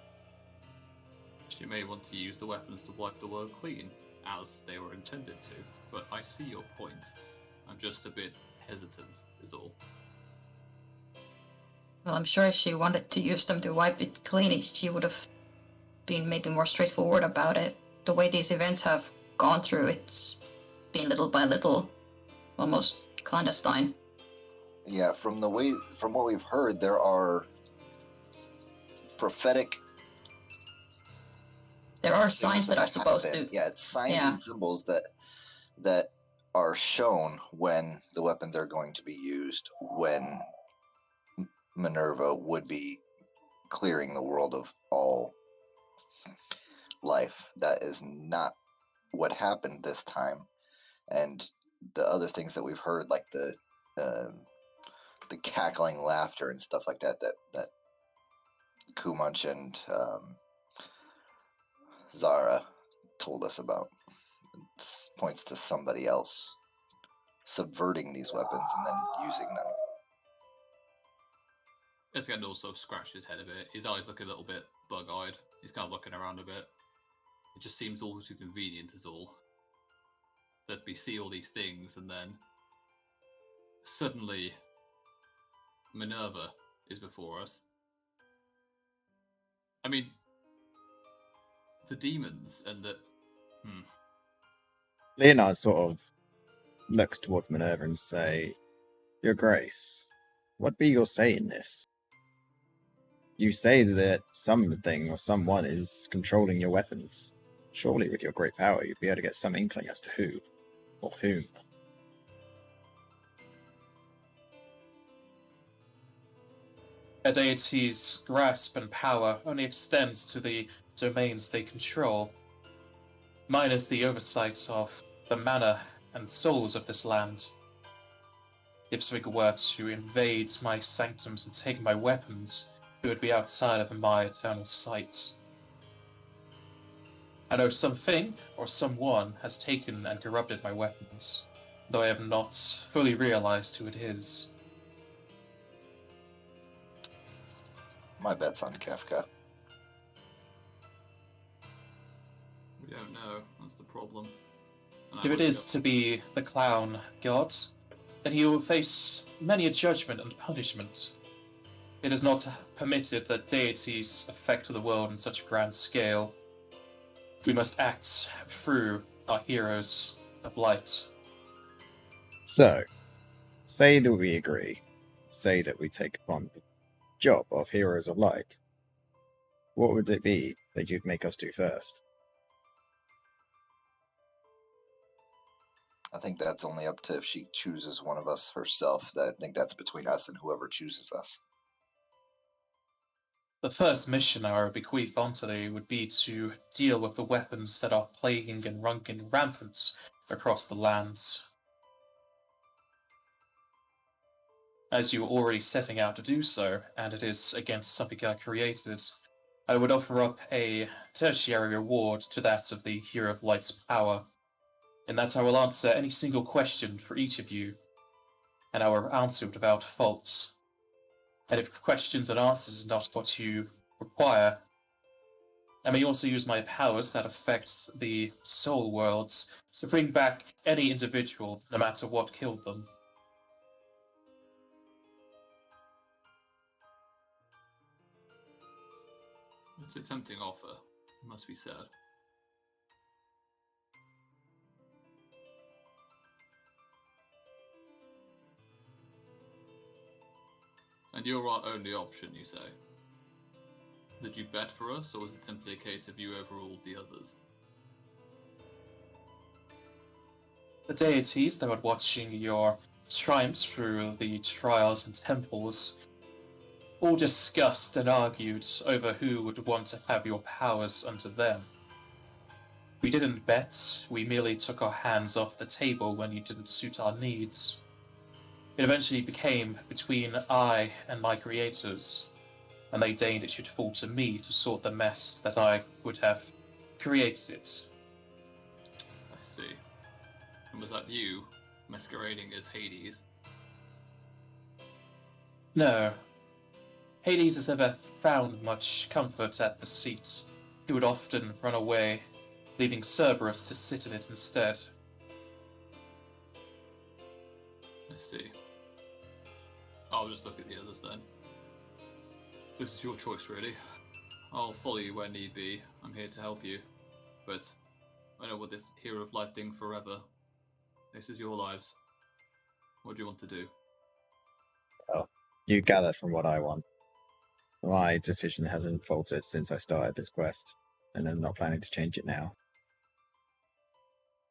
She may want to use the weapons to wipe the world clean, as they were intended to, but I see your point. I'm just a bit hesitant, is all. Well, I'm sure if she wanted to use them to wipe it clean, she would have been maybe more straightforward about it. The way these events have gone through, it's been little by little, almost clandestine. Yeah, from what we've heard, there are prophetic. There are signs that are supposed to. Yeah, it's signs and symbols that are shown when the weapons are going to be used, when Minerva would be clearing the world of all life. That is not what happened this time. And the other things that we've heard, like the cackling laughter and stuff like that Kumunch and Zara told us about, it points to somebody else subverting these weapons and then using them. Iskandar sort of scratched his head a bit. His eyes look a little bit bug-eyed. He's kind of looking around a bit. It just seems all too convenient is all. That we see all these things and then suddenly Minerva is before us. I mean, the demons and the... Leonard sort of looks towards Minerva and say, Your Grace, what be your say in this? You say that something or someone is controlling your weapons. Surely with your great power you'd be able to get some inkling as to who or whom. A deity's grasp and power only extends to the domains they control. Mine is the oversight of the mana and souls of this land. If something were to invade my sanctums and take my weapons, it would be outside of my eternal sight. I know something or someone has taken and corrupted my weapons, though I have not fully realized who it is. My bet's on Kefka. We don't know. That's the problem. And I If it would is go- to be the clown god, then he will face many a judgment and punishment. It is not permitted that deities affect the world on such a grand scale. We must act through our heroes of light. So, say that we agree. Say that we take upon the job of Heroes of Light. What would it be that you'd make us do first? I think that's only up to if she chooses one of us herself. I think that's between us and whoever chooses us. The first mission I would bequeath onto you would be to deal with the weapons that are plaguing and running rampant across the lands. As you were already setting out to do so, and it is against something I created, I would offer up a tertiary reward to that of the Hero of Light's power, in that I will answer any single question for each of you, and I will answer it without fault. And if questions and answers is not what you require, I may also use my powers that affect the soul worlds to bring back any individual, no matter what killed them. It's a tempting offer, it must be said. And you're our only option, you say? Did you bet for us, or was it simply a case of you overruled the others? The deities that were watching your triumphs through the trials and temples all discussed and argued over who would want to have your powers under them. We didn't bet, we merely took our hands off the table when you didn't suit our needs. It eventually became between I and my creators, and they deigned it should fall to me to sort the mess that I would have created. I see. And was that you, masquerading as Hades? No. Hades has never found much comfort at the seat. He would often run away, leaving Cerberus to sit in it instead. I see. I'll just look at the others then. This is your choice, really. I'll follow you where need be. I'm here to help you. But I don't want this Hero of Light thing forever. This is your lives. What do you want to do? You gather from what I want. My decision hasn't faltered since I started this quest, and I'm not planning to change it now.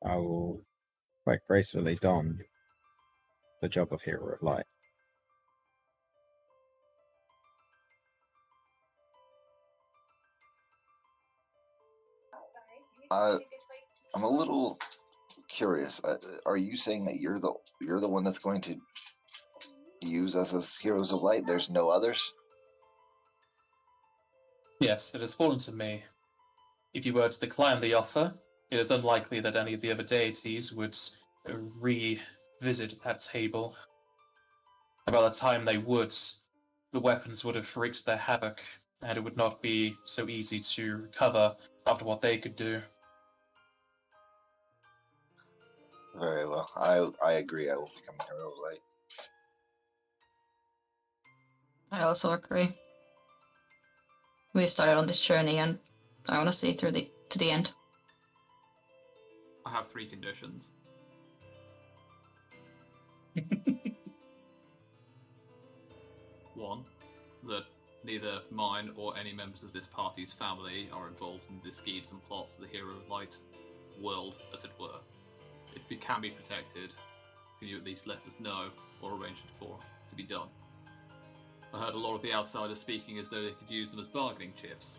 I will quite gracefully don the job of Hero of Light. I'm a little curious. Are you saying that you're the one that's going to use us as Heroes of Light? There's no others? Yes, it has fallen to me. If you were to decline the offer, it is unlikely that any of the other deities would revisit that table. And by the time they would, the weapons would have wreaked their havoc, and it would not be so easy to recover after what they could do. Very well. I agree. I will become a hero of light. I also agree. We started on this journey, and I want to see through to the end. I have 3 conditions. One, that neither mine or any members of this party's family are involved in the schemes and plots of the Hero of Light world, as it were. If we can be protected, can you at least let us know or arrange it for to be done? I heard a lot of the outsiders speaking as though they could use them as bargaining chips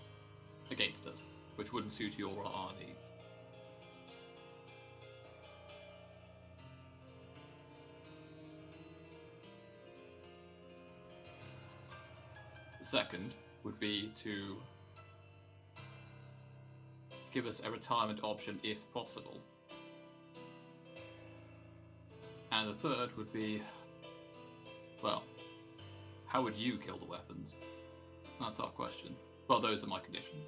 against us, which wouldn't suit your or our needs. The second would be to give us a retirement option if possible. And the third would be, well, how would you kill the weapons? That's our question. Well, those are my conditions.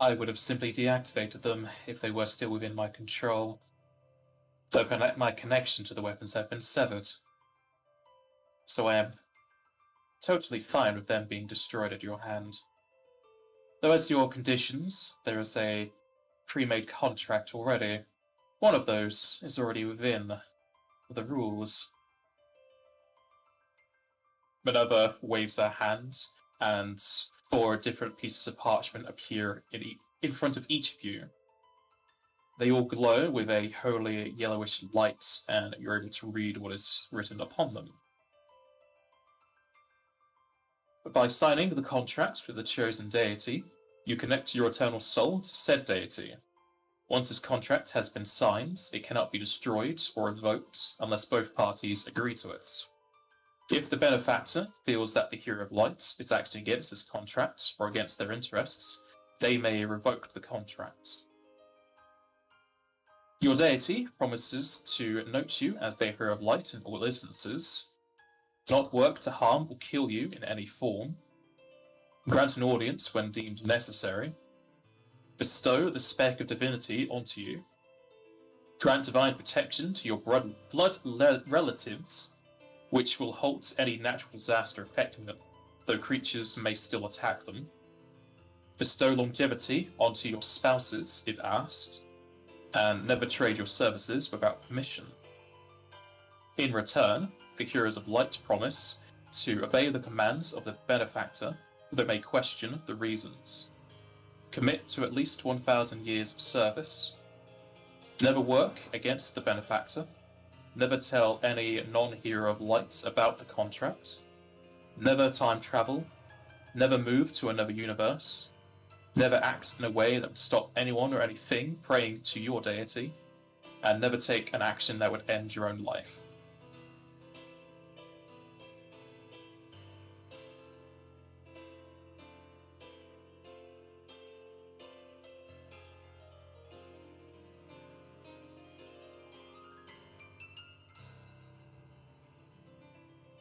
I would have simply deactivated them if they were still within my control. Though my connection to the weapons have been severed. So I am totally fine with them being destroyed at your hand. Though as to your conditions, there is a pre-made contract already. One of those is already within the rules. Minerva waves her hand, and 4 different pieces of parchment appear in front of each of you. They all glow with a holy yellowish light, and you're able to read what is written upon them. By signing the contract with the chosen deity, you connect your eternal soul to said deity. Once this contract has been signed, it cannot be destroyed or invoked unless both parties agree to it. If the benefactor feels that the Hero of Light is acting against this contract or against their interests, they may revoke the contract. Your deity promises to note you as the Hero of Light in all instances, not work to harm or kill you in any form, grant an audience when deemed necessary, bestow the speck of divinity onto you, grant divine protection to your blood relatives, which will halt any natural disaster affecting them, though creatures may still attack them, bestow longevity onto your spouses if asked, and never trade your services without permission. In return, the Heroes of Light promise to obey the commands of the benefactor, though may question the reasons. Commit to at least 1,000 years of service. Never work against the benefactor. Never tell any non-Hero of Light about the contract. Never time travel. Never move to another universe. Never act in a way that would stop anyone or anything praying to your deity. And never take an action that would end your own life.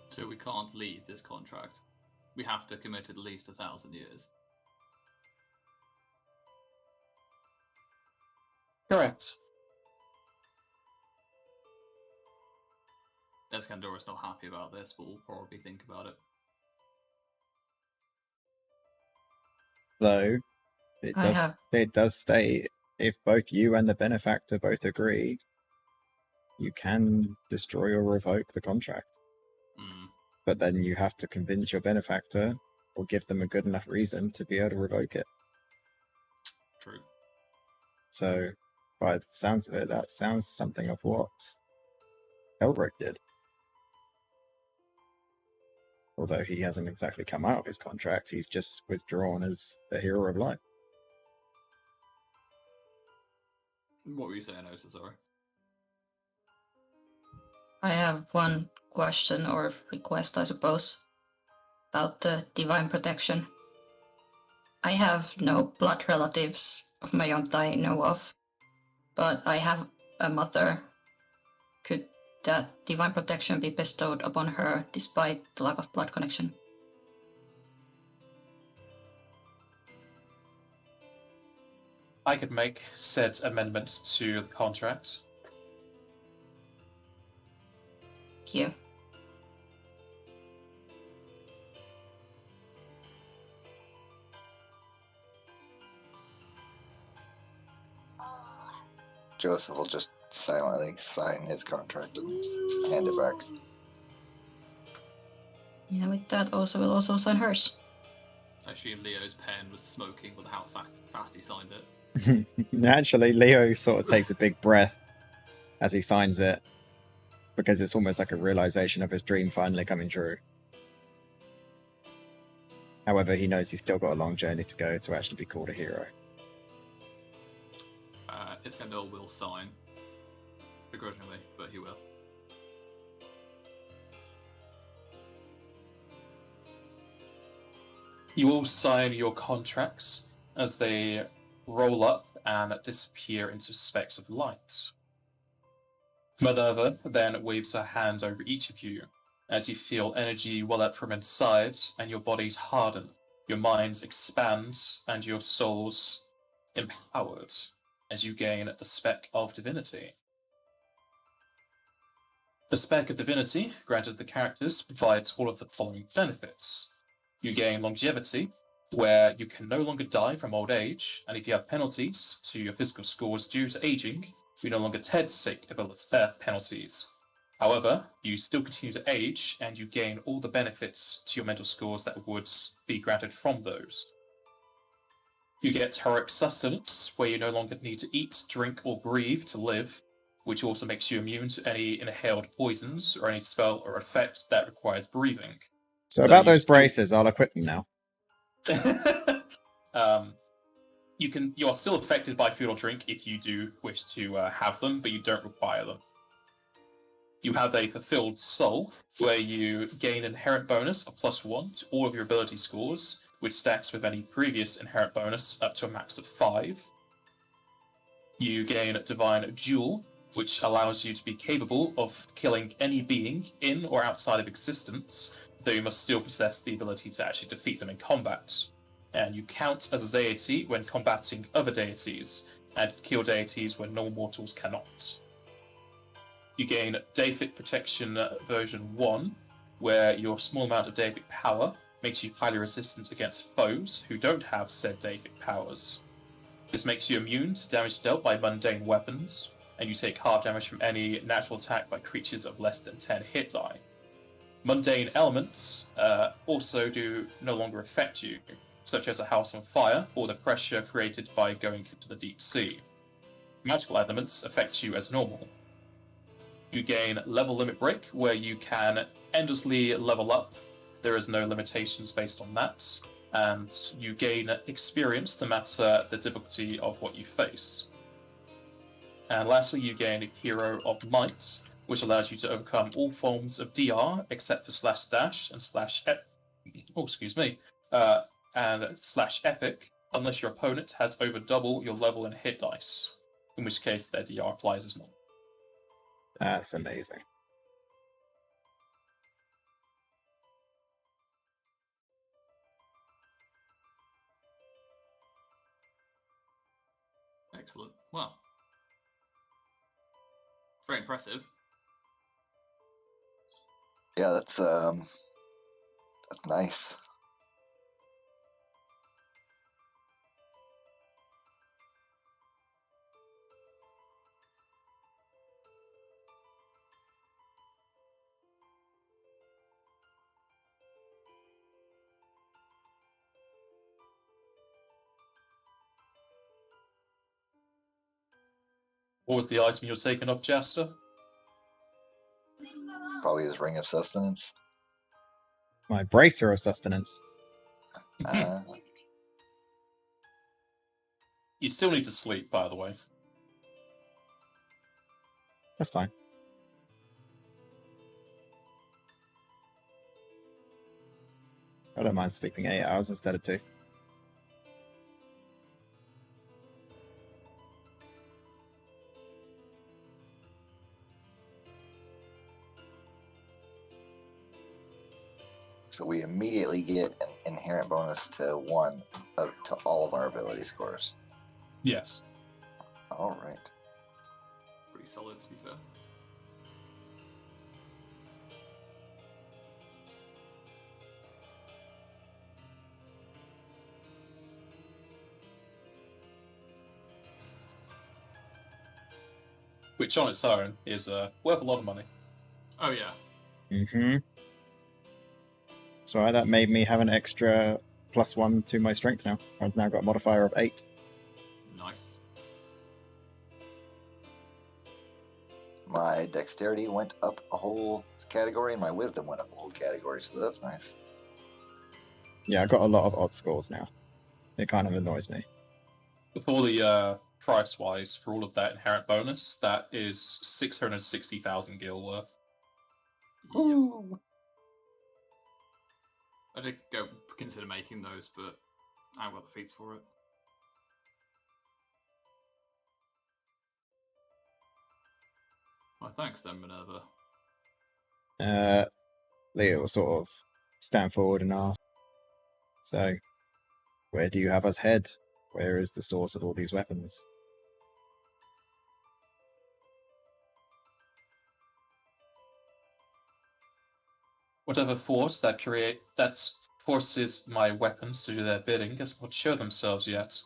So we can't leave this contract. We have to commit at least 1,000 years. Correct. Escandora's not happy about this, but we'll probably think about it. Though it does state if both you and the benefactor both agree, you can destroy or revoke the contract. But then you have to convince your benefactor or give them a good enough reason to be able to revoke it. True. So, by the sounds of it, that sounds something of what Elric did. Although he hasn't exactly come out of his contract, he's just withdrawn as the Hero of Light. What were you saying, Osa? Sorry. I have one question or request, I suppose, about the divine protection. I have no blood relatives of my own that I know of, but I have a mother. Could that divine protection be bestowed upon her despite the lack of blood connection? I could make said amendments to the contract. Thank you. Joseph will just silently sign his contract and hand it back. Yeah, with that, also will also sign hers. I assume Leo's pen was smoking with how fast he signed it. Actually, Leo sort of takes a big breath as he signs it because it's almost like a realization of his dream finally coming true. However, he knows he's still got a long journey to go to actually be called a hero. Iskandar will sign begrudgingly, but he will. You all sign your contracts as they roll up and disappear into specks of light. Minerva then waves her hand over each of you as you feel energy well up from inside and your bodies harden, your minds expand, and your souls empowered as you gain the Spec of Divinity. The Spec of Divinity, granted to the characters, provides all of the following benefits. You gain longevity, where you can no longer die from old age, and if you have penalties to your physical scores due to aging, you no longer take penalties. However, you still continue to age, and you gain all the benefits to your mental scores that would be granted from those. You get heroic sustenance, where you no longer need to eat, drink, or breathe to live, which also makes you immune to any inhaled poisons or any spell or effect that requires breathing. So Though about you those still- braces, I'll equip them now. You are still affected by food or drink if you do wish to have them, but you don't require them. You have a fulfilled soul, where you gain inherent bonus of +1 to all of your ability scores, which stacks with any previous inherent bonus up to a max of 5. You gain divine duel, which allows you to be capable of killing any being in or outside of existence, though you must still possess the ability to actually defeat them in combat. And you count as a deity when combating other deities, and kill deities when normal mortals cannot. You gain Deific Protection version 1, where your small amount of Deific power makes you highly resistant against foes who don't have said Deific powers. This makes you immune to damage dealt by mundane weapons, and you take half damage from any natural attack by creatures of less than 10 hit die. Mundane elements also do no longer affect you, such as a house on fire or the pressure created by going into the deep sea. Magical elements affect you as normal. You gain level limit break, where you can endlessly level up. There is no limitations based on that, and you gain experience no matter the difficulty of what you face. And lastly, you gain Hero of Might, which allows you to overcome all forms of DR except for /dash and /epic, unless your opponent has over double your level and hit dice, in which case their DR applies as well. That's amazing. Excellent. Well, very impressive. Yeah, that's nice. What was the item you're taking off, Jester? Probably his ring of sustenance. My bracer of sustenance. You still need to sleep, by the way. That's fine. I don't mind sleeping 8 hours instead of 2. So we immediately get an inherent bonus to 1 to all of our ability scores. Yes. All right. Pretty solid, to be fair. Which on its own is worth a lot of money. Oh yeah. Mm-hmm. So that made me have an extra +1 to my strength now. I've now got a modifier of 8. Nice. My dexterity went up a whole category, and my wisdom went up a whole category, so that's nice. Yeah, I got a lot of odd scores now. It kind of annoys me. For the price-wise, for all of that inherent bonus, that is 660,000 gil worth. Ooh. I did consider making those, but I haven't got the feats for it. Well, thanks then, Minerva. Leah will sort of stand forward and ask, so, where do you have us head? Where is the source of all these weapons? Whatever force that forces my weapons to do their bidding has not shown themselves yet.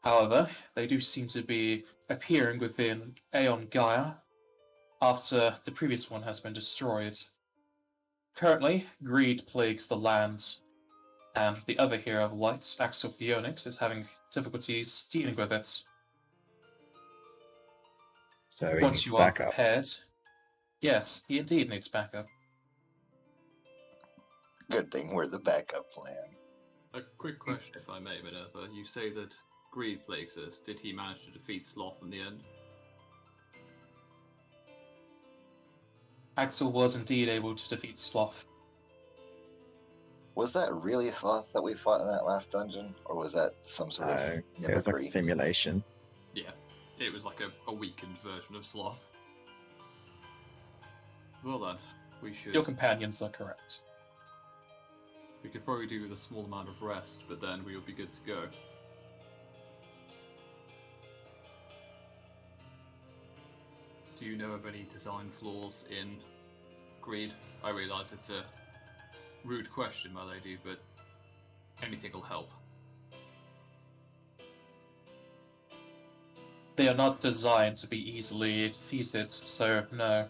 However, they do seem to be appearing within Aeon Gaia after the previous one has been destroyed. Currently, greed plagues the land, and the other hero of light, FFD20, is having difficulties dealing with it. So he Once needs you are backup. prepared, yes, he indeed needs backup. Good thing we're the backup plan. A quick question, if I may, Minerva. You say that greed plagues us. Did he manage to defeat Sloth in the end? Axel was indeed able to defeat Sloth. Was that really Sloth that we fought in that last dungeon, or was that some sort of No, mimicry? it was like a simulation. Yeah, it was like a weakened version of Sloth. Well then, we should. Your companions are correct. We could probably do with a small amount of rest, but then we will be good to go. Do you know of any design flaws in Greed? I realise it's a rude question, my lady, but anything will help. They are not designed to be easily defeated, so no.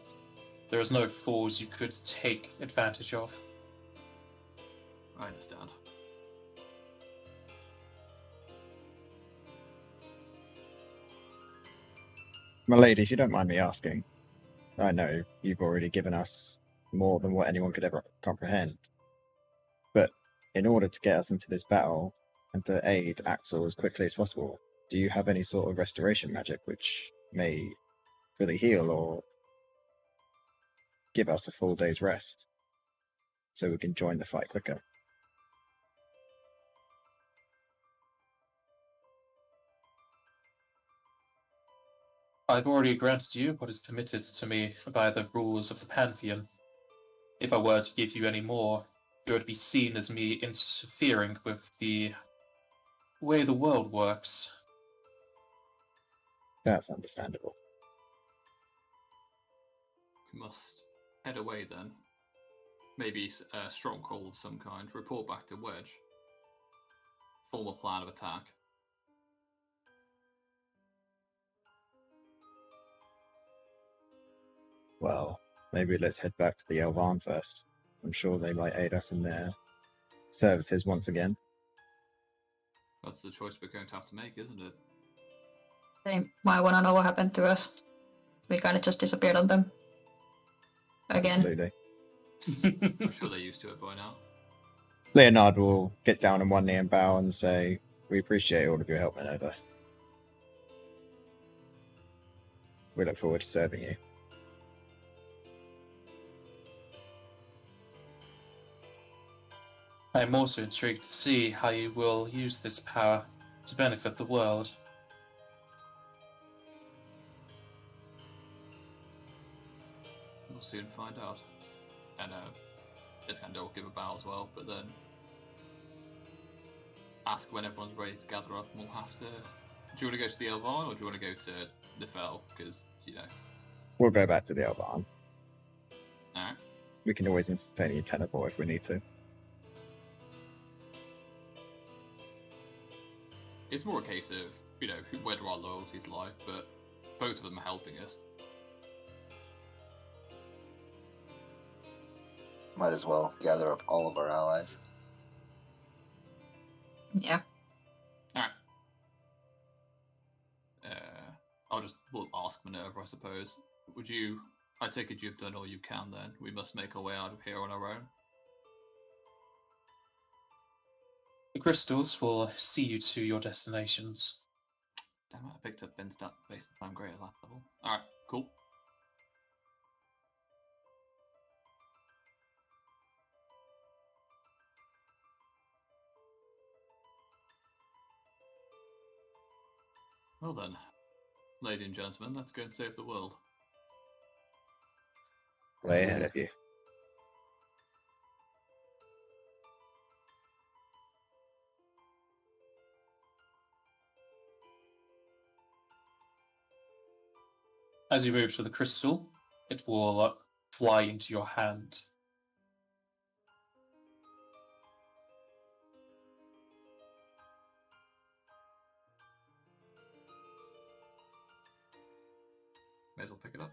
There is no flaws you could take advantage of. I understand. My lady, if you don't mind me asking, I know you've already given us more than what anyone could ever comprehend. But in order to get us into this battle and to aid Axel as quickly as possible, do you have any sort of restoration magic which may fully heal or give us a full day's rest so we can join the fight quicker? I've already granted you what is permitted to me by the rules of the Pantheon. If I were to give you any more, it would be seen as me interfering with the way the world works. That's understandable. We must head away then. Maybe a stronghold of some kind. Report back to Wedge. Form a plan of attack. Well, maybe let's head back to the Elvan first. I'm sure they might aid us in their services once again. That's the choice we're going to have to make, isn't it? They might want to know what happened to us. We kind of just disappeared on them. Again. Absolutely. I'm sure they're used to it by now. Leonard will get down on one knee and bow and say, "We appreciate all of your help, Minerva. We look forward to serving you." I am also intrigued to see how you will use this power to benefit the world. We'll soon find out. And Iskander will give a bow as well, but then ask when everyone's ready to gather up, and we'll have to Do you want to go to the Elvan or do you want to go to the Fell? Because, We'll go back to the Elvan. Alright. We can always instantaneously teleport if we need to. It's more a case of, where do our loyalties lie, but both of them are helping us. Might as well gather up all of our allies. Yeah. Alright. We'll ask Minerva, I suppose. I take it you've done all you can then. We must make our way out of here on our own. The crystals will see you to your destinations. Damn it, I picked up Ben's based on time great at that level. Alright, cool. Well then, ladies and gentlemen, let's go and save the world. Way ahead of you. As you move to the crystal, it will fly into your hand. May as well pick it up.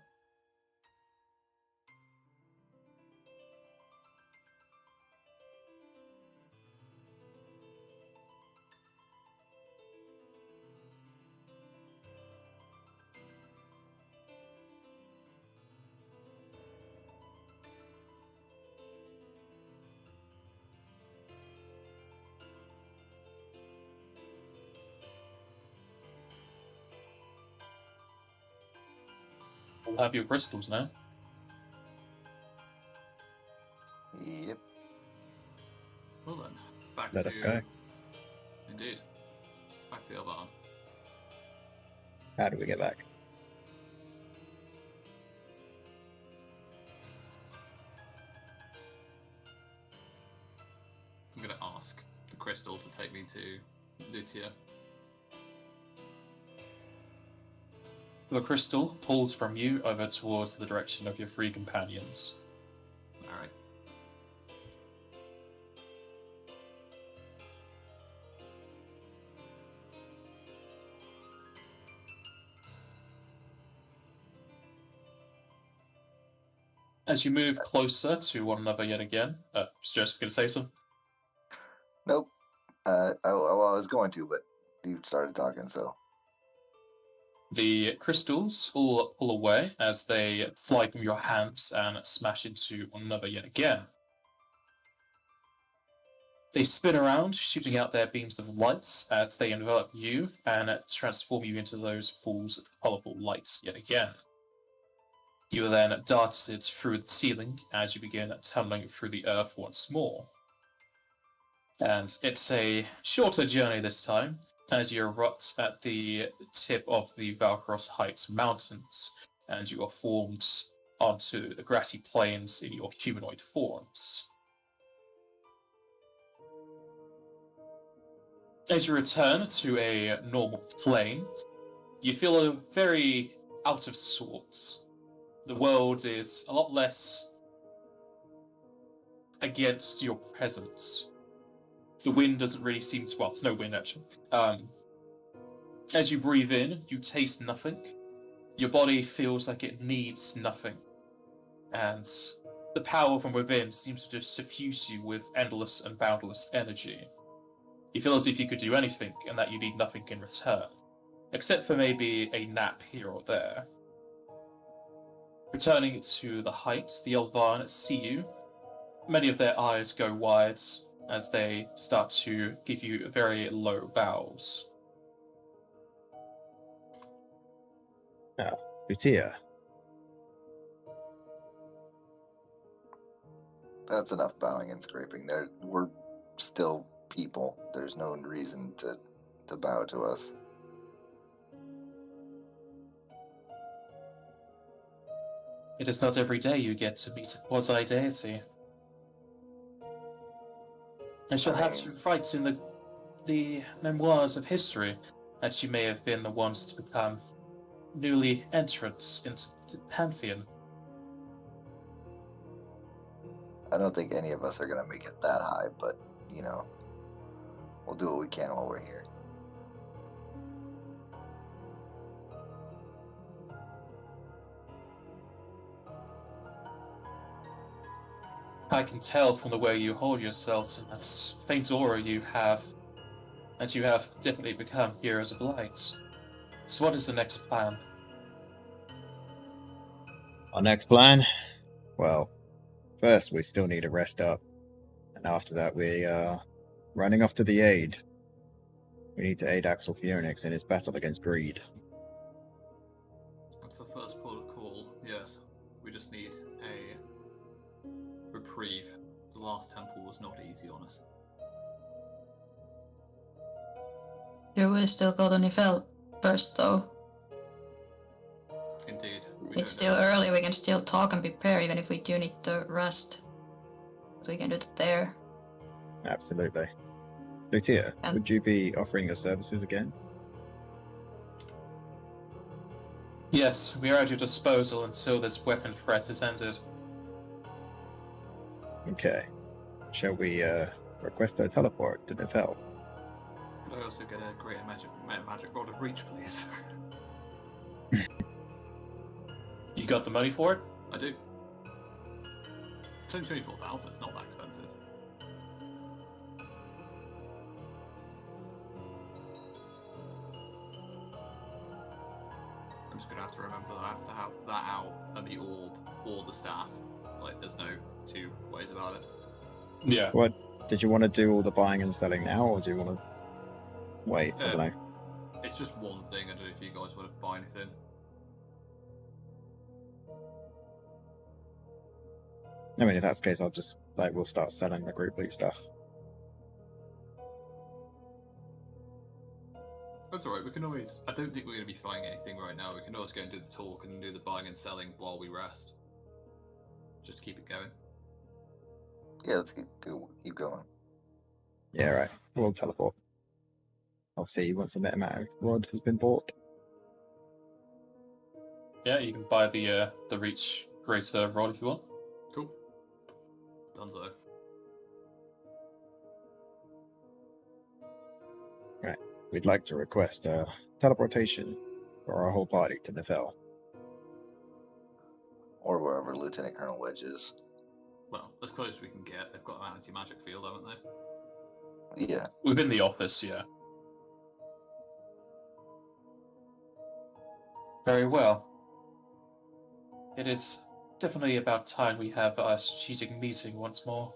You'll have your crystals now. Yep. Well then, back Let to... us go. Indeed. Back to the Elvan. How do we get back? I'm going to ask the crystal to take me to Lutia. The crystal pulls from you over towards the direction of your three companions. Alright. As you move closer to one another yet again, is Joseph going to say something? Nope. I was going to, but you started talking, so. The crystals all pull away as they fly from your hands and smash into one another yet again. They spin around, shooting out their beams of lights as they envelop you and transform you into those balls of colourful lights yet again. You are then darted through the ceiling as you begin tunneling through the earth once more. And it's a shorter journey this time, as you erupt at the tip of the Valkyros Heights mountains, and you are formed onto the grassy plains in your humanoid forms. As you return to a normal plane, you feel very out of sorts. The world is a lot less against your presence. The wind doesn't really seem to... Well, there's no wind, actually. As you breathe in, you taste nothing. Your body feels like it needs nothing. And the power from within seems to just suffuse you with endless and boundless energy. You feel as if you could do anything, and that you need nothing in return. Except for maybe a nap here or there. Returning to the heights, the Elvan see you. Many of their eyes go wide as they start to give you very low bows. Lutia. That's enough bowing and scraping. We're still people. There's no reason to bow to us. It is not every day you get to meet a quasi-deity. I shall have to write in the memoirs of history that you may have been the ones to become newly entrants into the Pantheon. I don't think any of us are gonna make it that high, but we'll do what we can while we're here. I can tell from the way you hold yourselves and that faint aura you have that you have definitely become heroes of light. So what is the next plan? Our next plan? Well, first we still need to rest up. And after that we are running off to the aid. We need to aid Axel Phoenix in his battle against greed. That's our first port of call, yes. We just need a reprieve. The last temple was not easy on us. Do we still go to Nifel first, though? Indeed. It's still early, we can still talk and prepare, even if we do need to rest. We can do that there. Absolutely. Lutia, And- would you be offering your services again? Yes, we are at your disposal until this weapon threat is ended. Okay. Shall we request a teleport to Nefel? Could I also get a greater magic rod of reach, please? You got the money for it? I do. It's only 24,000, it's not that expensive. I'm just gonna have to remember that I have to have that out and the orb or the staff. Like, there's no two ways about it. Yeah. What? Did you want to do all the buying and selling now, or do you want to wait? I don't know. It's just one thing. I don't know if you guys want to buy anything. I mean, if that's the case, we'll start selling the group loot stuff. That's alright, we can always... I don't think we're going to be buying anything right now. We can always go and do the talk and do the buying and selling while we rest. Just to keep it going. Yeah, let's keep going. Yeah, right. We'll teleport. Obviously, once a amount of rod has been bought. Yeah, you can buy the reach greater rod if you want. Cool. Dunzo. We'd like to request a teleportation for our whole party to Nefel. Or wherever Lieutenant Colonel Wedge is. Well, as close as we can get. They've got an anti-magic field, haven't they? Yeah. Within the office, yeah. Very well. It is definitely about time we have our strategic meeting once more.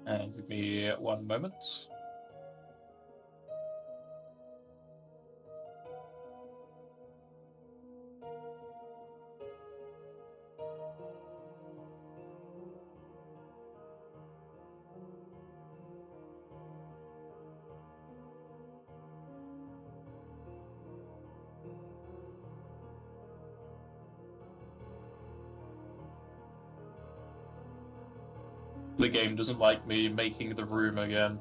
And give me 1 moment. The game doesn't like me making the room again.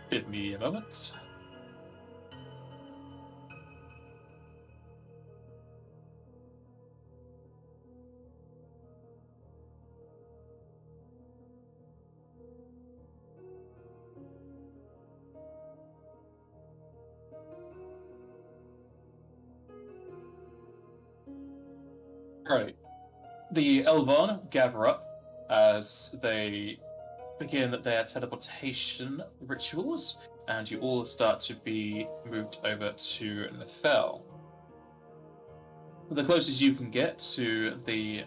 Give me a moment. Right. The Elvan gather up as they begin their teleportation rituals, and you all start to be moved over to Nefel. The closest you can get to the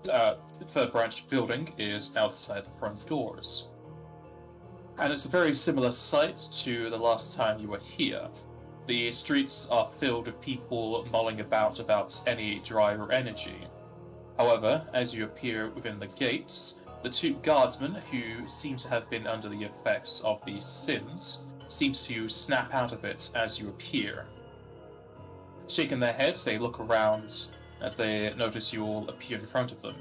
third branch building is outside the front doors. And it's a very similar sight to the last time you were here. The streets are filled with people mulling about any driver energy. However, as you appear within the gates, the two guardsmen, who seem to have been under the effects of these sins, seem to snap out of it as you appear. Shaking their heads, they look around as they notice you all appear in front of them.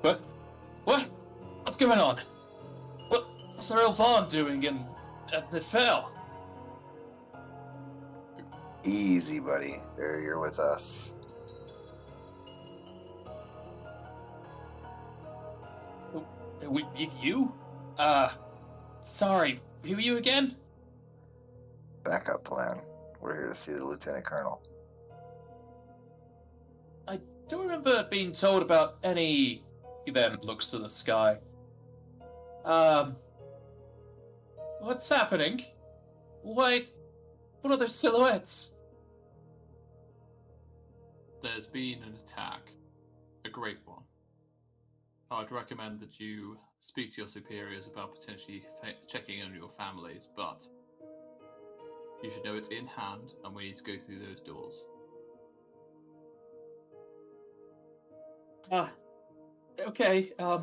What? What's going on? What's the real Vaughn doing in the fell? Easy, buddy. There, you're with us. You? Sorry, who are you again? Backup plan. We're here to see the Lieutenant Colonel. I don't remember being told about any... He then looks to the sky. What's happening? What are those silhouettes? There's been an attack. A great one. I'd recommend that you speak to your superiors about potentially checking on your families, but you should know it's in hand and we need to go through those doors. Okay, I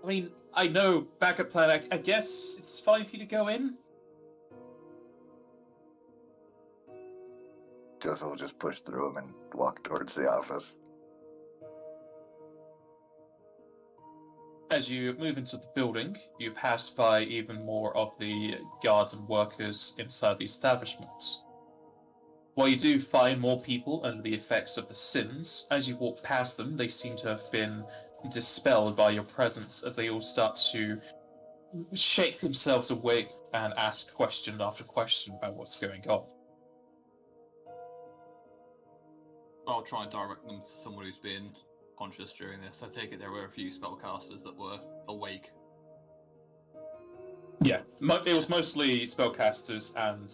mean, I know backup plan. I guess it's fine for you to go in? Joseph will just push through him and walk towards the office. As you move into the building, you pass by even more of the guards and workers inside the establishment. While you do find more people under the effects of the sins, as you walk past them, they seem to have been dispelled by your presence as they all start to shake themselves awake and ask question after question about what's going on. I'll try and direct them to someone who's been conscious during this. I take it there were a few spellcasters that were awake. Yeah, it was mostly spellcasters and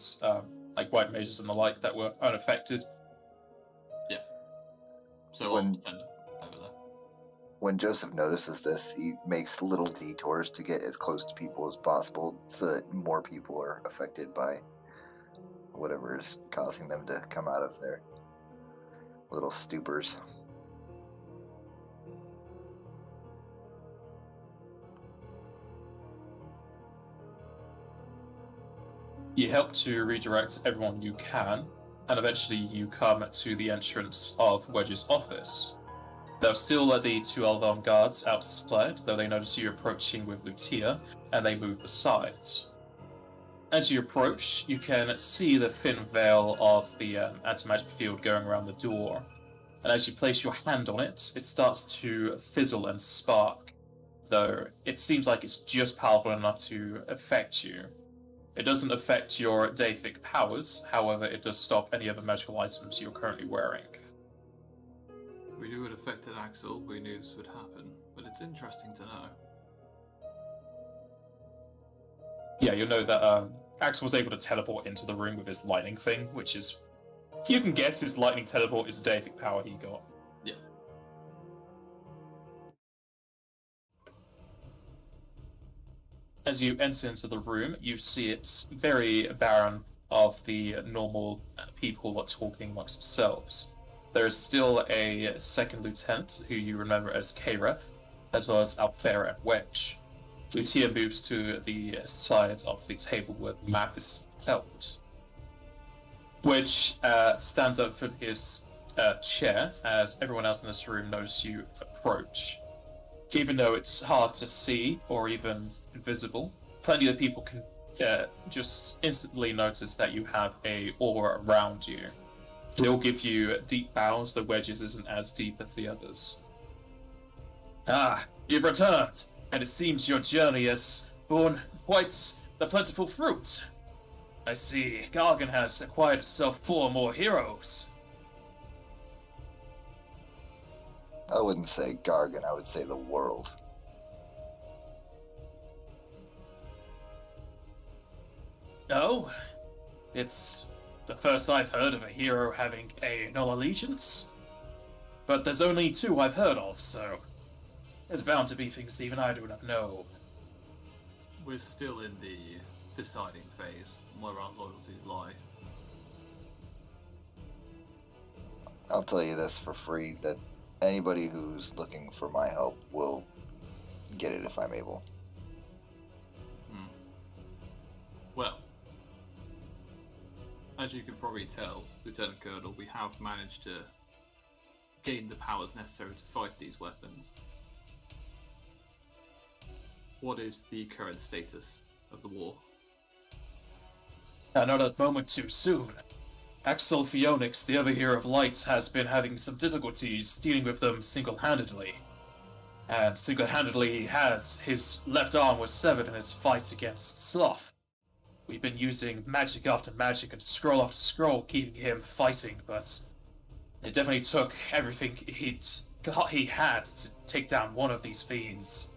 like white mages and the like that were unaffected. Yeah. So I'll send them over there. When Joseph notices this, he makes little detours to get as close to people as possible so that more people are affected by whatever is causing them to come out of their little stupors. You help to redirect everyone you can, and eventually you come to the entrance of Wedge's office. There are still the two Elvan guards outside, though they notice you approaching with Lucia, and they move aside. As you approach, you can see the thin veil of the anti-magic field going around the door, and as you place your hand on it, it starts to fizzle and spark, though it seems like it's just powerful enough to affect you. It doesn't affect your deific powers, however, it does stop any other magical items you're currently wearing. We knew it affected Axel, we knew this would happen, but it's interesting to know. Yeah, you'll know that Axel was able to teleport into the room with his lightning thing, which is... You can guess his lightning teleport is a deific power he got. Yeah. As you enter into the room, you see it's very barren of the normal people that are talking amongst themselves. There is still a second lieutenant, who you remember as Kareth, as well as Alfera and Wedge. Lucia moves to the side of the table where the map is held. Wedge stands up from his chair as everyone else in this room notices you approach. Even though it's hard to see or even invisible, plenty of people can just instantly notice that you have a aura around you. They'll give you deep bows, though Wedge's isn't as deep as the others. Ah, you've returned, and it seems your journey has borne quite the plentiful fruit. I see, Gargan has acquired itself 4 more heroes. I wouldn't say Gargan, I would say the world. No, it's the first I've heard of a hero having a null allegiance. but there's only two I've heard of, so there's bound to be things even I do not know. We're still in the deciding phase where our loyalties lie. I'll tell you this for free, that anybody who's looking for my help will get it if I'm able. Well, as you can probably tell, Lieutenant Colonel, we have managed to gain the powers necessary to fight these weapons. What is the current status of the war? Not a moment too soon. Axel Phoenix, the Overhear of Light, has been having some difficulties dealing with them single-handedly. And single-handedly he has. His left arm was severed in his fight against Sloth. We've been using magic after magic and scroll after scroll, keeping him fighting, but it definitely took everything he had to take down one of these fiends.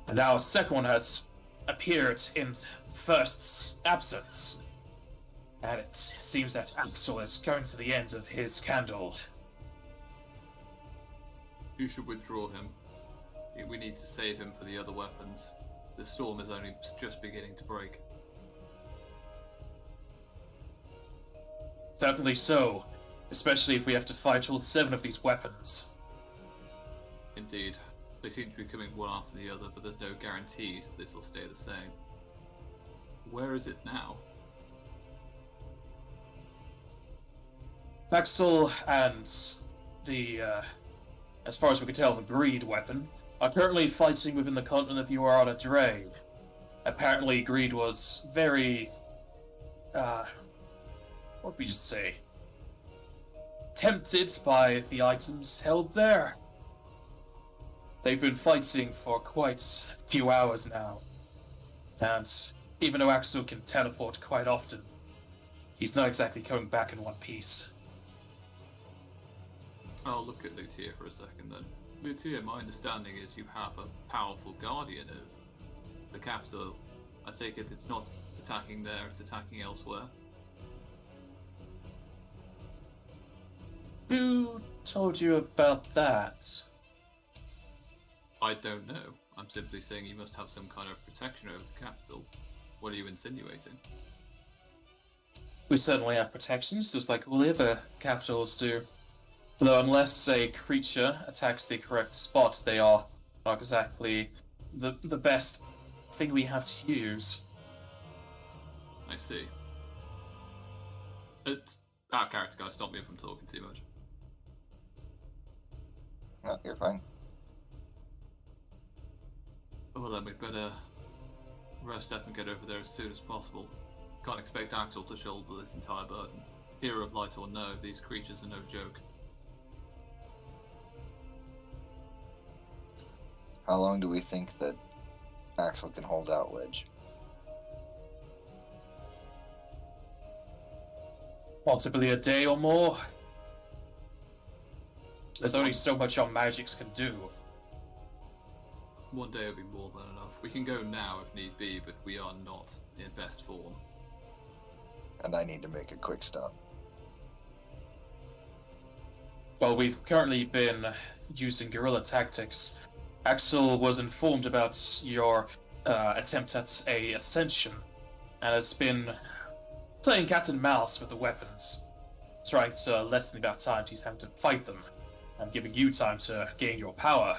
And now a second one has appeared in First's absence. And it seems that Axel is going to the end of his candle. You should withdraw him. We need to save him for the other weapons. The storm is only just beginning to break. Certainly so, especially if we have to fight all 7 of these weapons. Indeed. They seem to be coming one after the other, but there's no guarantees that this will stay the same. Where is it now? Axel and the, as far as we can tell, the Greed weapon, are currently fighting within the continent of Urara Dre. Apparently, Greed was very, what would we just say? Tempted by the items held there. They've been fighting for quite a few hours now. And even though Axel can teleport quite often, he's not exactly coming back in one piece. I'll look at Lutia for a second then. Lutia, my understanding is you have a powerful guardian of the capital. I take it it's not attacking there, it's attacking elsewhere. Who told you about that? I don't know. I'm simply saying you must have some kind of protection over the capital. What are you insinuating? We certainly have protections, just like all the other capitals do. Though unless a creature attacks the correct spot, they are not exactly the best thing we have to use. I see. It's our character guy, stop me if I'm talking too much. No, you're fine. Well then, we'd better rest up and get over there as soon as possible. Can't expect Axel to shoulder this entire burden. Hero of light or no, these creatures are no joke. How long do we think that Axel can hold out, Wedge? Possibly a day or more. There's only so much our magics can do. One day will be more than enough. We can go now if need be, but we are not in best form. And I need to make a quick stop. Well, we've currently been using guerrilla tactics. Axel was informed about your attempt at a ascension, and has been playing cat and mouse with the weapons, trying to lessen the amount of time he's having to fight them, and giving you time to gain your power.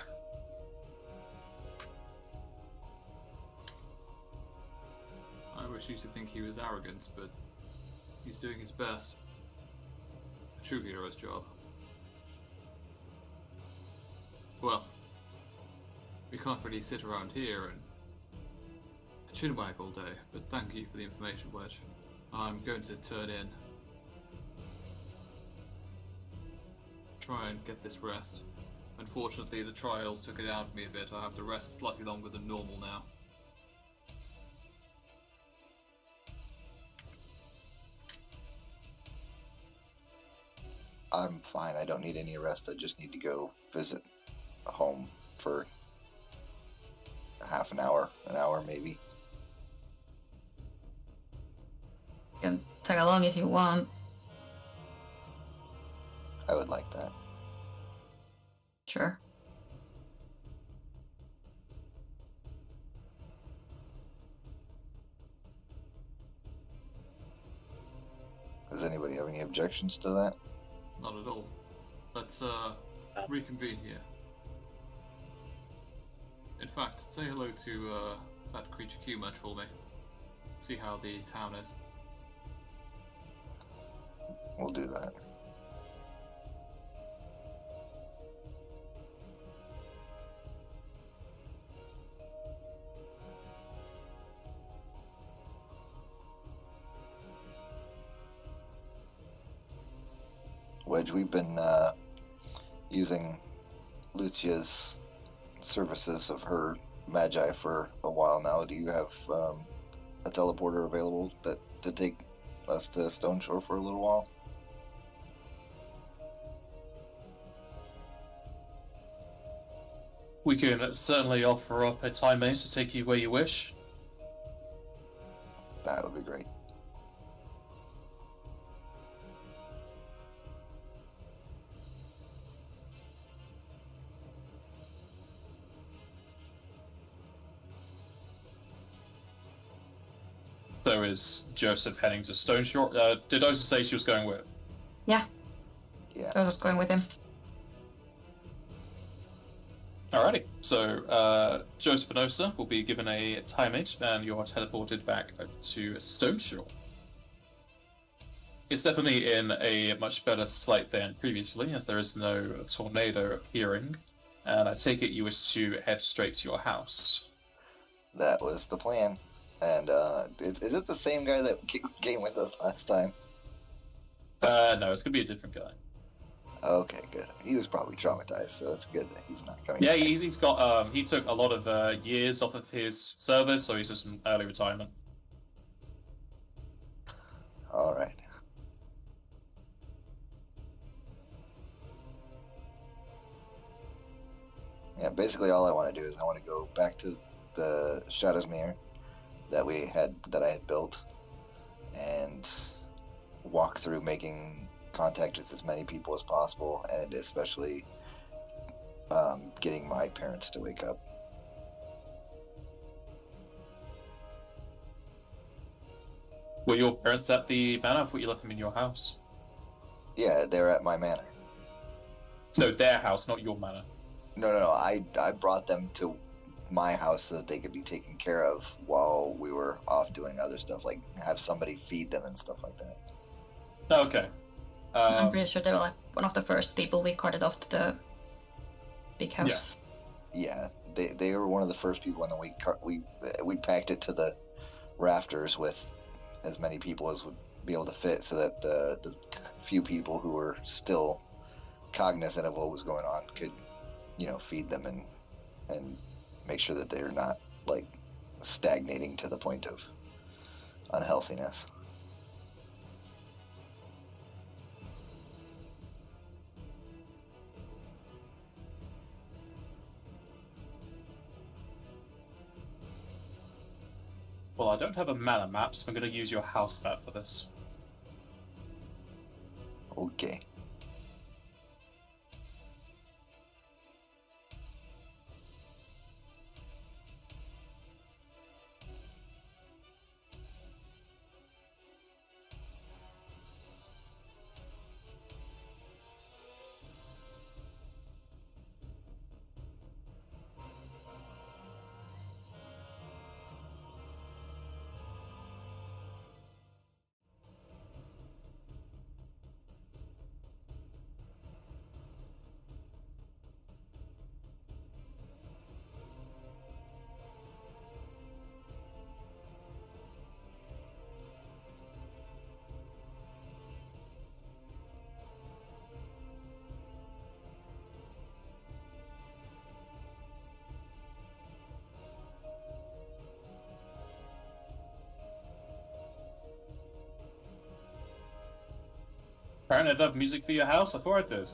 I wish you to think he was arrogant, but he's doing his best. A true hero's job. Well, we can't really sit around here and chinwag all day, but thank you for the information, Wedge. I'm going to turn in. Try and get this rest. Unfortunately, the trials took it out of me a bit. I have to rest slightly longer than normal now. I'm fine. I don't need any rest. I just need to go visit home for half an hour maybe. You can tag along if you want. I would like that. Sure. Does anybody have any objections to that? Not at all. Let's reconvene here. In fact, say hello to that creature Q-Merge for me. See how the town is. We'll do that. Wedge, we've been using Lucia's services of her magi for a while now. Do you have a teleporter available to take us to Stone Shore for a little while? We can certainly offer up a time base to take you where you wish. That would be great. So is Joseph heading to Stone Shore? Did Osa say she was going with? Yeah, Yeah. I was just going with him. Alrighty, so Joseph and Osa will be given a time age, and you're teleported back to Stone Shore. It's definitely in a much better slate than previously, as there is no tornado appearing, and I take it you wish to head straight to your house. That was the plan. And is it the same guy that came with us last time? No, it's gonna be a different guy. Okay, good. He was probably traumatized, so it's good that he's not coming Yeah, back. he's got he took a lot of years off of his service, so he's just in early retirement. All right. Yeah, basically all I want to do is I want to go back to the Shadowsmere that I had built, and walk through making contact with as many people as possible, and especially getting my parents to wake up. Were your parents at the manor? I thought you left them in your house. Yeah, they're at my manor. No, their house, not your manor. No. I brought them to my house so that they could be taken care of while we were off doing other stuff, like have somebody feed them and stuff like that. Okay. I'm pretty sure they were like one of the first people we carted off to the big house. Yeah, they were one of the first people, and then we packed it to the rafters with as many people as would be able to fit, so that the few people who were still cognizant of what was going on could, feed them and make sure that they're not like stagnating to the point of unhealthiness. Well, I don't have a manor map, so I'm going to use your house map for this. Okay. Apparently, I don't have music for your house. I thought I did.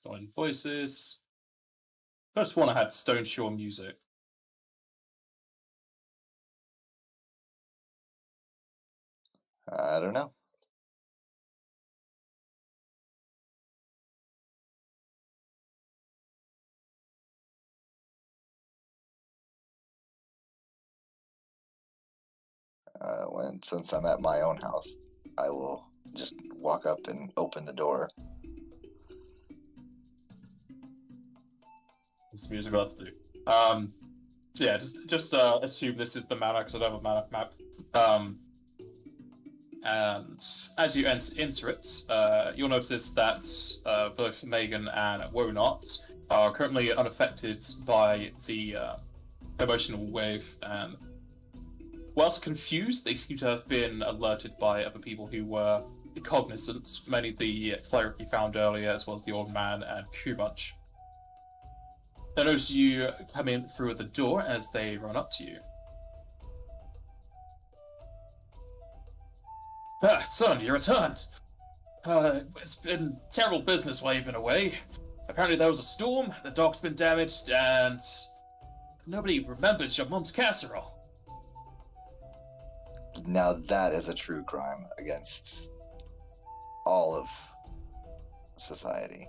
No. Silent voices. I just want to have Stone Shore music. I don't know. Since I'm at my own house, I will just walk up and open the door. This music about to do. So yeah, just assume this is the mana because I don't have a mana map. And as you enter it, you'll notice that both Megan and Wonot are currently unaffected by the emotional wave, and whilst confused, they seem to have been alerted by other people who were cognizant, many of the cleric you found earlier, as well as the old man and Kumunch. They notice you come in through the door as they run up to you. Ah, son, you returned. It's been terrible business while you've been away. Apparently there was a storm, the dock's been damaged, and nobody remembers your mom's casserole. Now that is a true crime against all of society.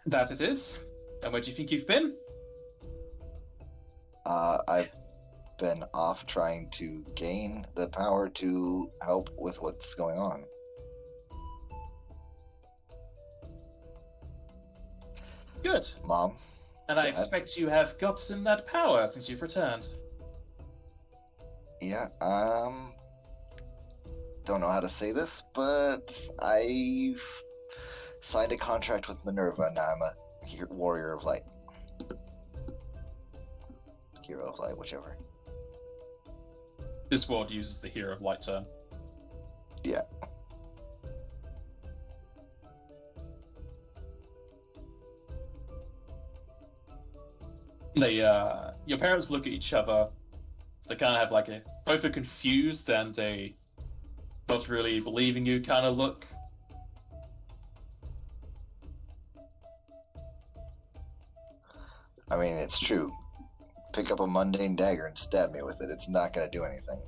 That it is. And where do you think you've been? I've been off trying to gain the power to help with what's going on. Good. Mom? And I Dad? expect you have gotten that power since you've returned. Yeah, don't know how to say this, but I've signed a contract with Minerva. Now I'm a warrior of light. Hero of light, whichever. This world uses the Hero of Light term. Yeah. They, your parents look at each other. So they kind of have like both a confused and a not really believing you kind of look. I mean, it's true. Pick up a mundane dagger and stab me with it. It's not going to do anything.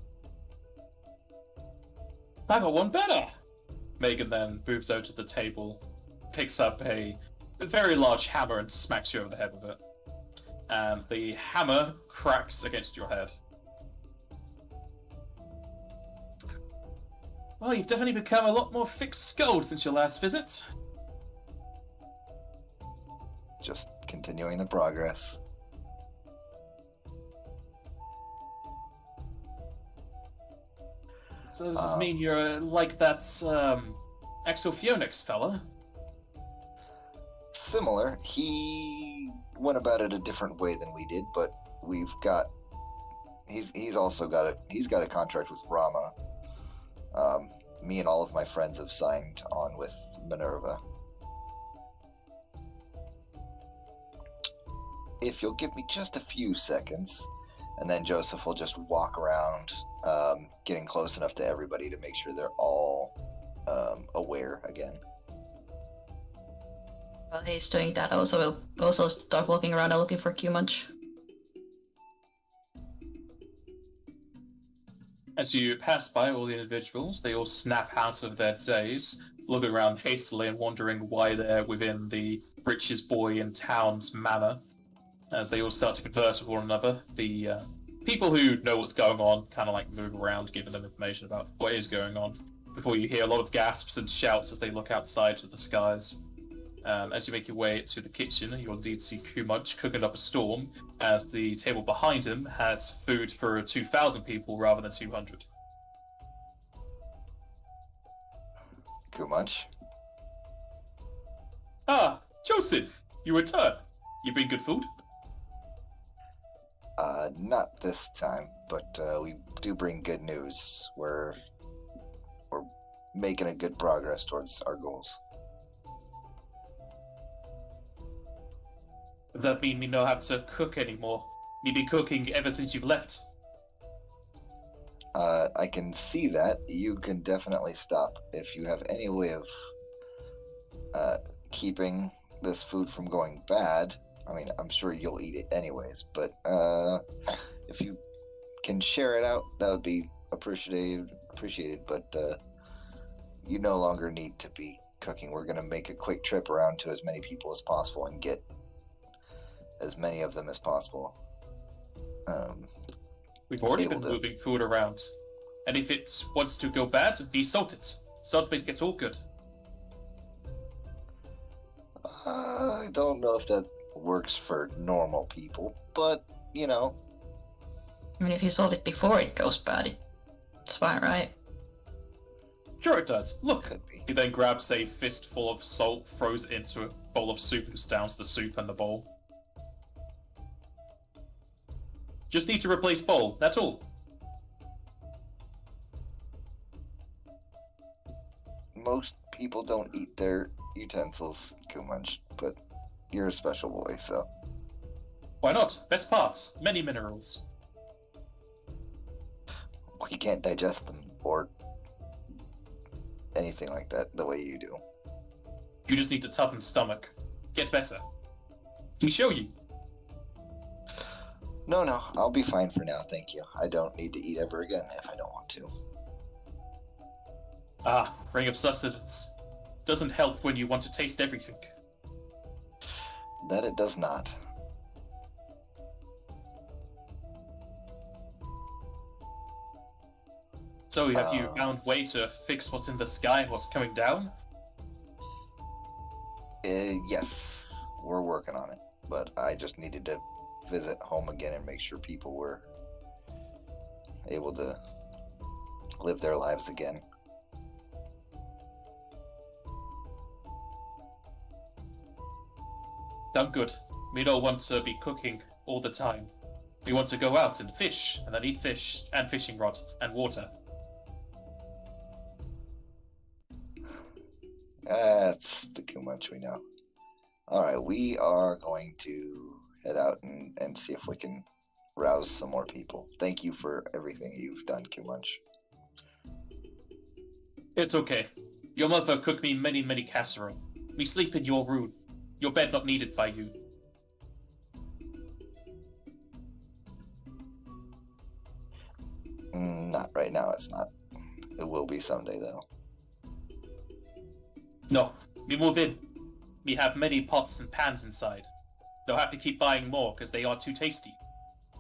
I got one better. Megan then moves over to the table, picks up a very large hammer and smacks you over the head with it. And the hammer cracks against your head. Well, you've definitely become a lot more thick-skulled since your last visit. Just continuing the progress. So does this mean you're like that Exophoenix fella? Similar. He went about it a different way than we did, but we've got. He's also got a contract with Rama. Me and all of my friends have signed on with Minerva. If you'll give me just a few seconds, and then Joseph will just walk around, getting close enough to everybody to make sure they're all aware again. While he's doing that, we'll also start walking around and looking for Q-Munch. As you pass by all the individuals, they all snap out of their daze, looking around hastily and wondering why they're within the richest boy in town's manor. As they all start to converse with one another, the people who know what's going on kind of like move around, giving them information about what is going on, before you hear a lot of gasps and shouts as they look outside to the skies. As you make your way to the kitchen, you'll indeed see Kumunch cooking up a storm, as the table behind him has food for 2,000 people rather than 200. Kumunch? Ah, Joseph, you return. You bring good food? Not this time, but we do bring good news. We're making a good progress towards our goals. Does that mean we don't have to cook anymore? You've been cooking ever since you've left. I can see that. You can definitely stop. If you have any way of keeping this food from going bad, I mean, I'm sure you'll eat it anyways, but if you can share it out, that would be appreciated. But you no longer need to be cooking. We're going to make a quick trip around to as many people as possible and get as many of them as possible. We've already been able to- moving food around. And if it wants to go bad, desalt it. Salt make it all good. I don't know if that works for normal people, but, you know. I mean, if you sold it before it goes bad, it's fine, right? Sure it does. Look. Could be. He then grabs a fistful of salt, throws it into a bowl of soup, and downs the soup and the bowl. Just need to replace bowl, that's all. Most people don't eat their utensils too much, but you're a special boy, so. Why not? Best parts. Many minerals. We can't digest them or anything like that the way you do. You just need to toughen stomach. Get better. Can we show you? No, I'll be fine for now, thank you. I don't need to eat ever again if I don't want to. Ah, ring of sustenance. Doesn't help when you want to taste everything. That it does not. So, have you found way to fix what's in the sky and what's coming down? Yes, we're working on it, but I just needed to visit home again and make sure people were able to live their lives again. Sound good. We don't want to be cooking all the time. We want to go out and fish, and then eat fish, and fishing rod, and water. That's the too much we know. Alright, we are going to head out and see if we can rouse some more people. Thank you for everything you've done, Kumunch. It's okay. Your mother cooked me many, many casserole. We sleep in your room. Your bed not needed by you. Not right now, it's not. It will be someday, though. No, we move in. We have many pots and pans inside. They'll have to keep buying more because they are too tasty.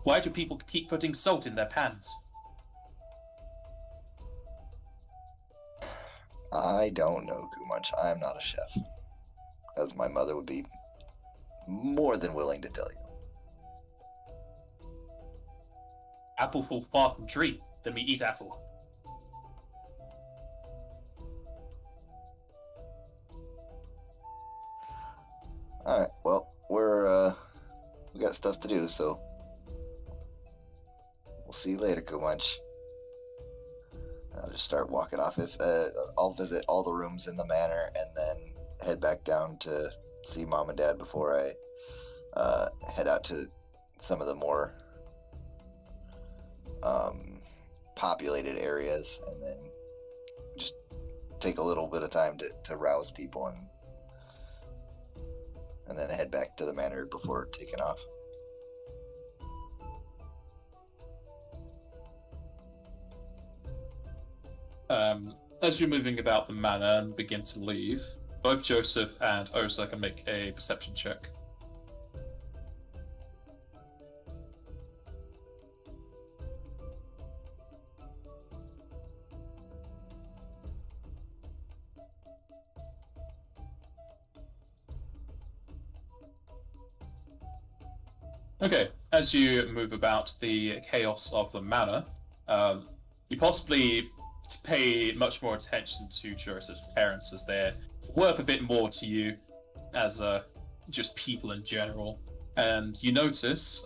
Why do people keep putting salt in their pans? I don't know, Kumunch. I am not a chef. As my mother would be more than willing to tell you. Apple fall far from tree, then we eat apple. Alright, well, we got stuff to do, so we'll see you later, Kumunch. I'll just start walking off. I'll visit all the rooms in the manor and then head back down to see Mom and Dad before I head out to some of the more populated areas, and then just take a little bit of time to rouse people and then head back to the manor before taking off. As you're moving about the manor and begin to leave, both Joseph and Osa can make a perception check. Okay, as you move about the chaos of the manor, you possibly pay much more attention to Joseph's parents, as they're worth a bit more to you as just people in general. And you notice,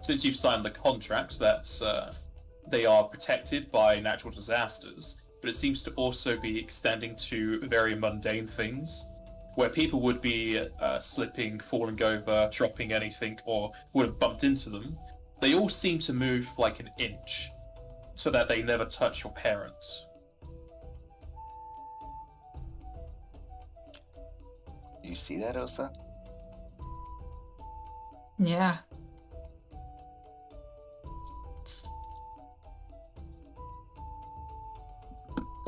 since you've signed the contract, that they are protected by natural disasters, but it seems to also be extending to very mundane things, where people would be slipping, falling over, dropping anything, or would have bumped into them. They all seem to move like an inch. so that they never touch your parents. You see that, Osa? Yeah. It's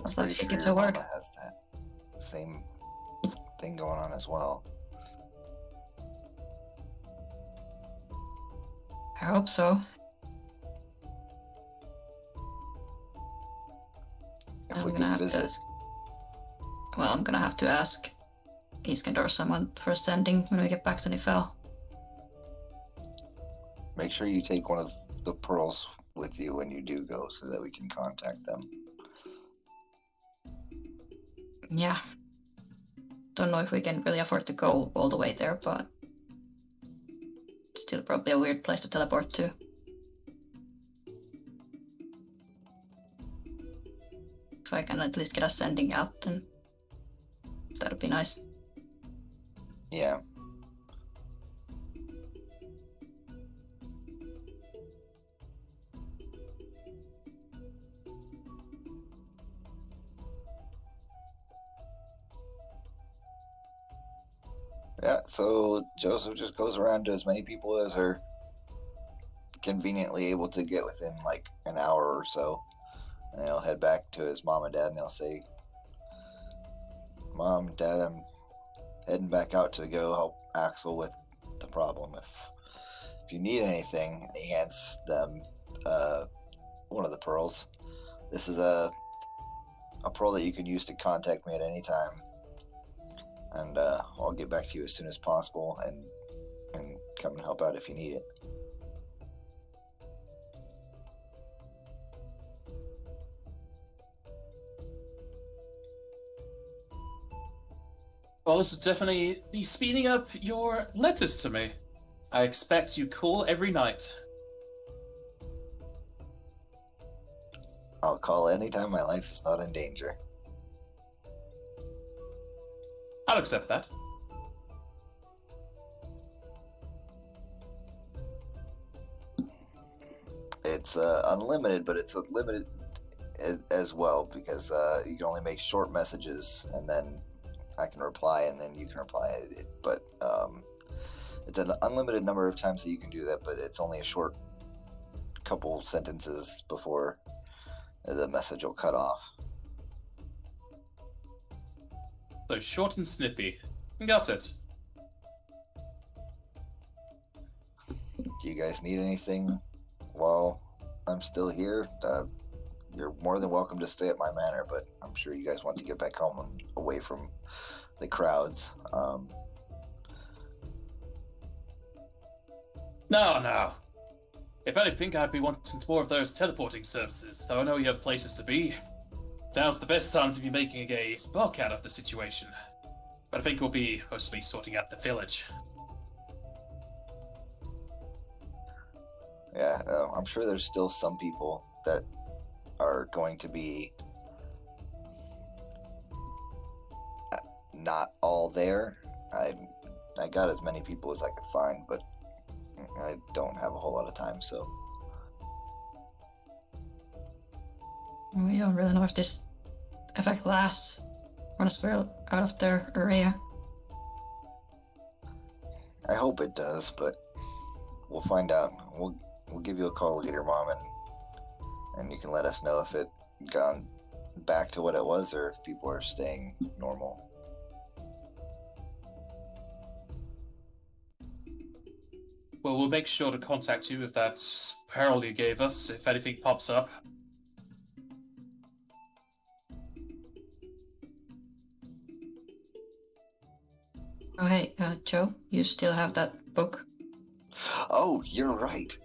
like Pretty she sure gives your a word. mama has that same thing going on as well. I hope so. If I'm we gonna could have to visit, ask. Well, I'm gonna have to ask Iskandar someone for sending when we get back to Nifel. make sure you take one of the pearls with you when you do go so that we can contact them. Yeah. Don't know if we can really afford to go all the way there, but it's still probably a weird place to teleport to. If I can at least get us sending out, then that'd be nice. Yeah. Yeah, so Joseph just goes around to as many people as are conveniently able to get within like an hour or so. And he'll head back to his mom and dad and he'll say, Mom, Dad, I'm heading back out to go help Axel with the problem. If you need anything, and he hands them one of the pearls. This is a pearl that you can use to contact me at any time. And I'll get back to you as soon as possible and come and help out if you need it. Well, this is definitely be speeding up your letters to me. I expect you call every night. I'll call anytime my life is not in danger. I'll accept that. It's unlimited, but it's limited as well because you can only make short messages and then I can reply and then you can reply. But it's an unlimited number of times that you can do that, but it's only a short couple sentences before the message will cut off. So short and snippy. Got it. Do you guys need anything while I'm still here? You're more than welcome to stay at my manor, but I'm sure you guys want to get back home and away from the crowds. No. If anything, I'd be wanting more of those teleporting services, though I know you have places to be. Now's the best time to be making a bulk out of the situation. But I think we'll be mostly sorting out the village. Yeah, I'm sure there's still some people that are going to be not all there. I got as many people as I could find, but I don't have a whole lot of time, so We don't really know if this effect lasts once we're out of their area. I hope it does, but we'll find out. We'll give you a call later, Mom, and you can let us know if it gone back to what it was or if people are staying normal. Well, we'll make sure to contact you if that peril you gave us, if anything pops up. Oh, hey, Joe, you still have that book? Oh, you're right.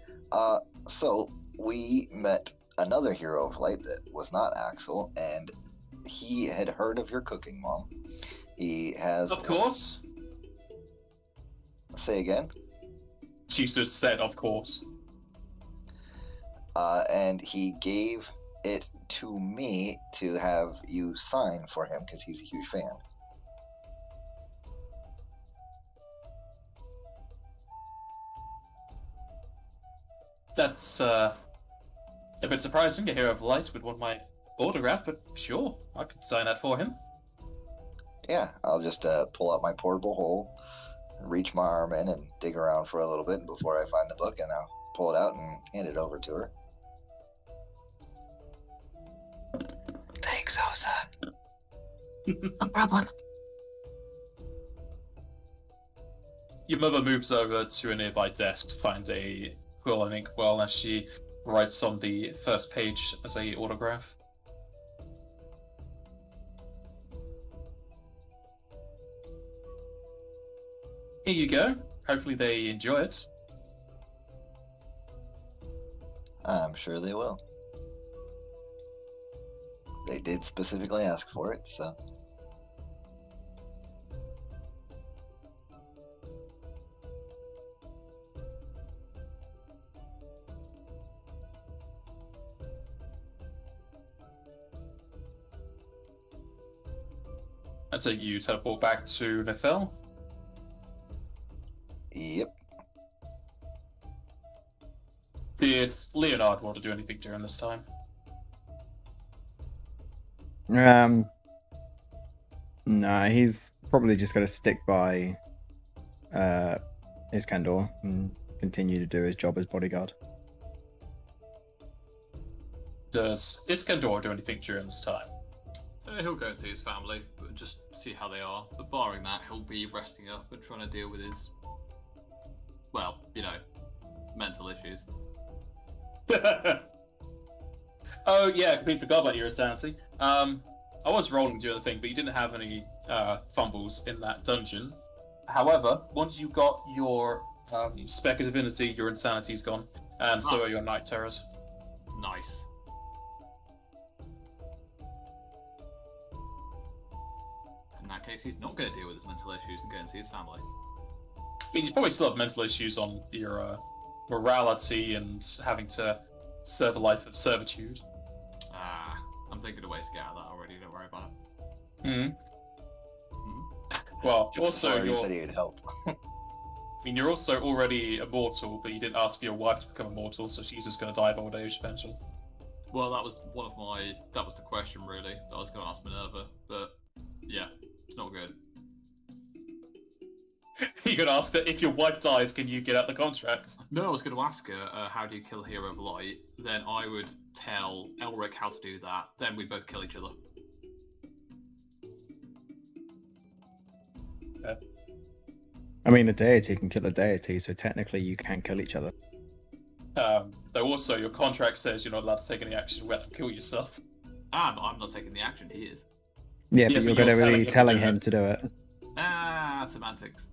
So we met another hero of light that was not Axel, and he had heard of your cooking, Mom. He has. Of course. Say again. She just said, of course. And he gave it to me to have you sign for him because he's a huge fan. That's A bit surprising, a hero of light would want my autograph, but sure, I could sign that for him. Yeah, I'll just pull out my portable hole, and reach my arm in, and dig around for a little bit before I find the book, and I'll pull it out and hand it over to her. Thanks, Osa. No problem. Your mother moves over to a nearby desk to find a quill and inkwell as she writes on the first page as a autograph. Here you go. Hopefully they enjoy it. I'm sure they will. They did specifically ask for it, so. And so you teleport back to Nefel. Yep. Did Leonard want to do anything during this time? No, he's probably just going to stick by Iskandar and continue to do his job as bodyguard. Does Iskandar do anything during this time? He'll go and see his family, but just see how they are. But barring that, he'll be resting up and trying to deal with his, well, you know, mental issues. Oh yeah, I completely forgot about your insanity. I was rolling during the thing, but you didn't have any fumbles in that dungeon. However, once you got your Spec of Divinity, your insanity's gone, and so are your night terrors. Nice. In that case, he's not going to deal with his mental issues and go and see his family. I mean, you probably still have mental issues on your morality and having to serve a life of servitude. I'm thinking of ways to get out of that already, don't worry about it. Well, Just also, sorry, he said he'd help. I mean, you're also already immortal, but you didn't ask for your wife to become immortal, so she's just going to die of old age eventually. Well, that was that was the question, really, that I was going to ask Minerva, but yeah, it's not good. You could ask her, if your wife dies, can you get out the contract? No, I was going to ask her, how do you kill Hero of Light? Then I would tell Elric how to do that, then we both kill each other. Okay. I mean, a deity can kill a deity, so technically you can kill each other. Though also, your contract says you're not allowed to take any action without to kill yourself. But I'm not taking the action, he is. Yeah, Yes, but you're but going to you're be telling him to do it. Semantics.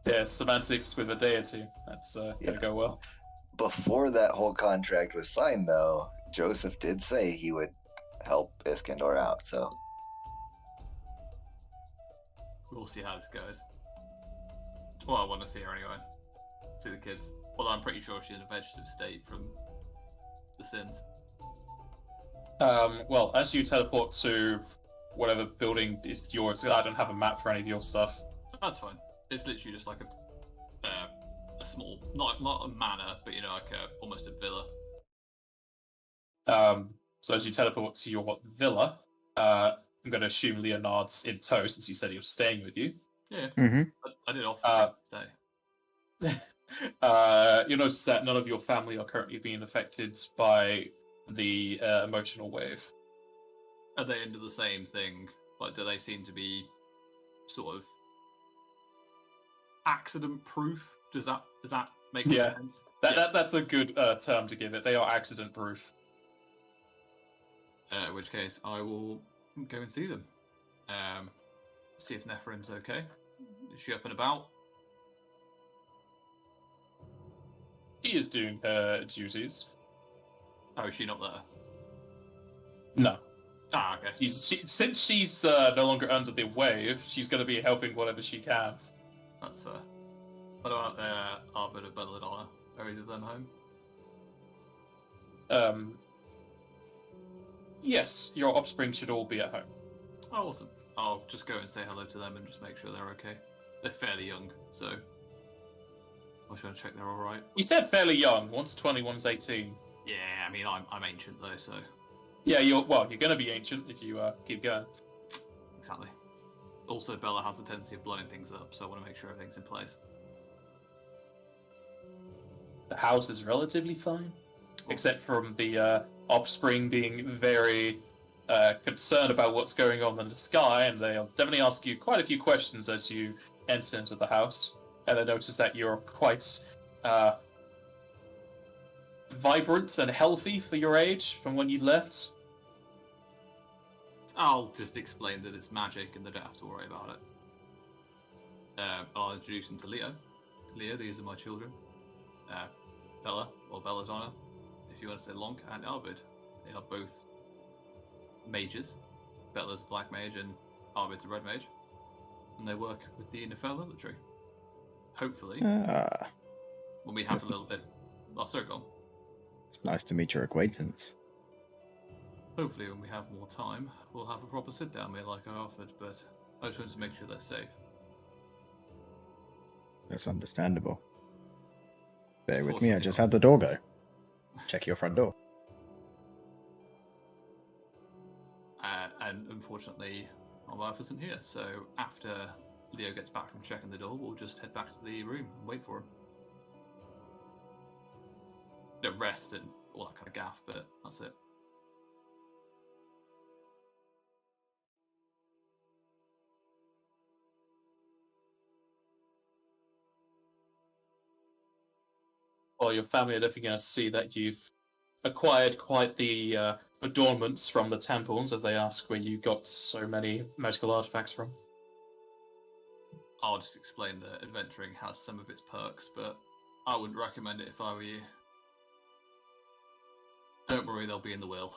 Yeah, semantics with a deity. That's going to go well. Before that whole contract was signed, though, Joseph did say he would help Iskandar out, so. We'll see how this goes. Well, I want to see her anyway. See the kids. Although I'm pretty sure she's in a vegetative state from the sins. Well, as you teleport to whatever building is yours, I don't have a map for any of your stuff. That's fine. It's literally just like a small, not a manor, but you know, like almost a villa. So as you teleport to your villa, I'm going to assume Leonard's in tow since he said he was staying with you. Yeah, Mm-hmm. I did offer to stay. You'll notice that none of your family are currently being affected by the emotional wave. Are they into the same thing? Like, do they seem to be sort of accident-proof? Does that make sense? That's a good term to give it. They are accident-proof. In which case, I will go and see them. See if Nephrim's okay. Is she up and about? She is doing her duties. Oh, is she not there? No. Okay. Since she's no longer under the wave, she's going to be helping whatever she can. That's fair. What about Arvid and Belladonna? Are either of them home? Yes, your offspring should all be at home. Oh, awesome. I'll just go and say hello to them and just make sure they're okay. They're fairly young, so... I was trying to check they're all right. You said fairly young. One's 20, one's 18. Yeah, I mean, I'm ancient though, so Yeah, you're going to be ancient if you keep going. exactly. Also, Bella has the tendency of blowing things up, so I want to make sure everything's in place. The house is relatively fine, except from the offspring being very concerned about what's going on in the sky, and they'll definitely ask you quite a few questions as you enter into the house, and they notice that you're quite vibrant and healthy for your age from when you left. I'll just explain that it's magic and they don't have to worry about it. I'll introduce them to Leo. Leo, these are my children. Bella, or Belladonna, if you want to say Lonk, and Arvid. They are both mages. Bella's a black mage and Arvid's a red mage. And they work with the Nefel military. Hopefully, when we have a little bit... Oh, sorry, go on. It's nice to meet your acquaintance. Hopefully, when we have more time, we'll have a proper sit-down meal like I offered, but I just wanted to make sure they're safe. That's understandable. Bear with me, I just had the door go. Check your front door. And unfortunately, my wife isn't here, so after Leo gets back from checking the door, we'll just head back to the room and wait for him. Rest and all that kind of gaff, but that's it. Well, your family are definitely going to see that you've acquired quite the adornments from the temples, as they ask where you got so many magical artifacts from. I'll just explain that adventuring has some of its perks, but I wouldn't recommend it if I were you. Don't worry, they'll be in the will.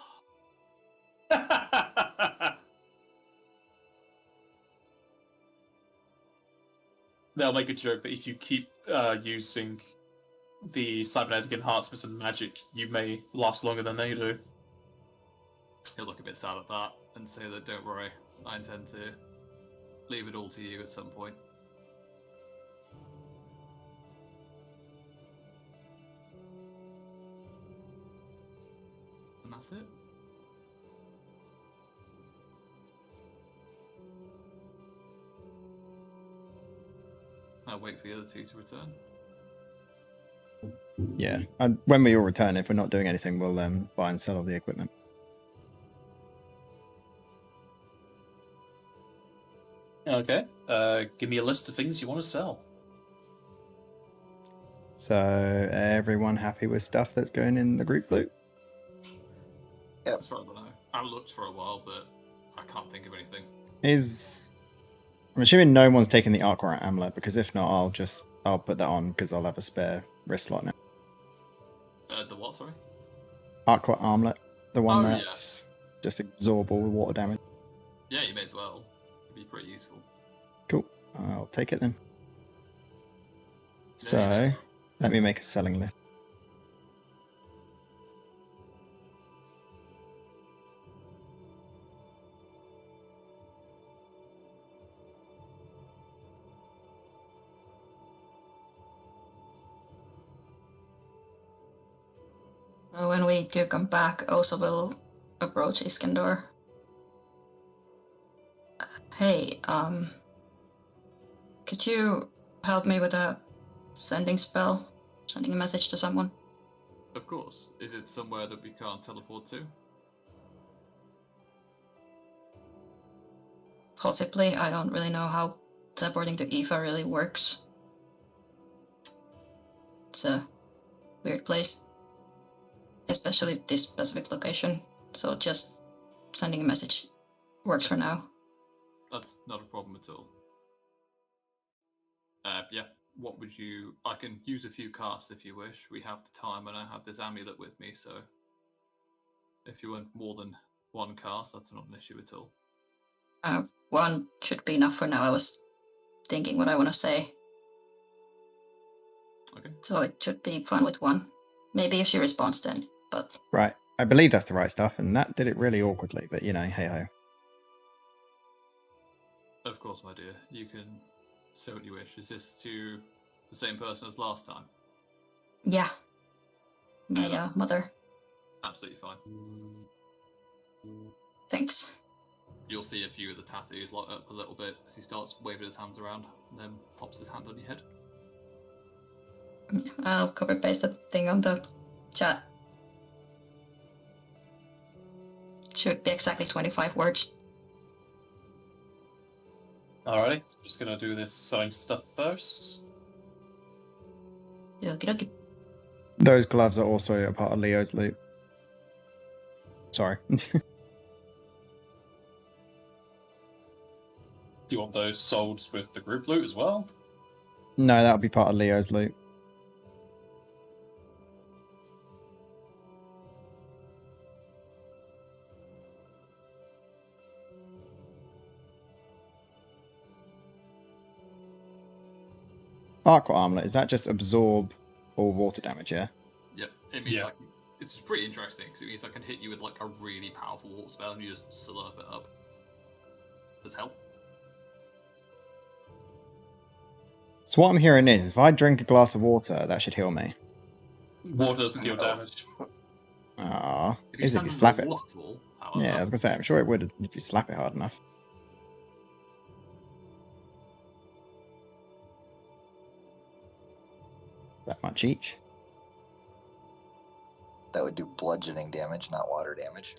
They'll make a joke that if you keep using the cybernetic enhancements and magic, you may last longer than they do. He'll look a bit sad at that and say that, don't worry, I intend to leave it all to you at some point. And that's it. I'll wait for the other two to return. Yeah, and when we all return, if we're not doing anything, we'll buy and sell all the equipment. Okay, give me a list of things you want to sell. So, everyone happy with stuff that's going in the group loot? Yep. As far as I know. I looked for a while, but I can't think of anything. I'm assuming no one's taking the Arcwright amulet, because if not, I'll put that on because I'll have a spare wrist slot now. The what, sorry? Arcwright amulet, the one Oh, that's just absorb all the water damage. Yeah, you may as well. It'd be pretty useful. Cool, I'll take it then. Yeah, So, you may as well. let me make a selling list. When we do come back, Osa will approach Iskandar. Hey, could you help me with a sending spell? Sending a message to someone? Of course. Is it somewhere that we can't teleport to? Possibly. I don't really know how teleporting to Aoife really works. It's a weird place. Especially this specific location. So just sending a message works for now. That's not a problem at all. Yeah, what would you... I can use a few casts if you wish. We have the time and I have this amulet with me, so... If you want more than one cast, that's not an issue at all. One should be enough for now. I was thinking what I want to say. Okay. So it should be fine with one. Maybe if she responds then, but... Right, I believe that's the right stuff, and that did it really awkwardly, but you know, hey-ho. Of course, my dear. You can say what you wish. Is The same person as last time. Yeah. My Yeah. mother. Absolutely fine. Thanks. You'll see a few of the tattoos light up a little bit as he starts waving his hands around and then pops his hand on your head. I'll copy paste the thing on the chat. Should be exactly 25 words. Alrighty, just gonna do this sewing stuff first. Okie dokie. Those gloves are also a part of Leo's loot. Sorry. Do you want those sold with the group loot as well? No, that would be part of Leo's loot. Aqua Armlet, is that just absorb all water damage, yeah? Yep, it means Yeah. like it's pretty interesting because it means I can hit you with like a really powerful water spell and you just slurp it up as health. So what I'm hearing is, if I drink a glass of water, that should heal me. Water doesn't deal No. damage. Ah, If you is if stand you under slap a it. waterfall, however, Yeah, I was gonna say, I'm sure it would if you slap it hard enough. That much each. That would do bludgeoning damage, not water damage.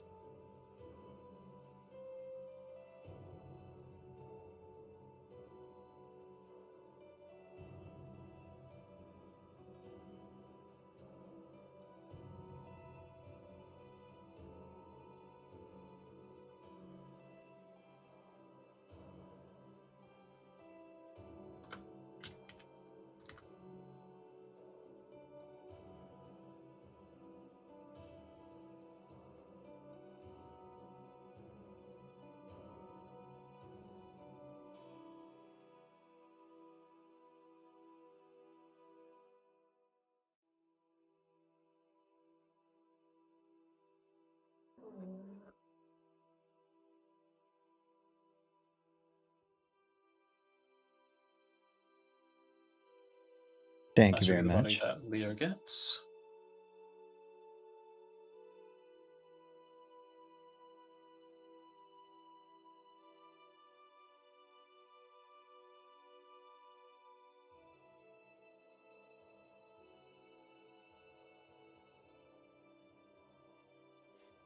Thank That you should very be the money much. that Leo gets.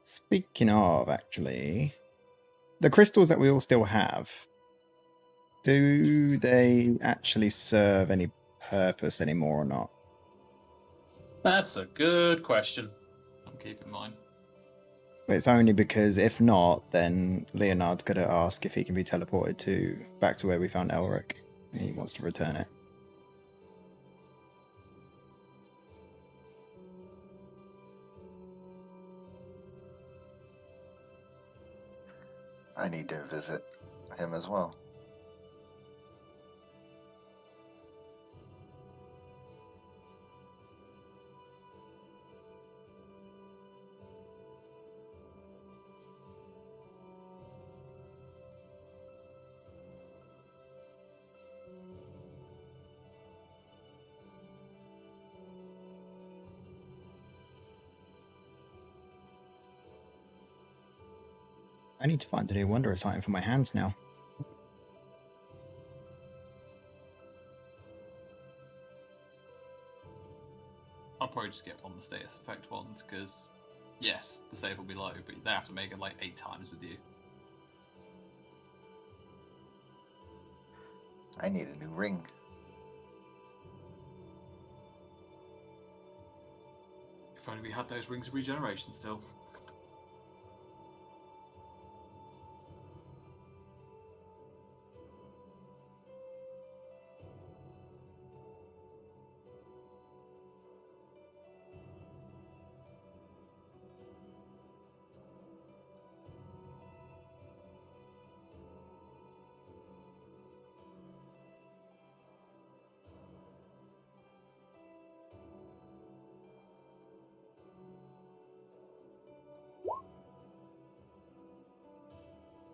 Speaking of, actually, the crystals that we all still have, do they actually serve any purpose anymore or not? That's a good question. I'm keeping mine. It's only because if not, then Leonard's going to ask if he can be teleported back to where we found Elric. He wants to return it. I need to visit him as well. I need to find a new wondrous item for my hands now. I'll probably just get one of the status effect ones because, yes, the save will be low, but they have to make it like 8 times with you. I need a new ring. If only we had those rings of regeneration still.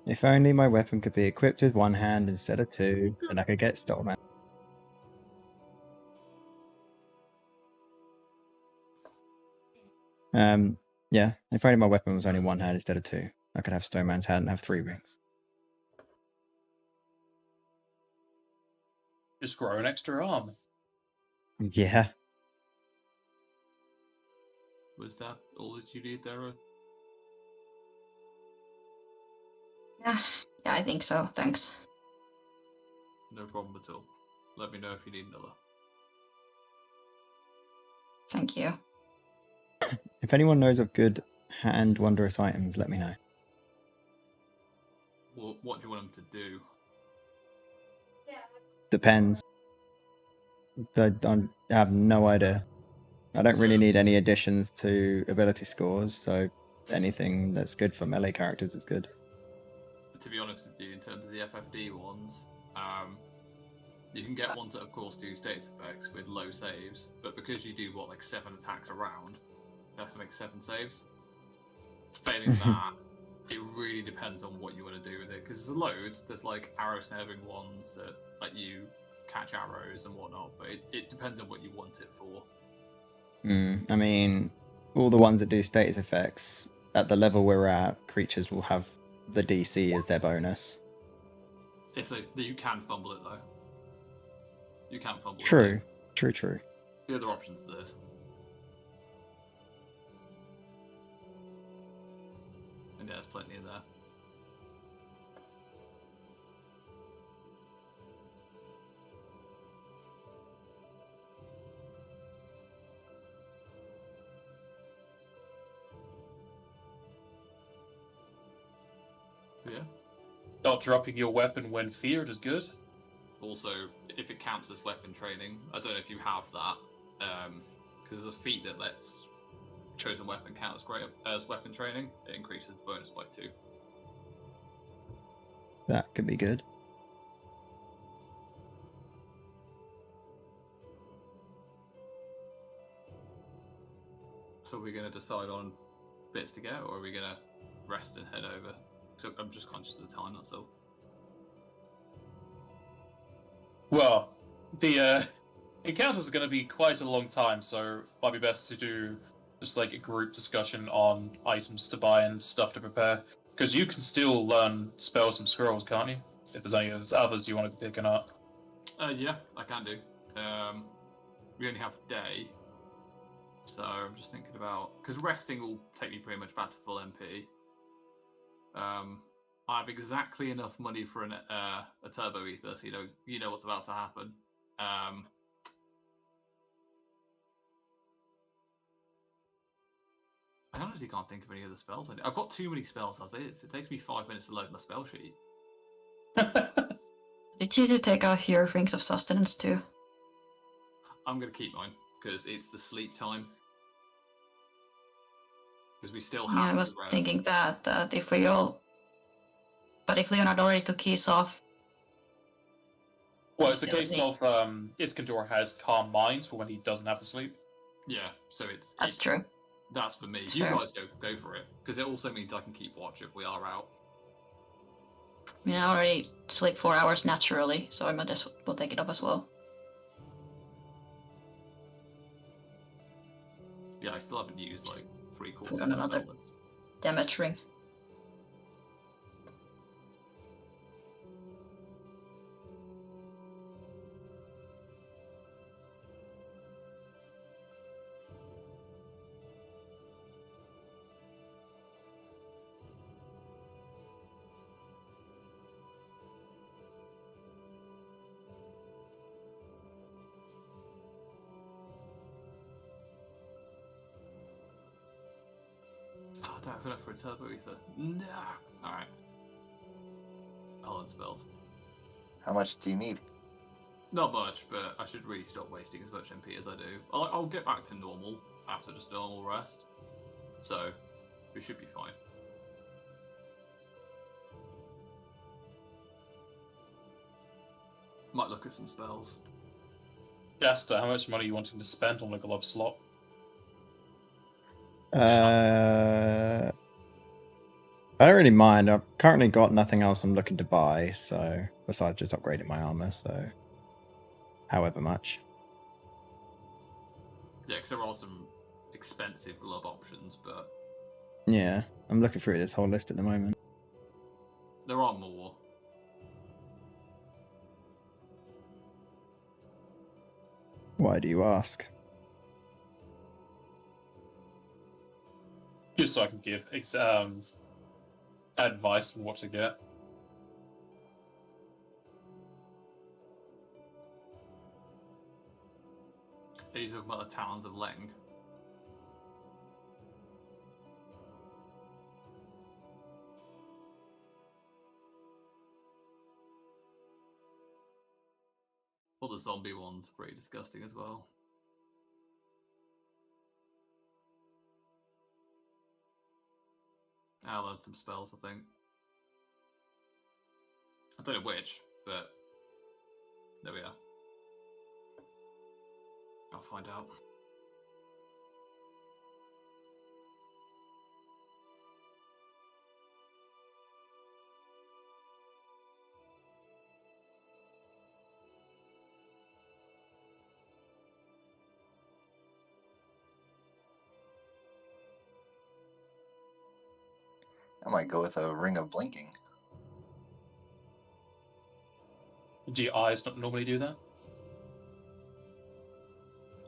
If only my weapon could be equipped with one hand instead of two, then I could get Stolman. Yeah, if only my weapon was only one hand instead of two, I could have Stone Man's hand and have 3 rings. Just grow an extra arm. Yeah. Was that all that you need there? Yeah, I think so. Thanks. No problem at all. Let me know if you need another. Thank you. If anyone knows of good hand wondrous items, let me know. Well, what do you want them to do? Depends. I have no idea. I don't really So- need any additions to ability scores, so anything that's good for melee characters is good. To be honest with you, in terms of the FFD ones, you can get ones that, of course, do status effects with low saves, but because you do, like 7 attacks around, you have to make 7 saves. Failing that, it really depends on what you want to do with it, because there's loads. There's, like, arrow snaring ones that let you catch arrows and whatnot, but it depends on what you want it for. I mean, all the ones that do status effects, at the level we're at, creatures will have the DC as their bonus. If you can fumble it, though. You can fumble it. True. The other options are this. And yeah, there's plenty in there. Yeah. Not dropping your weapon when feared is good. Also, if it counts as weapon training, I don't know if you have that, because there's a feat that lets chosen weapon count as weapon training. It increases the bonus by 2. That could be good. So we're going to decide on bits to get, or are we going to rest and head over? So I'm just conscious of the time, that's all. Well, the encounters are going to be quite a long time, so it might be best to do just like a group discussion on items to buy and stuff to prepare. Because you can still learn spells from scrolls, can't you? If there's any others you want to be picking up. Yeah, I can do. We only have a day, so I'm just thinking about, because resting will take me pretty much back to full MP. I have exactly enough money for a turbo ether, so you know what's about to happen. I honestly can't think of any other spells. I've got too many spells as is. It takes me 5 minutes to load my spell sheet. Did you take off your rings of sustenance too? I'm going to keep mine, because it's the sleep time. Because we still have Yeah, I was to thinking that if we all... But if Leonard already took his off... Well, we it's a still case need- of Iskandar has calm mind for when he doesn't have to sleep. Yeah, so That's true. That's for me. That's you fair. guys go for it, because it also means I can keep watch if we are out. I mean, I already sleep 4 hours naturally, so I might as well take it off as well. Yeah, I still haven't used like 3/4 Put of on the another- spell list. Damage ring. Oh, I don't have enough for a turbo ether. No. All right. I'll on spells. How much do you need? Not much, but I should really stop wasting as much MP as I do. I'll get back to normal after just normal rest, so we should be fine. Might look at some spells. Jasta, how much money are you wanting to spend on a glove slot? I don't really mind. I've currently got nothing else I'm looking to buy, so besides just upgrading my armor, so however much. Yeah, because there are some expensive glove options, but Yeah, I'm looking through this whole list at the moment. there are more. Why do you ask? Just so I can give advice on what to get. Are you talking about the Talons of Leng? Or the zombie ones, pretty disgusting as well. I learned some spells, I think. I don't know which, but there we are. I'll find out. I might go with a Ring of Blinking. Do your eyes not normally do that?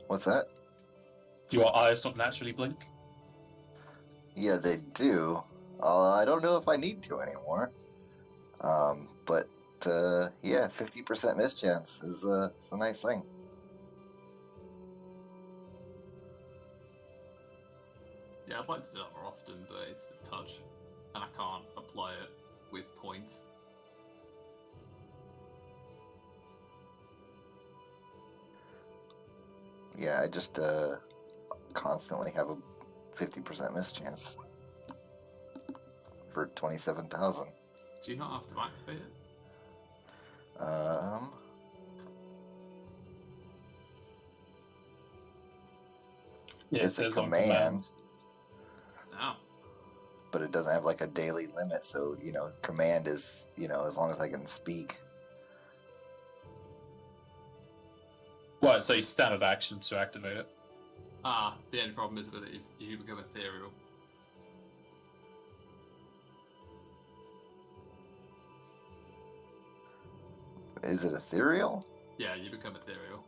What's that? Do your eyes not naturally blink? Yeah, they do. I don't know if I need to anymore. But yeah, 50% mischance is a nice thing. Yeah, I'd like to do that more often, but it's the touch, and I can't apply it with points. Yeah, I just constantly have a 50% mischance for 27,000. Do you not have to activate it? Yeah, it It's a says on command, No. but it doesn't have like a daily limit. So command is as long as I can speak. Well, so your standard action to activate it. Ah, the only problem is with it, you become ethereal. Is it ethereal? Yeah, you become ethereal.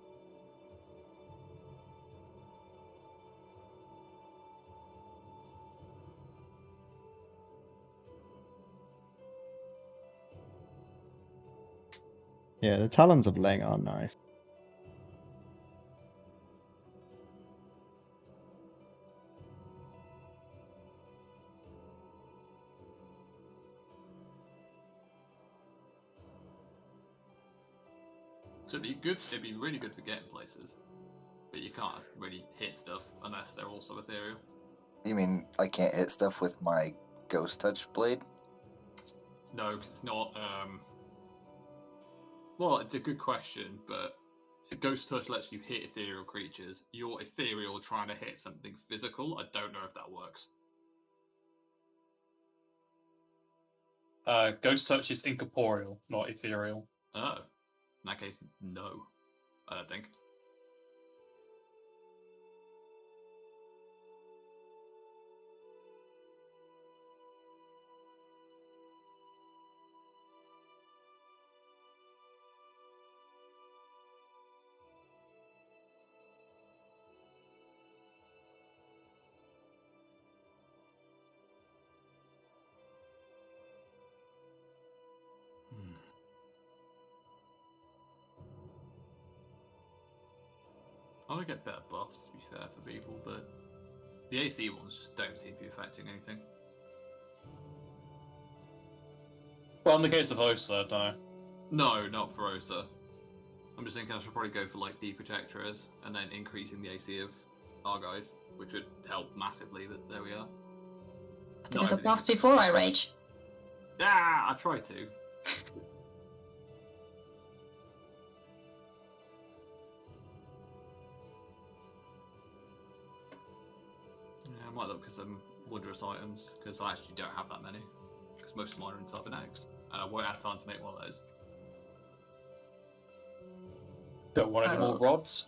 Yeah, the Talons of Leng are nice. So it'd be good. It'd be really good for getting places, but you can't really hit stuff unless they're also ethereal. You mean I can't hit stuff with my Ghost Touch blade? No, because it's not. Well, it's a good question, but Ghost Touch lets you hit ethereal creatures. You're ethereal trying to hit something physical. I don't know if that works. Ghost Touch is incorporeal, not ethereal. Oh, in that case, no. I don't think. I want to get better buffs, to be fair, for people, but the AC ones just don't seem to be affecting anything. Well, in the case of Osa, no. No, not for Osa. I'm just thinking I should probably go for like Deprotectress and then increasing the AC of our guys, which would help massively, but there we are. Do the blast before I rage. Yeah, I try to. Yeah, I might look for some wondrous items, because I actually don't have that many. Because most of mine are in cybernetics, and I won't have time to make one of those. Don't want any more rods?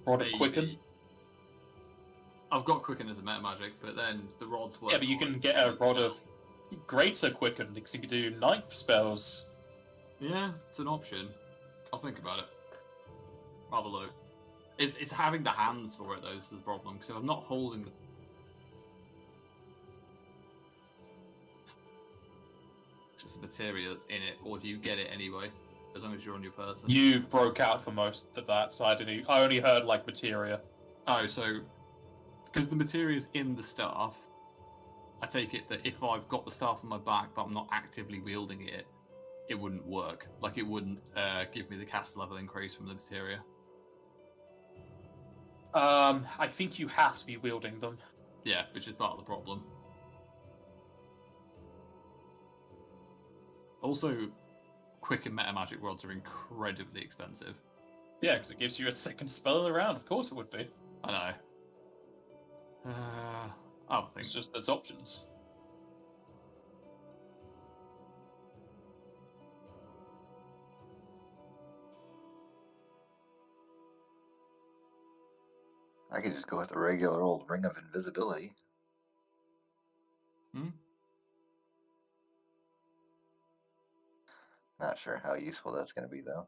Rod of Quicken? I've got Quicken as a meta magic, but then the rods work. Yeah, but you can get a Rod of Greater Quicken because you can do ninth spells. Yeah, it's an option. I'll think about it. I'll have a look. It's having the hands for it, though, is the problem. Because if I'm not holding the... It's the materia that's in it, or do you get it anyway? As long as you're on your person. You broke out for most of that, so I only heard like materia. Oh, so because the materia is in the staff, I take it that if I've got the staff on my back but I'm not actively wielding it, it wouldn't work. Like it wouldn't give me the cast level increase from the materia. I think you have to be wielding them. Yeah, which is part of the problem. Also, quick and meta magic rods are incredibly expensive. Yeah, because it gives you a second spell in a round. Of course it would be. I know. I would think. It's just there's options. I could just go with the regular old Ring of Invisibility. Not sure how useful that's going to be, though.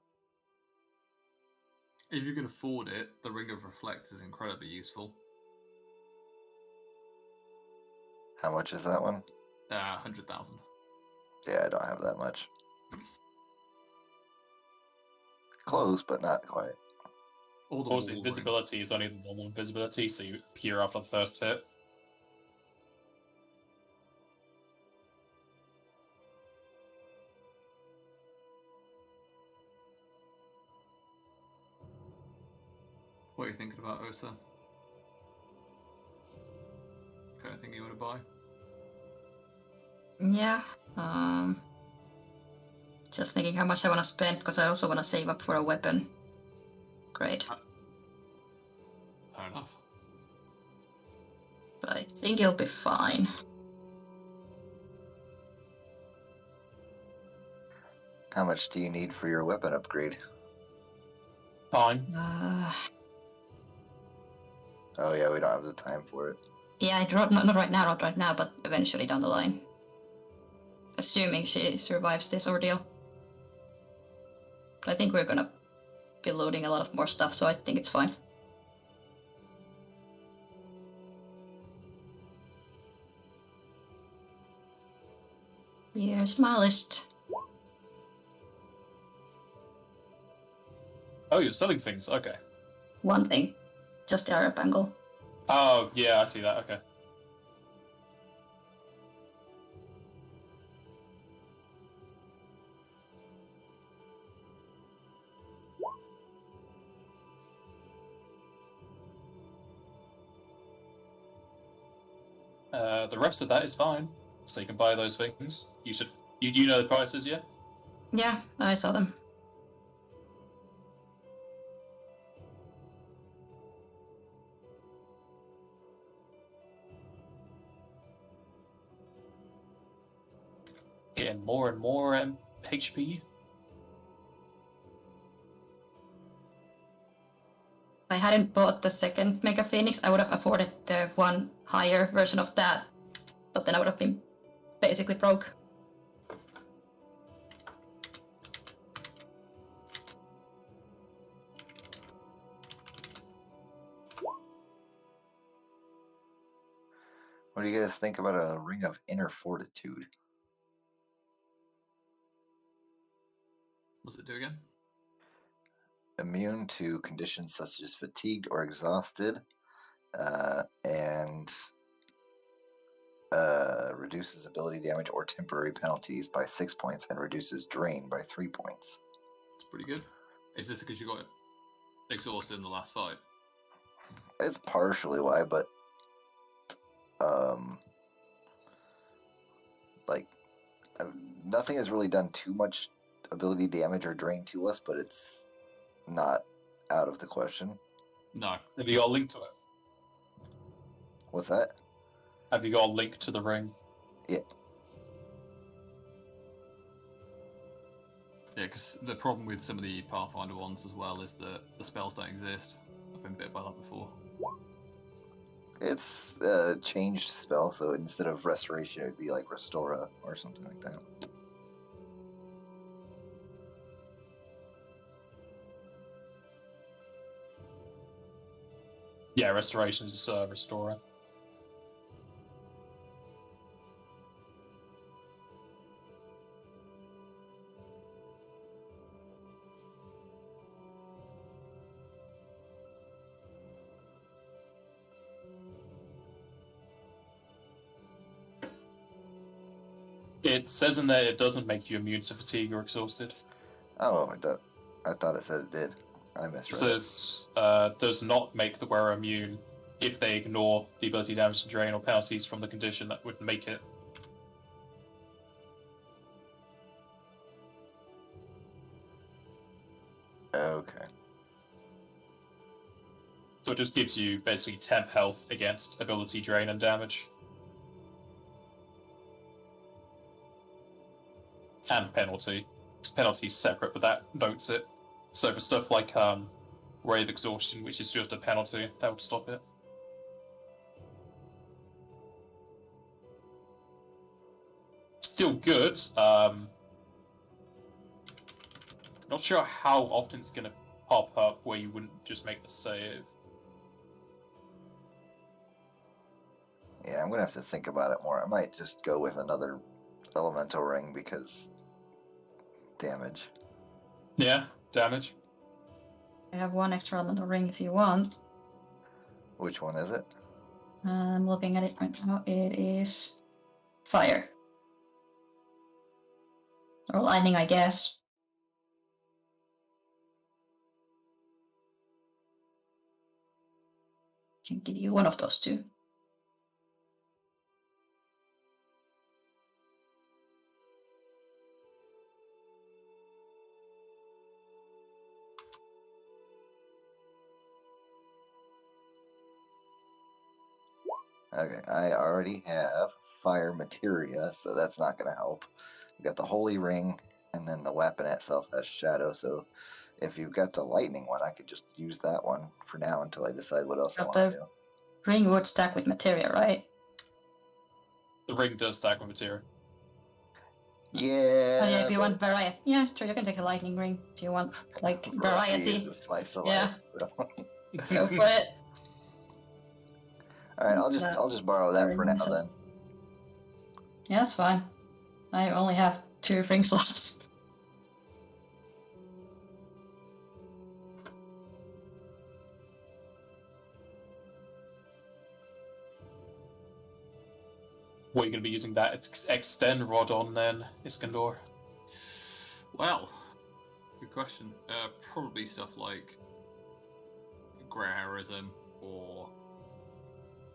If you can afford it, the Ring of Reflect is incredibly useful. How much is that one? 100,000. Yeah, I don't have that much. Close, but not quite. Or the Also, wall invisibility is only the normal invisibility, so you appear after the first hit. What are you thinking about, Osa? Kind of thing you want to buy? Yeah. Just thinking how much I want to spend because I also want to save up for a weapon. Great. Fair enough. But I think it'll be fine. How much do you need for your weapon upgrade? Fine. Oh yeah, we don't have the time for it. Yeah, not right now, but eventually down the line. Assuming she survives this ordeal. But I think we're gonna be loading a lot of more stuff, so I think it's fine. Here's my list. Oh, you're selling things. Okay. One thing. Just the Arab angle. Oh, yeah, I see that. Okay. The rest of that is fine. So you can buy those things. You know the prices, yeah? Yeah, I saw them. Getting more and more HP. If I hadn't bought the second Mega Phoenix, I would have afforded the one higher version of that. But then I would have been basically broke. What do you guys think about a Ring of Inner Fortitude? What's it do again? Immune to conditions such as fatigued or exhausted, and reduces ability damage or temporary penalties by 6 points and reduces drain by 3 points. It's pretty good. Is this because you got exhausted in the last fight? It's partially why, but nothing has really done too much ability damage or drain to us, but it's not out of the question. No. Have you got a link to it? What's that? Have you got a link to the ring? Yeah. Yeah, because the problem with some of the Pathfinder ones as well is that the spells don't exist. I've been bit by that before. It's a changed spell, so instead of restoration, it would be like Restora or something like that. Yeah, restoration is restorer. It says in there it doesn't make you immune to fatigue or exhausted. Oh, I thought it said it did. I It misread it. says does not make the wearer immune if they ignore the ability damage to drain or penalties from the condition that would make it. Okay. So it just gives you basically temp health against ability drain and damage. And penalty. Because penalty is separate, but that notes it. So for stuff like Ray of Exhaustion, which is just a penalty, that would stop it. Still good. Not sure how often it's going to pop up where you wouldn't just make the save. Yeah, I'm gonna have to think about it more. I might just go with another elemental ring because damage. Yeah, damage. I have one extra elemental ring if you want. Which one is it? I'm looking at it right now. It is fire. Or lightning, I guess. Can give you one of those two. Okay, I already have fire materia, so that's not gonna help. We got the holy ring, and then the weapon itself has shadow. So if you've got the lightning one, I could just use that one for now until I decide what else I Got want to the- do. Ring would stack with materia, right? The ring does stack with material. Yeah. Oh, yeah, if you but- want variety. Yeah, sure, you can take a lightning ring if you want, like, Right, variety. is the spice of Yeah. life. Go for it. All right, I'll just borrow that for now then. Yeah, that's fine. I only have 2 ring slots. What are you going to be using that extend rod on then, Iskandar? Well, good question. Probably stuff like Grey-Heroism, or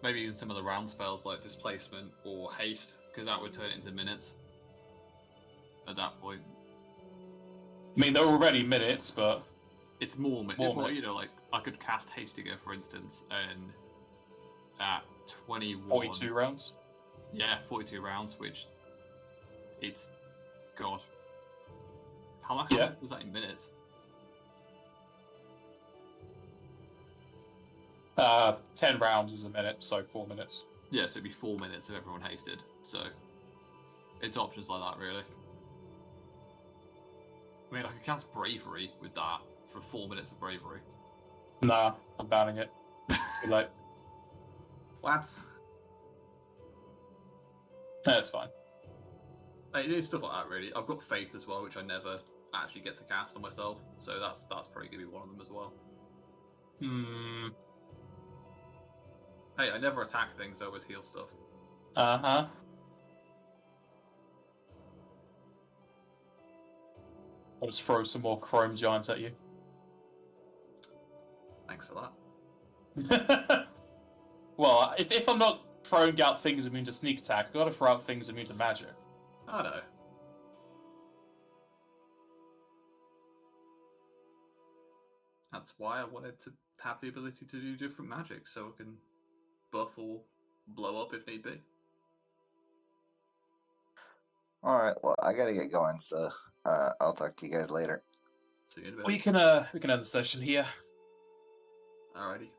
maybe even some of the round spells like Displacement or Haste, because that would turn it into minutes at that point. I mean, they're already minutes, but It's more More you minutes. know, like I could cast Hastiger, for instance, and at 21... 42 rounds. Yeah, 42 rounds, which it's... God. How Yeah. much was that in minutes? 10 rounds is a minute, so 4 minutes. Yeah, so it'd be 4 minutes if everyone hasted. So it's options like that, really. I mean, I could cast Bravery with that for 4 minutes of Bravery. Nah, I'm banning it. Too late. What? That's fine. It is stuff like that, really. I've got Faith as well, which I never actually get to cast on myself, so that's probably going to be one of them as well. Hmm. Hey, I never attack things, I always heal stuff. Uh-huh. I'll just throw some more Chrome Giants at you. Thanks for that. Well, if I'm not throwing out things immune to sneak attack, I've got to throw out things immune to magic. I know. That's why I wanted to have the ability to do different magic, so I can buff or blow up if need be. All right, well, I gotta get going, so I'll talk to you guys later. See you in a bit. We can end the session here. Alrighty.